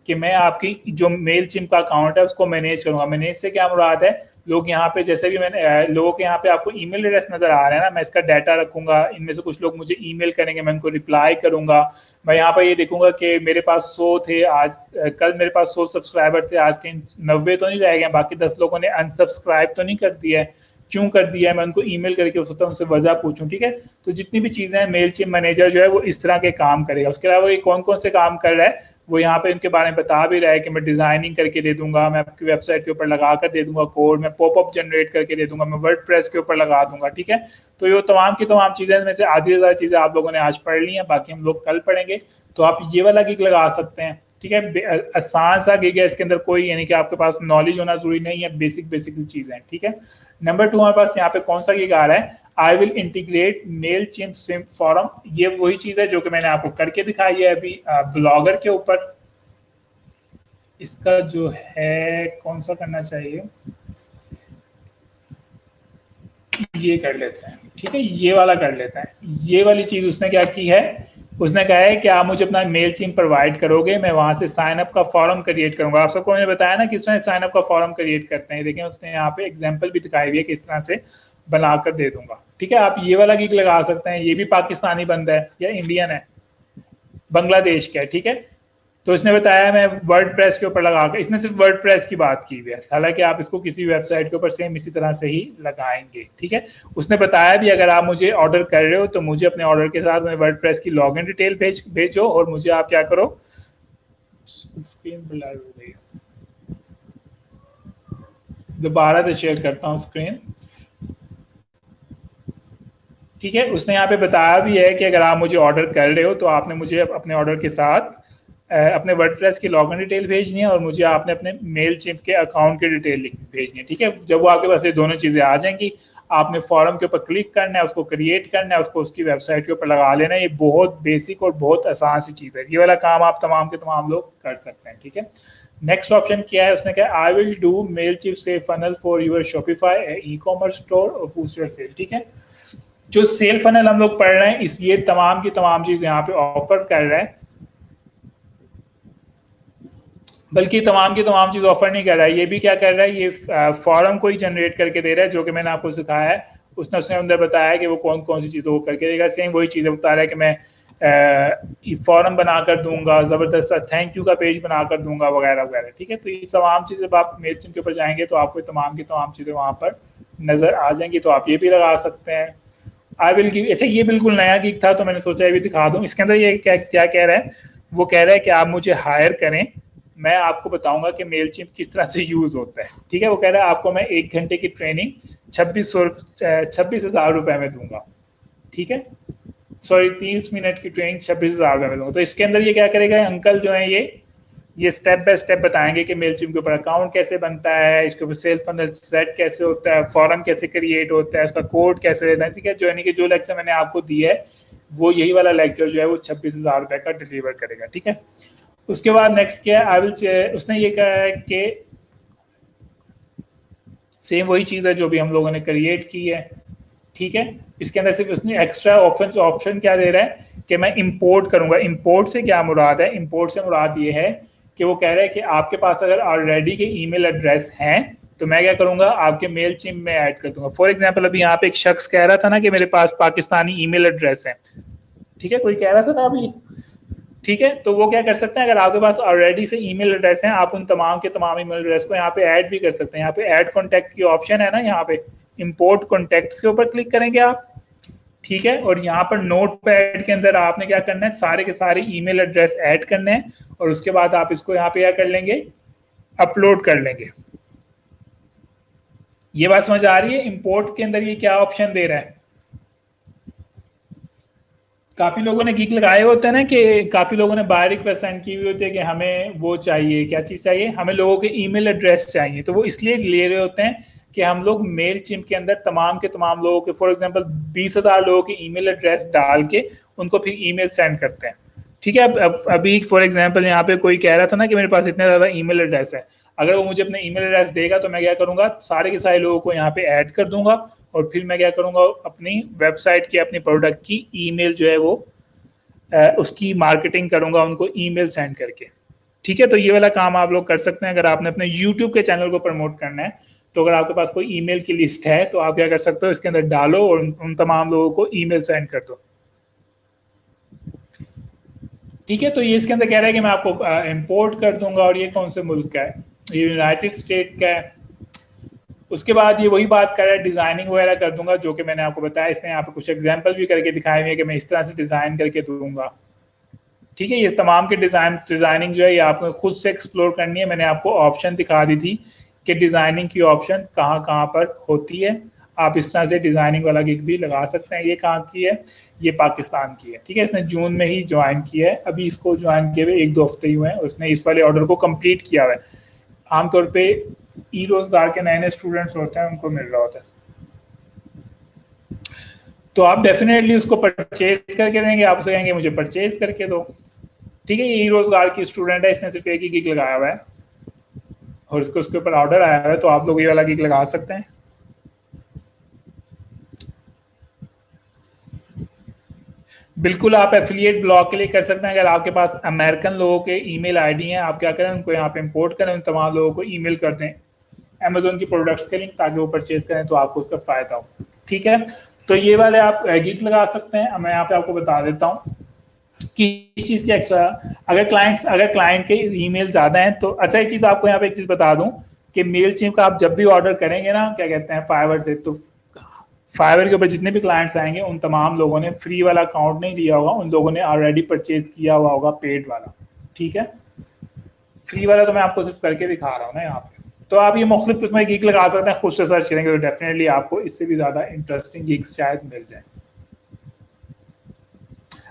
कि मैं आपकी जो मेलचिम्प का अकाउंट है उसको मैनेज करूंगा। मैनेज से क्या मुराद है, लोग यहाँ पे जैसे भी मैंने लोगों के यहाँ पे आपको ईमेल एड्रेस नजर आ रहा है ना, मैं इसका डाटा रखूंगा, इनमें से कुछ लोग मुझे ईमेल करेंगे, मैं उनको रिप्लाई करूंगा, मैं यहाँ पर ये देखूंगा कि मेरे पास 100 थे आज, कल मेरे पास 100 सब्सक्राइबर थे, आज के 90 तो नहीं रह गए, बाकी 10 लोगों ने अनसब्सक्राइब तो नहीं कर दिया है, क्यों कर दिया है, मैं उनको ईमेल करके हो सकता है उनसे वजह पूछूं। ठीक है, तो जितनी भी चीजें हैं मेलचिम्प मैनेजर जो है वो इस तरह के काम करेगा। उसके अलावा ये कौन कौन से काम कर रहा है वो यहाँ पे इनके बारे में बता भी रहा है कि मैं डिजाइनिंग करके दे दूंगा, मैं आपकी वेबसाइट के ऊपर लगा कर दे दूंगा कोड, मैं पॉपअप जनरेट करके दे दूंगा, मैं वर्डप्रेस के ऊपर लगा दूंगा। ठीक है, तो ये तमाम की तमाम चीजें में से आधी से ज्यादा चीजें आप लोगों ने आज पढ़ ली हैं, बाकी हम लोग कल पढ़ेंगे। तो आप ये वाला गिग लगा सकते हैं। ठीक है, आसान सा गिग है, इसके अंदर कोई यानी कि आपके पास नॉलेज होना जरूरी नहीं है, बेसिक बेसिक चीजें हैं। ठीक है, नंबर 2 हमारे पास यहाँ पे कौन सा गिग आ रहा है, I will integrate Mailchimp simple form. ये वही चीज है जो कि मैंने आपको करके दिखाई है अभी ब्लॉगर के ऊपर। इसका जो है कौन सा करना चाहिए, ये कर लेते हैं। ठीक है, ये वाला कर लेते हैं। ये वाली चीज उसने क्या की है, उसने कहा है कि आप मुझे अपना मेलचिम्प प्रोवाइड करोगे, मैं वहां से साइन अप का फॉर्म क्रिएट करूंगा। आप सबको मैंने बताया ना किस तरह साइन अप का फॉर्म क्रिएट करते हैं, देखें उसने यहाँ पे एग्जांपल भी दिखाई हुई है किस तरह से बनाकर दे दूंगा। ठीक है, आप ये वाला गिग लगा सकते हैं। ये भी पाकिस्तानी बंदा है या इंडियन है, बांग्लादेश का है। ठीक है, तो इसने बताया मैं वर्डप्रेस के ऊपर लगाकर, इसने सिर्फ वर्डप्रेस की बात की हुई है, हालांकि आप इसको किसी वेबसाइट के ऊपर सेम इसी तरह से ही लगाएंगे। ठीक है, उसने बताया भी अगर आप मुझे ऑर्डर कर रहे हो तो मुझे अपने ऑर्डर के साथ वर्डप्रेस की लॉगिन डिटेल भेजो और मुझे आप क्या करो, स्क्रीन ब्लर हो गई, दोबारा से शेयर करता हूँ स्क्रीन। ठीक है, उसने यहाँ पे बताया भी है कि अगर आप मुझे ऑर्डर कर रहे हो तो आपने मुझे अपने ऑर्डर के साथ अपने वर्डप्रेस की लॉगिन डिटेल भेजनी है और मुझे आपने अपने मेलचिम्प के अकाउंट की डिटेल भेजनी है। ठीक है, जब वो आपके पास ये दोनों चीजें आ जाएंगी, आपने फॉर्म के ऊपर क्लिक करना है, उसको क्रिएट करना है, उसको उसकी वेबसाइट के ऊपर लगा लेना है। ये बहुत बेसिक और बहुत आसान सी चीज है, ये वाला काम आप तमाम के तमाम लोग कर सकते हैं। ठीक है, नेक्स्ट ऑप्शन क्या है, उसने कहा I will do Mailchimp sale funnel for your Shopify e commerce store और बूस्टर सेल। ठीक है, जो सेल फनल हम लोग पढ़ रहे हैं इस ये तमाम की तमाम चीज यहाँ पे ऑफर कर रहा है, बल्कि तमाम की तमाम चीज ऑफर नहीं कर रहा है, ये भी क्या कर रहा है, ये फॉर्म को ही जनरेट करके दे रहा है, जो कि मैंने आपको सिखाया है। उसने अंदर बताया कि वो कौन कौन सी चीज़ों को करके देगा। सेम वही चीज़ें बता रहा है कि मैं फॉर्म बनाकर दूंगा, ज़बरदस्त थैंक यू का पेज बनाकर दूंगा, वगैरह वगैरह। ठीक है, तो ये तमाम चीज़ें जब आप मेलचिम्प के ऊपर जाएंगे तो आपको तमाम की तमाम चीज़ें वहाँ पर नज़र आ जाएंगी, तो आप ये भी लगा सकते हैं। आई विल गिव, अच्छा ये बिल्कुल नया गिग था तो मैंने सोचा ये भी दिखा दूँ। इसके अंदर ये क्या कह रहा है, वो कह रहा है कि आप मुझे हायर करें, मैं आपको बताऊंगा कि मेलचिम्प किस तरह से यूज होता है। ठीक है, वो कह रहा है आपको मैं 1 घंटे की ट्रेनिंग 26,000 रुपए में दूंगा। ठीक है, सॉरी 30 मिनट की ट्रेनिंग 26,000 रुपए में दूंगा। तो इसके अंदर ये क्या करेगा, अंकल जो है ये स्टेप बाय स्टेप बताएंगे कि मेलचिम्प के ऊपर अकाउंट कैसे बनता है, इसके ऊपर सेल फनल सेट कैसे होता है, फॉर्म कैसे क्रिएट होता है, उसका कोड कैसे देना है। ठीक है, जो यानी कि जो लेक्चर मैंने आपको दिया है वो यही वाला लेक्चर जो है वो 26,000 रुपए का डिलीवर करेगा। ठीक है, उसके बाद नेक्स्ट क्या है, आई विल, उसने ये कहा है कि सेम वही चीज़ है जो भी हम लोगों ने क्रिएट की है। ठीक है, इसके अंदर सिर्फ उसने एक्स्ट्रा ऑप्शन क्या दे रहा है कि मैं इंपोर्ट करूंगा। इंपोर्ट से क्या मुराद है, इंपोर्ट से मुराद ये है कि वो कह रहा है कि आपके पास अगर ऑलरेडी के ईमेल एड्रेस हैं तो मैं क्या करूंगा, आपके मेलचिम्प में ऐड कर दूंगा। फॉर एग्जांपल अभी यहाँ पे एक शख्स कह रहा था ना कि मेरे पास पाकिस्तानी ईमेल एड्रेस है। ठीक है, कोई कह रहा था ना अभी। ठीक है, तो वो क्या कर सकते हैं, अगर आपके पास ऑलरेडी से ईमेल एड्रेस हैं आप उन तमाम के तमाम ईमेल एड्रेस को यहाँ पे ऐड भी कर सकते हैं। यहाँ पे ऐड कॉन्टैक्ट की ऑप्शन है ना, यहाँ पे इंपोर्ट कॉन्टैक्ट्स के ऊपर क्लिक करेंगे आप। ठीक है, और यहाँ पर नोट पैड के अंदर आपने क्या करना है, सारे के सारे ईमेल एड्रेस ऐड करने हैं और उसके बाद आप इसको यहाँ पे क्या कर लेंगे, अपलोड कर लेंगे। ये बात समझ आ रही है, इंपोर्ट के अंदर ये क्या ऑप्शन दे रहा है। काफी लोगों ने गिग लगाए होते हैं ना कि काफी लोगों ने बाय रिक्वेस्ट सेंड की हुई होती है कि हमें वो चाहिए, क्या चीज चाहिए, हमें लोगों के ईमेल एड्रेस चाहिए। तो वो इसलिए ले रहे होते हैं कि हम लोग मेलचिम्प के अंदर तमाम के तमाम लोगों के, फॉर एग्जांपल 20,000 लोगों के ईमेल एड्रेस डाल के उनको फिर ईमेल सेंड करते हैं। ठीक है। अब अभी फॉर एग्जांपल यहाँ पे कोई कह रहा था ना कि मेरे पास इतने ज़्यादा ईमेल एड्रेस है, अगर वो मुझे अपने ईमेल एड्रेस देगा तो मैं क्या करूँगा, सारे के सारे लोगों को यहाँ पे ऐड कर दूंगा और फिर मैं क्या करूँगा, अपनी वेबसाइट की, अपनी प्रोडक्ट की ईमेल जो है वो उसकी मार्केटिंग करूँगा उनको ईमेल सेंड करके। ठीक है, तो ये वाला काम आप लोग कर सकते हैं। अगर आपने अपने यूट्यूब के चैनल को प्रमोट करना है तो अगर आपके पास कोई ईमेल की लिस्ट है तो आप क्या कर सकते हो, इसके अंदर डालो और उन तमाम लोगों को ईमेल सेंड कर दो। ठीक है, तो ये इसके अंदर कह रहा है कि मैं आपको इंपोर्ट कर दूंगा, और ये कौन से मुल्क का है, ये यूनाइटेड स्टेट का है। उसके बाद ये वही बात कर रहा है, डिजाइनिंग वगैरह कर दूंगा, जो कि मैंने आपको बताया। इसने यहाँ पे कुछ एग्जांपल भी करके दिखाए हुए हैं कि मैं इस तरह से डिजाइन करके दूंगा। ठीक है, ये तमाम के डिजाइनिंग जो है ये आपको खुद से एक्सप्लोर करनी है। मैंने आपको ऑप्शन दिखा दी थी कि डिजाइनिंग की ऑप्शन कहाँ कहाँ पर होती है। आप इस तरह से डिजाइनिंग वाला गिग भी लगा सकते हैं। ये कहाँ की है, ये पाकिस्तान की है। ठीक है, इसने जून में ही ज्वाइन किया है, अभी इसको ज्वाइन किए हुए 1-2 हफ्ते ही हुए हैं। उसने इस वाले ऑर्डर को कंप्लीट किया हुआ है। आमतौर पे ई रोजगार के नए नए स्टूडेंट्स होते हैं, उनको मिल रहा होता है। तो आप डेफिनेटली उसको परचेज करके देंगे, आप उसे कहेंगे मुझे परचेज करके दो। ठीक है, ये ई रोजगार की स्टूडेंट है, इसने सिर्फ एक ही गिग लगाया हुआ है और इसको उसके ऊपर ऑर्डर आया हुआ है, तो आप लोग ये वाला गिग लगा सकते हैं। बिल्कुल, आप एफिलिएट ब्लॉग के लिए कर सकते हैं। अगर आपके पास अमेरिकन लोगों के ईमेल आईडी हैं, आप क्या करें, उनको यहाँ पे इंपोर्ट करें, उन तमाम लोगों को ईमेल कर दें अमेजोन की प्रोडक्ट्स के लिंक, ताकि वो परचेज करें तो आपको उसका फायदा हो। ठीक है, तो ये वाले आप गिग लगा सकते हैं। मैं यहाँ पे आपको बता देता हूँ कि इस चीज़ की एक्स्ट्रा, अगर क्लाइंट के ईमेल ज़्यादा हैं तो अच्छा, एक चीज़ आपको यहाँ पे एक चीज़ बता दूँ कि मेल चिप का आप जब भी ऑर्डर करेंगे ना, क्या कहते हैं, फाइवर से, तो फाइवर के ऊपर जितने भी क्लाइंट्स आएंगे उन तमाम लोगों ने फ्री वाला अकाउंट नहीं लिया होगा, उन लोगों ने ऑलरेडी परचेज किया हुआ होगा पेड वाला। ठीक है, फ्री वाला तो मैं आपको सिर्फ करके दिखा रहा हूँ ना यहाँ पे। तो आप ये मुख्तलिफ किस्म के गिग लगा सकते हैं, खुद से सर्च करेंगे तो डेफिनेटली आपको इससे भी ज़्यादा इंटरेस्टिंग गिग्स शायद मिल जाए।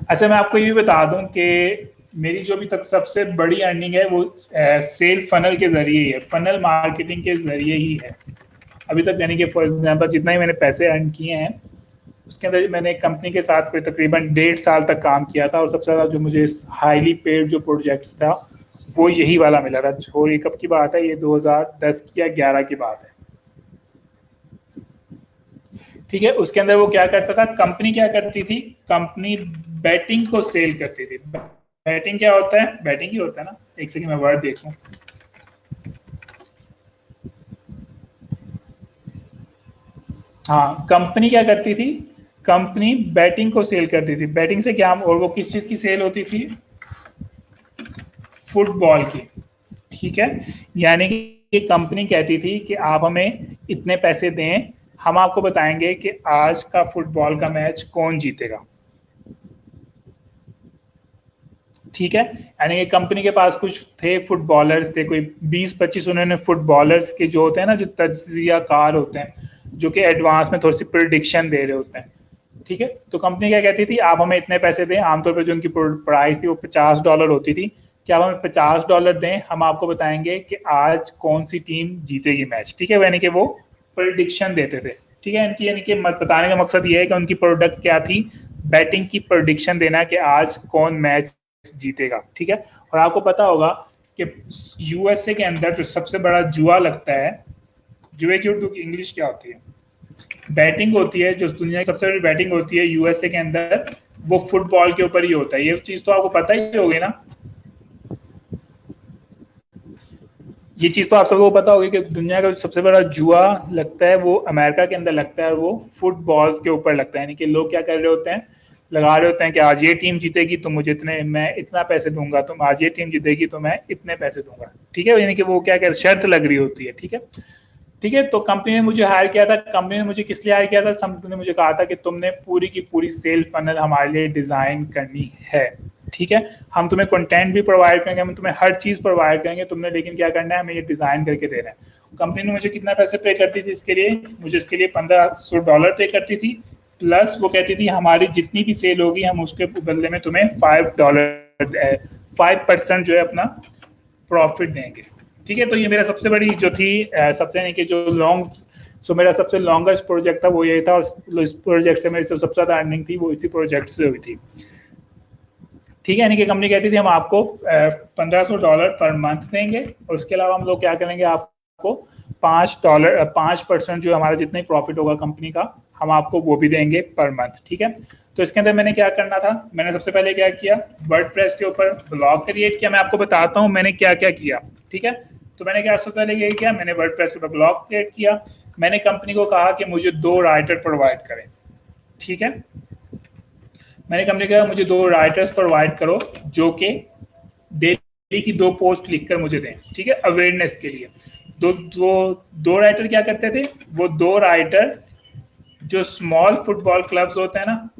अच्छा, मैं आपको ये भी बता दूं कि मेरी जो अभी तक सबसे बड़ी अर्निंग है वो सेल फनल के जरिए ही है, फनल मार्केटिंग के जरिए ही है अभी तक। यानी कि फॉर एग्जांपल जितना ही मैंने पैसे अर्न किए हैं उसके अंदर मैंने एक कंपनी के साथ कोई तकरीबन 1.5 साल तक काम किया था, और सबसे ज़्यादा जो मुझे हाईली पेड जो प्रोजेक्ट्स था वो यही वाला मिला था। और ये कब की बात है, ये 2010 की या 11 की बात है। ठीक है, उसके अंदर वो क्या करता था, कंपनी क्या करती थी, कंपनी बैटिंग को सेल करती थी। बैटिंग क्या होता है, बैटिंग ही होता है ना, एक सेकंड मैं वर्ड देखूं। हाँ, कंपनी क्या करती थी, कंपनी बैटिंग को सेल करती थी। बैटिंग से क्या, और वो किस चीज की सेल होती थी, फुटबॉल की। ठीक है, यानी कि कंपनी कहती थी कि आप हमें इतने पैसे दें, हम आपको बताएंगे कि आज का फुटबॉल का मैच कौन जीतेगा। ठीक है, यानी कि कंपनी के पास कुछ थे फुटबॉलर्स, थे कोई 20-25 उन्होंने फुटबॉलर्स के जो होते हैं ना, जो तज्जिया कार होते हैं, जो कि एडवांस में थोड़ी सी प्रिडिक्शन दे रहे होते हैं। ठीक है, तो कंपनी क्या कहती थी, आप हमें इतने पैसे दें, आमतौर पर जो उनकी प्राइस थी वो $50 होती थी, कि आप हमें $50 दें, हम आपको बताएंगे कि आज कौन सी टीम जीतेगी मैच। ठीक है, यानी कि वो प्रिडिक्शन देते थे। ठीक है, इनकी यानी कि बताने का मकसद ये है कि उनकी प्रोडक्ट क्या थी, बैटिंग की प्रिडिक्शन देना कि आज कौन मैच जीतेगा। ठीक है, और आपको पता होगा कि यूएसए के अंदर जो सबसे बड़ा जुआ लगता है, जुए की उर्दू की इंग्लिश क्या होती है, बैटिंग होती है, जो दुनिया की सबसे बड़ी बैटिंग होती है यूएसए के अंदर, वो फुटबॉल के ऊपर ही होता है। ये चीज तो आपको पता ही होगी ना, ये चीज तो आप सबको पता होगी कि दुनिया का सबसे बड़ा जुआ लगता है वो अमेरिका के अंदर लगता है, वो फुटबॉल के ऊपर लगता है। यानी कि लोग क्या कर रहे होते हैं, लगा रहे होते हैं कि आज ये टीम जीतेगी तो मुझे इतने, मैं इतना पैसे दूंगा, तुम आज ये टीम जीतेगी तो मैं इतने पैसे दूंगा। ठीक है, यानी कि वो क्या कर शर्त लग रही होती है। ठीक है, ठीक है, तो कंपनी ने मुझे हायर किया था। कंपनी ने मुझे किस लिए हायर किया था, कंपनी ने मुझे कहा था कि तुमने पूरी की पूरी सेल फनल हमारे लिए डिजाइन करनी है। ठीक है, हम तुम्हें कंटेंट भी प्रोवाइड करेंगे, हम तुम्हें हर चीज प्रोवाइड करेंगे, तुमने लेकिन क्या करना है, हमें ये डिजाइन करके देना है। कंपनी ने मुझे कितना पैसे पे करती थी इसके लिए, मुझे इसके लिए $1500 पे करती थी, प्लस वो कहती थी हमारी जितनी भी सेल होगी हम उसके बदले में तुम्हें $5% जो है अपना प्रॉफिट देंगे। ठीक है, तो ये मेरा सबसे बड़ी जो थी सबसे नहीं कि जो मेरा सबसे लॉन्गेस्ट प्रोजेक्ट था वो यही था, और इस प्रोजेक्ट से मेरी जो सबसे ज़्यादा अर्निंग थी वो इसी प्रोजेक्ट से हुई थी। ठीक है, यानी कि कंपनी कहती थी हम आपको $1500 पर मंथ देंगे और उसके अलावा हम लोग क्या करेंगे, आपको $5 जो हमारा जितना ही प्रॉफिट होगा कंपनी का हम आपको वो भी देंगे पर मंथ। ठीक है, तो इसके अंदर मैंने क्या करना था, मैंने सबसे पहले क्या किया, वर्डप्रेस के ऊपर ब्लॉग क्रिएट किया। मैं आपको बताता हूँ मैंने क्या क्या किया। ठीक है, तो मैंने क्या सबसे पहले यही किया, मैंने वर्डप्रेस के ऊपर ब्लॉग क्रिएट किया। मैंने कंपनी को कहा कि मुझे 2 राइटर प्रोवाइड करें। ठीक है, मैंने कंपनी को कहा मुझे 2 राइटर्स प्रोवाइड करो जो कि डेली की 2 पोस्ट लिखकर मुझे दें। ठीक है, अवेयरनेस के लिए। दो राइटर क्या करते थे, वो 2 राइटर जो स्मॉल फुटबॉल क्लब्स होते हैं ना,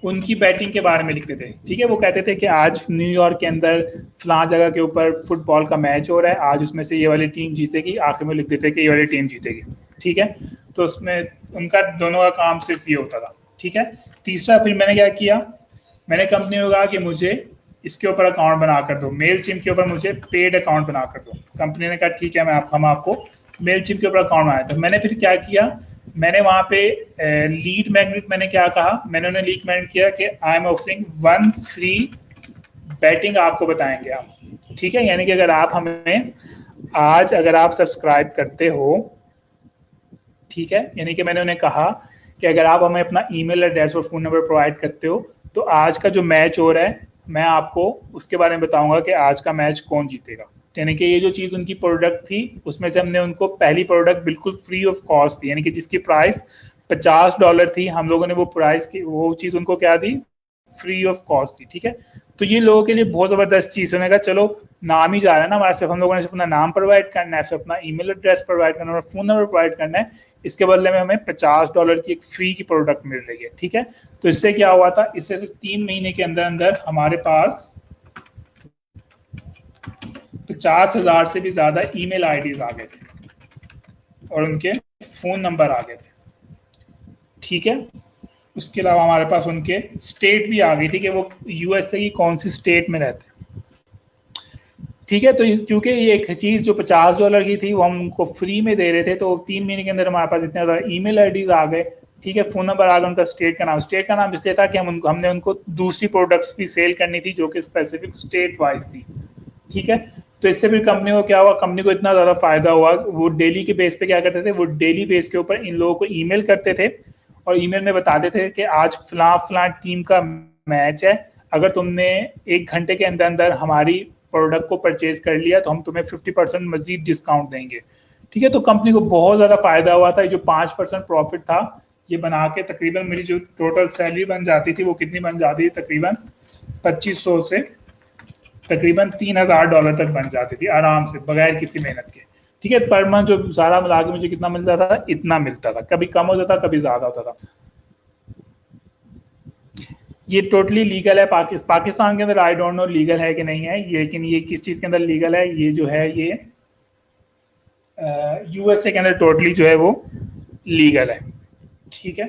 उनकी बैटिंग के बारे में लिखते थे। ठीक है, वो कहते थे कि आज न्यूयॉर्क के अंदर फलां जगह के ऊपर फुटबॉल का मैच हो रहा है, आज उसमें से ये वाली टीम जीतेगी, आखिर में लिख देते कि ये वाली टीम जीतेगी। ठीक है, तो उसमें उनका दोनों का काम सिर्फ ये होता था। ठीक है, तीसरा फिर मैंने क्या किया, मैंने कंपनी को कहा कि मुझे इसके ऊपर अकाउंट बना कर दो, मेल चिम के ऊपर मुझे पेड अकाउंट बना कर दो। कंपनी ने कहा ठीक है, हम आपको मेल चिम के ऊपर अकाउंट बनाया। तो मैंने फिर क्या किया, मैंने वहां पे लीड मैग्नेट, मैंने क्या कहा, मैंने उन्हें लीड मैग्नेट किया कि I am offering 1 free batting आपको बताएंगे हम। ठीक है, यानी कि अगर आप हमें आज अगर आप सब्सक्राइब करते हो, ठीक है, यानी कि मैंने उन्हें कहा कि अगर आप हमें अपना ईमेल एड्रेस और फोन नंबर प्रोवाइड करते हो तो आज का जो मैच हो रहा है मैं आपको उसके बारे में बताऊंगा कि आज का मैच कौन जीतेगा। यानी कि ये जो चीज़ उनकी प्रोडक्ट थी उसमें से हमने उनको पहली प्रोडक्ट बिल्कुल फ्री ऑफ कॉस्ट थी, यानी कि जिसकी प्राइस $50 थी, हम लोगों ने वो प्राइस की वो चीज़ उनको क्या दी, फ्री ऑफ कॉस्ट थी। ठीक है, तो ये लोगों के लिए बहुत ज़बरदस्त चीज़ है। चलो नाम ही जा रहा है ना हमारा, सिर्फ हम लोगों ने सिर्फ अपना नाम प्रोवाइड करना है, सिर्फ अपना ईमेल एड्रेस प्रोवाइड करना है और फ़ोन नंबर प्रोवाइड करना है, इसके बदले में हमें $50 की एक फ्री की प्रोडक्ट मिल रही है। ठीक है, तो इससे क्या हुआ था, इससे 3 महीने के अंदर अंदर हमारे पास 50,000 से भी ज़्यादा ईमेल आईडीज आ गए थे और उनके फ़ोन नंबर आ गए थे। ठीक है, उसके अलावा हमारे पास उनके स्टेट भी आ गई थी कि वो यूएसए की कौन सी स्टेट में रहते हैं। ठीक है, तो क्योंकि ये एक चीज़ जो $50 की थी वो हम उनको फ्री में दे रहे थे, तो 3 महीने के अंदर हमारे पास इतने ज़्यादा ईमेल आईडीज आ गए। ठीक है, फ़ोन नंबर आ गया, उनका स्टेट का नाम इसलिए था कि हमने उनको दूसरी प्रोडक्ट्स भी सेल करनी थी जो कि स्पेसिफिक स्टेट वाइज थी। ठीक है, तो इससे फिर कंपनी को क्या हुआ, कंपनी को इतना ज़्यादा फायदा हुआ, वो डेली के बेस पे क्या करते थे, वो डेली बेस के ऊपर इन लोगों को ईमेल करते थे और ईमेल में बताते थे कि आज फलां टीम का मैच है, अगर तुमने 1 घंटे के अंदर अंदर हमारी प्रोडक्ट को परचेज कर लिया तो हम तुम्हें 50% मजीद डिस्काउंट देंगे। ठीक है, तो कंपनी को बहुत ज़्यादा फायदा हुआ था। जो 5% प्रॉफिट था ये बना के तकरीबन मेरी जो टोटल सैलरी बन जाती थी वो कितनी बन जाती थी, तकरीबन 2500 से तकरीबन $3,000 तक बन जाती थी आराम से बगैर किसी मेहनत के। ठीक है, पर मंथ जो सारा मिला के मुझे कितना मिलता था, इतना मिलता था, कभी कम होता था कभी ज़्यादा होता था। ये टोटली लीगल है पाकिस्तान के अंदर, आई डोंट नो लीगल है कि नहीं है ये, लेकिन ये किस चीज़ के अंदर लीगल है, ये जो है ये यूएसए के अंदर टोटली जो है वो लीगल है। ठीक है,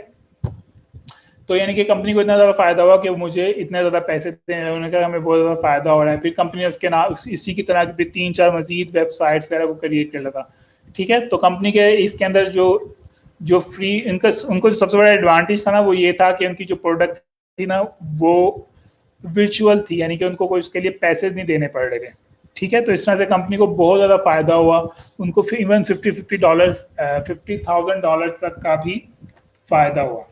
तो यानी कि कंपनी को इतना ज़्यादा फायदा हुआ कि मुझे इतने ज़्यादा पैसे देने, उन्होंने कहा हमें बहुत ज़्यादा फायदा हो रहा है। फिर कंपनी ने उसके नाम इसी की तरह फिर 3-4 मजीद वेबसाइट्स वगैरह को क्रिएट कर लगा। ठीक है, तो कंपनी के इसके अंदर जो फ्री उनको सबसे बड़ा एडवांटेज था ना वो ये था कि उनकी जो प्रोडक्ट थी ना वो वर्चुअल थी, यानी कि उनको कोई उसके लिए पैसे नहीं देने पड़ रहे थे। ठीक है, तो इस तरह से कंपनी को बहुत ज़्यादा फायदा हुआ, उनको इवन $50,000 तक का भी फायदा हुआ।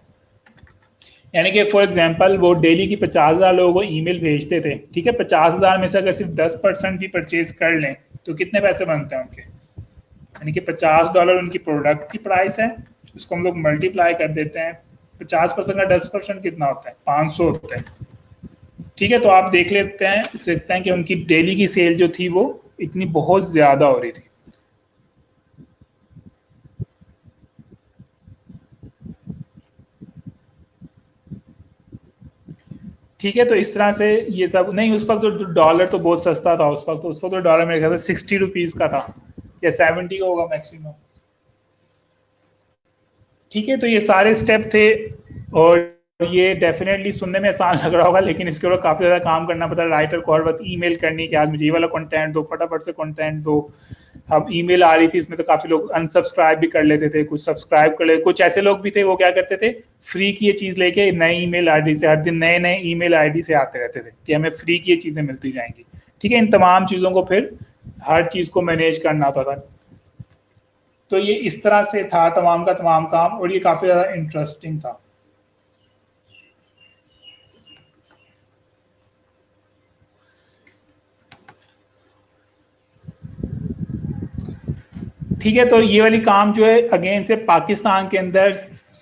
यानी कि फॉर एग्जांपल वो डेली की 50,000 लोगों को ईमेल भेजते थे। ठीक है, 50,000 में से अगर सिर्फ 10% भी परचेज कर लें तो कितने पैसे बनते हैं उनके, यानी कि $50 उनकी प्रोडक्ट की प्राइस है, उसको हम लोग मल्टीप्लाई कर देते हैं, 50% का 10% कितना होता है, 500 होता है। ठीक है, तो आप देख सकते हैं कि उनकी डेली की सेल जो थी वो इतनी बहुत ज़्यादा हो रही थी। ठीक है, तो इस तरह से ये सब नहीं, उस वक्त तो डॉलर तो बहुत सस्ता था, उस वक्त तो डॉलर मेरे ख्याल से ₹60 का था या 70 का होगा मैक्सिमम। ठीक है, तो ये सारे स्टेप थे और ये डेफिनेटली सुनने में आसान लग रहा होगा लेकिन इसके ऊपर काफ़ी ज़्यादा काम करना पड़ता है। राइटर को हर वक्त ईमेल करनी कि आज मुझे ये वाला कंटेंट दो, फटाफट से कंटेंट दो, अब ईमेल आ रही थी, इसमें तो काफी लोग अनसब्सक्राइब भी कर लेते थे, कुछ सब्सक्राइब कर लेते, कुछ ऐसे लोग भी थे वो क्या करते थे, फ्री की ये चीज लेके नए ईमेल आईडी से हर दिन नए नए ईमेल आईडी से आते रहते थे कि हमें फ्री की ये चीजें मिलती जाएंगी। ठीक है, इन तमाम चीजों को फिर हर चीज को मैनेज करना होता था। तो ये इस तरह से था तमाम का तमाम काम, और ये काफी ज्यादा इंटरेस्टिंग था। ठीक है, तो ये वाली काम जो है अगेन से पाकिस्तान के अंदर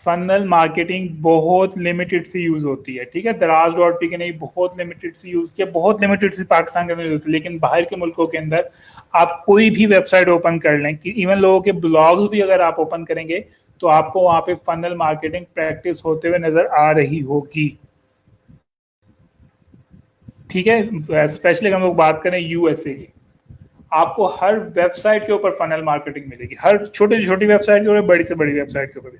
फनल मार्केटिंग बहुत लिमिटेड सी यूज होती है। ठीक है, दराज डॉट पी के नहीं, बहुत लिमिटेड सी यूज किया, बहुत लिमिटेड सी पाकिस्तान के अंदर होती है। लेकिन बाहर के मुल्कों के अंदर आप कोई भी वेबसाइट ओपन कर लें, कि इवन लोगों के ब्लॉग्स भी अगर आप ओपन करेंगे तो आपको वहां पे फनल मार्केटिंग प्रैक्टिस होते हुए नजर आ रही होगी। ठीक है, स्पेशली हम लोग बात करें यूएसए की, आपको हर वेबसाइट के ऊपर फनल मार्केटिंग मिलेगी, हर छोटी से छोटी वेबसाइट के ऊपर, बड़ी से बड़ी वेबसाइट के ऊपर भी।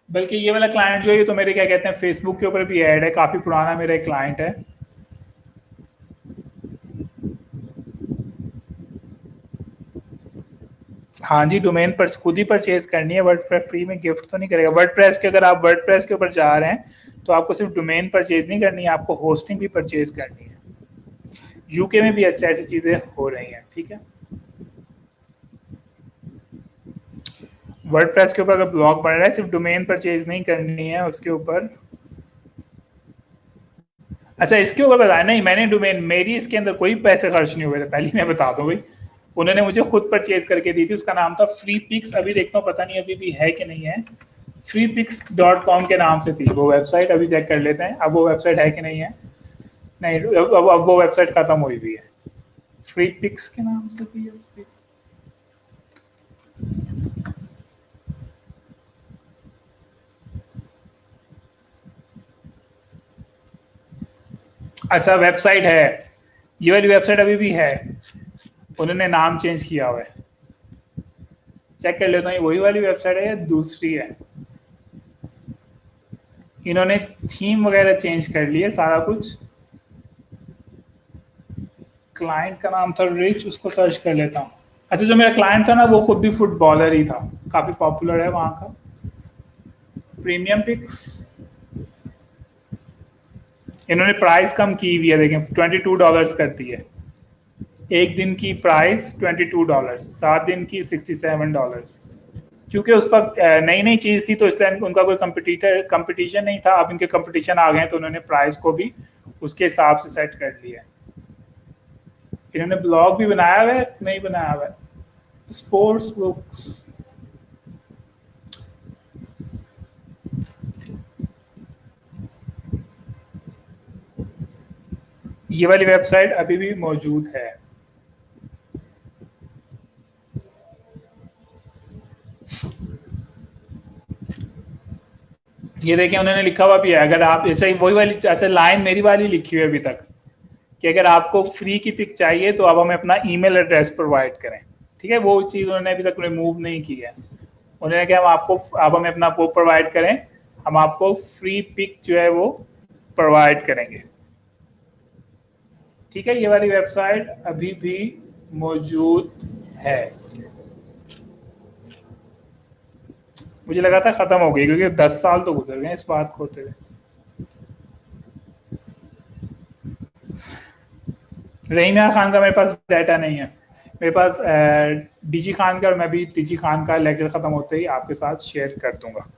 बल्कि ये वाला क्लाइंट जो है, ये तो मेरे क्या कहते हैं, फेसबुक के ऊपर भी ऐड है, काफी पुराना मेरा एक क्लाइंट है। हाँ जी, डोमेन पर खुद ही परचेज करनी है, वर्डप्रेस फ्री में गिफ्ट तो नहीं करेगा। वर्डप्रेस के, अगर आप वर्डप्रेस के ऊपर जा रहे हैं तो आपको सिर्फ डोमेन परचेज नहीं करनी है, आपको होस्टिंग भी परचेज करनी है। यूके में भी अच्छा ऐसी चीजें हो रही हैं। ठीक है, वर्डप्रेस के ऊपर अगर ब्लॉग बन रहा है, सिर्फ डोमेन परचेज नहीं करनी है उसके ऊपर। अच्छा, इसके ऊपर बताया नहीं मैंने, डोमेन मेरी इसके अंदर कोई पैसे खर्च नहीं हुए थे, पहले मैं बता दूं भाई। उन्होंने मुझे खुद परचेज करके दी थी, उसका नाम था फ्री पिक्स। अभी देखता हूँ, पता नहीं अभी भी है कि नहीं है। freepix.com के नाम से थी वो वेबसाइट, अभी चेक कर लेते हैं अब वो वेबसाइट है कि नहीं है। नहीं, अब वो वेबसाइट खत्म हुई भी है। फ्री पिक्स के नाम से थी या अच्छा, वेबसाइट है, ये वाली वेबसाइट अभी भी है, उन्होंने नाम चेंज किया हुआ है। चेक कर लेता हूँ ये वही वाली वेबसाइट है या दूसरी है। इन्होंने थीम वगैरह चेंज कर लिए सारा कुछ। क्लाइंट का नाम था रिच, उसको सर्च कर लेता हूँ। अच्छा, जो मेरा क्लाइंट था ना, वो खुद भी फुटबॉलर ही था, काफी पॉपुलर है वहाँ का। प्रीमियम पिक्स, इन्होंने प्राइस कम की हुई है, देखें $22 कर दी है। एक दिन की प्राइस $22, 7 दिन की $67। क्योंकि उस वक्त नई नई चीज थी, तो इसलिए उनका कोई कंपटीशन नहीं था। अब इनके कंपटीशन आ गए तो उन्होंने प्राइस को भी उसके हिसाब से सेट कर लिया। इन्होंने ब्लॉग भी बनाया हुआ है, नहीं बनाया हुआ है, स्पोर्ट्स बुक्स। ये वाली वेबसाइट अभी भी मौजूद है। ये देखें, उन्होंने लिखा हुआ भी है, अगर आप ऐसे ही वही वाली, अच्छा लाइन मेरी वाली लिखी हुई है अभी तक, कि अगर आपको फ्री की पिक चाहिए तो आप हमें अपना ईमेल एड्रेस प्रोवाइड करें। ठीक है, वो चीज़ उन्होंने अभी तक रिमूव नहीं की है। उन्होंने कहा हम आपको, आप हमें अपना वो प्रोवाइड करें, हम आपको फ्री पिक जो है वो प्रोवाइड करेंगे। ठीक है, ये वाली वेबसाइट अभी भी मौजूद है। मुझे लगा था खत्म हो गई, क्योंकि 10 साल तो गुजर गए इस बात को होते हुए। रहीना खान का मेरे पास डाटा नहीं है, मेरे पास डीजी खान का, और मैं भी डीजी खान का लेक्चर खत्म होते ही आपके साथ शेयर कर दूंगा।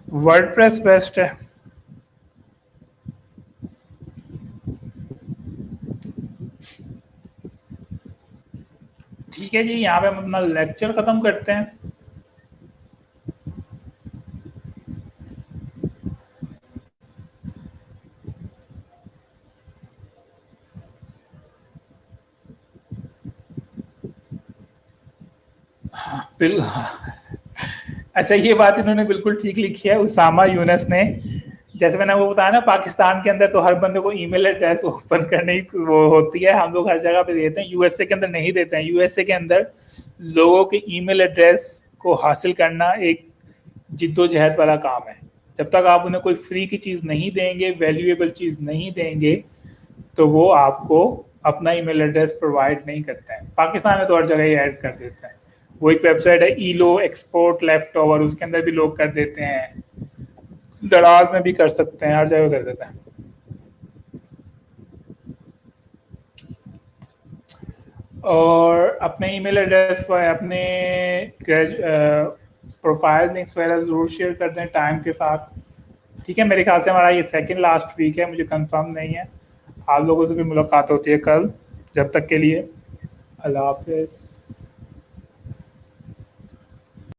वर्डप्रेस बेस्ट है। ठीक है जी, यहाँ पे हम अपना लेक्चर खत्म करते हैं। बिल्कुल। अच्छा, ये बात इन्होंने बिल्कुल ठीक लिखी है, उसामा यूनस ने, जैसे मैंने वो बताया ना, पाकिस्तान के अंदर तो हर बंदे को ईमेल एड्रेस ओपन करने की वो होती है, हम लोग हर जगह पे देते हैं, यूएसए के अंदर नहीं देते हैं। यूएसए के अंदर लोगों के ईमेल एड्रेस को हासिल करना एक जिद्दोजहद वाला काम है। जब तक आप उन्हें कोई फ्री की चीज़ नहीं देंगे, वैल्यूएबल चीज़ नहीं देंगे, तो वो आपको अपना ईमेल एड्रेस प्रोवाइड नहीं करते हैं। पाकिस्तान में तो हर जगह ही ऐड कर देते हैं। वो एक वेबसाइट है ईलो एक्सपोर्ट लेफ्ट ओवर, उसके अंदर भी लोग कर देते हैं, दराज में भी कर सकते हैं, हर जगह कर देते हैं। और अपने ईमेल एड्रेस पर अपने प्रोफाइल लिंक्स वगैरह ज़रूर शेयर कर दें टाइम के साथ। ठीक है, मेरे ख्याल से हमारा ये सेकंड लास्ट वीक है, मुझे कंफर्म नहीं है। आप लोगों से भी मुलाकात होती है कल। जब तक के लिए अल्लाह हाफिज़।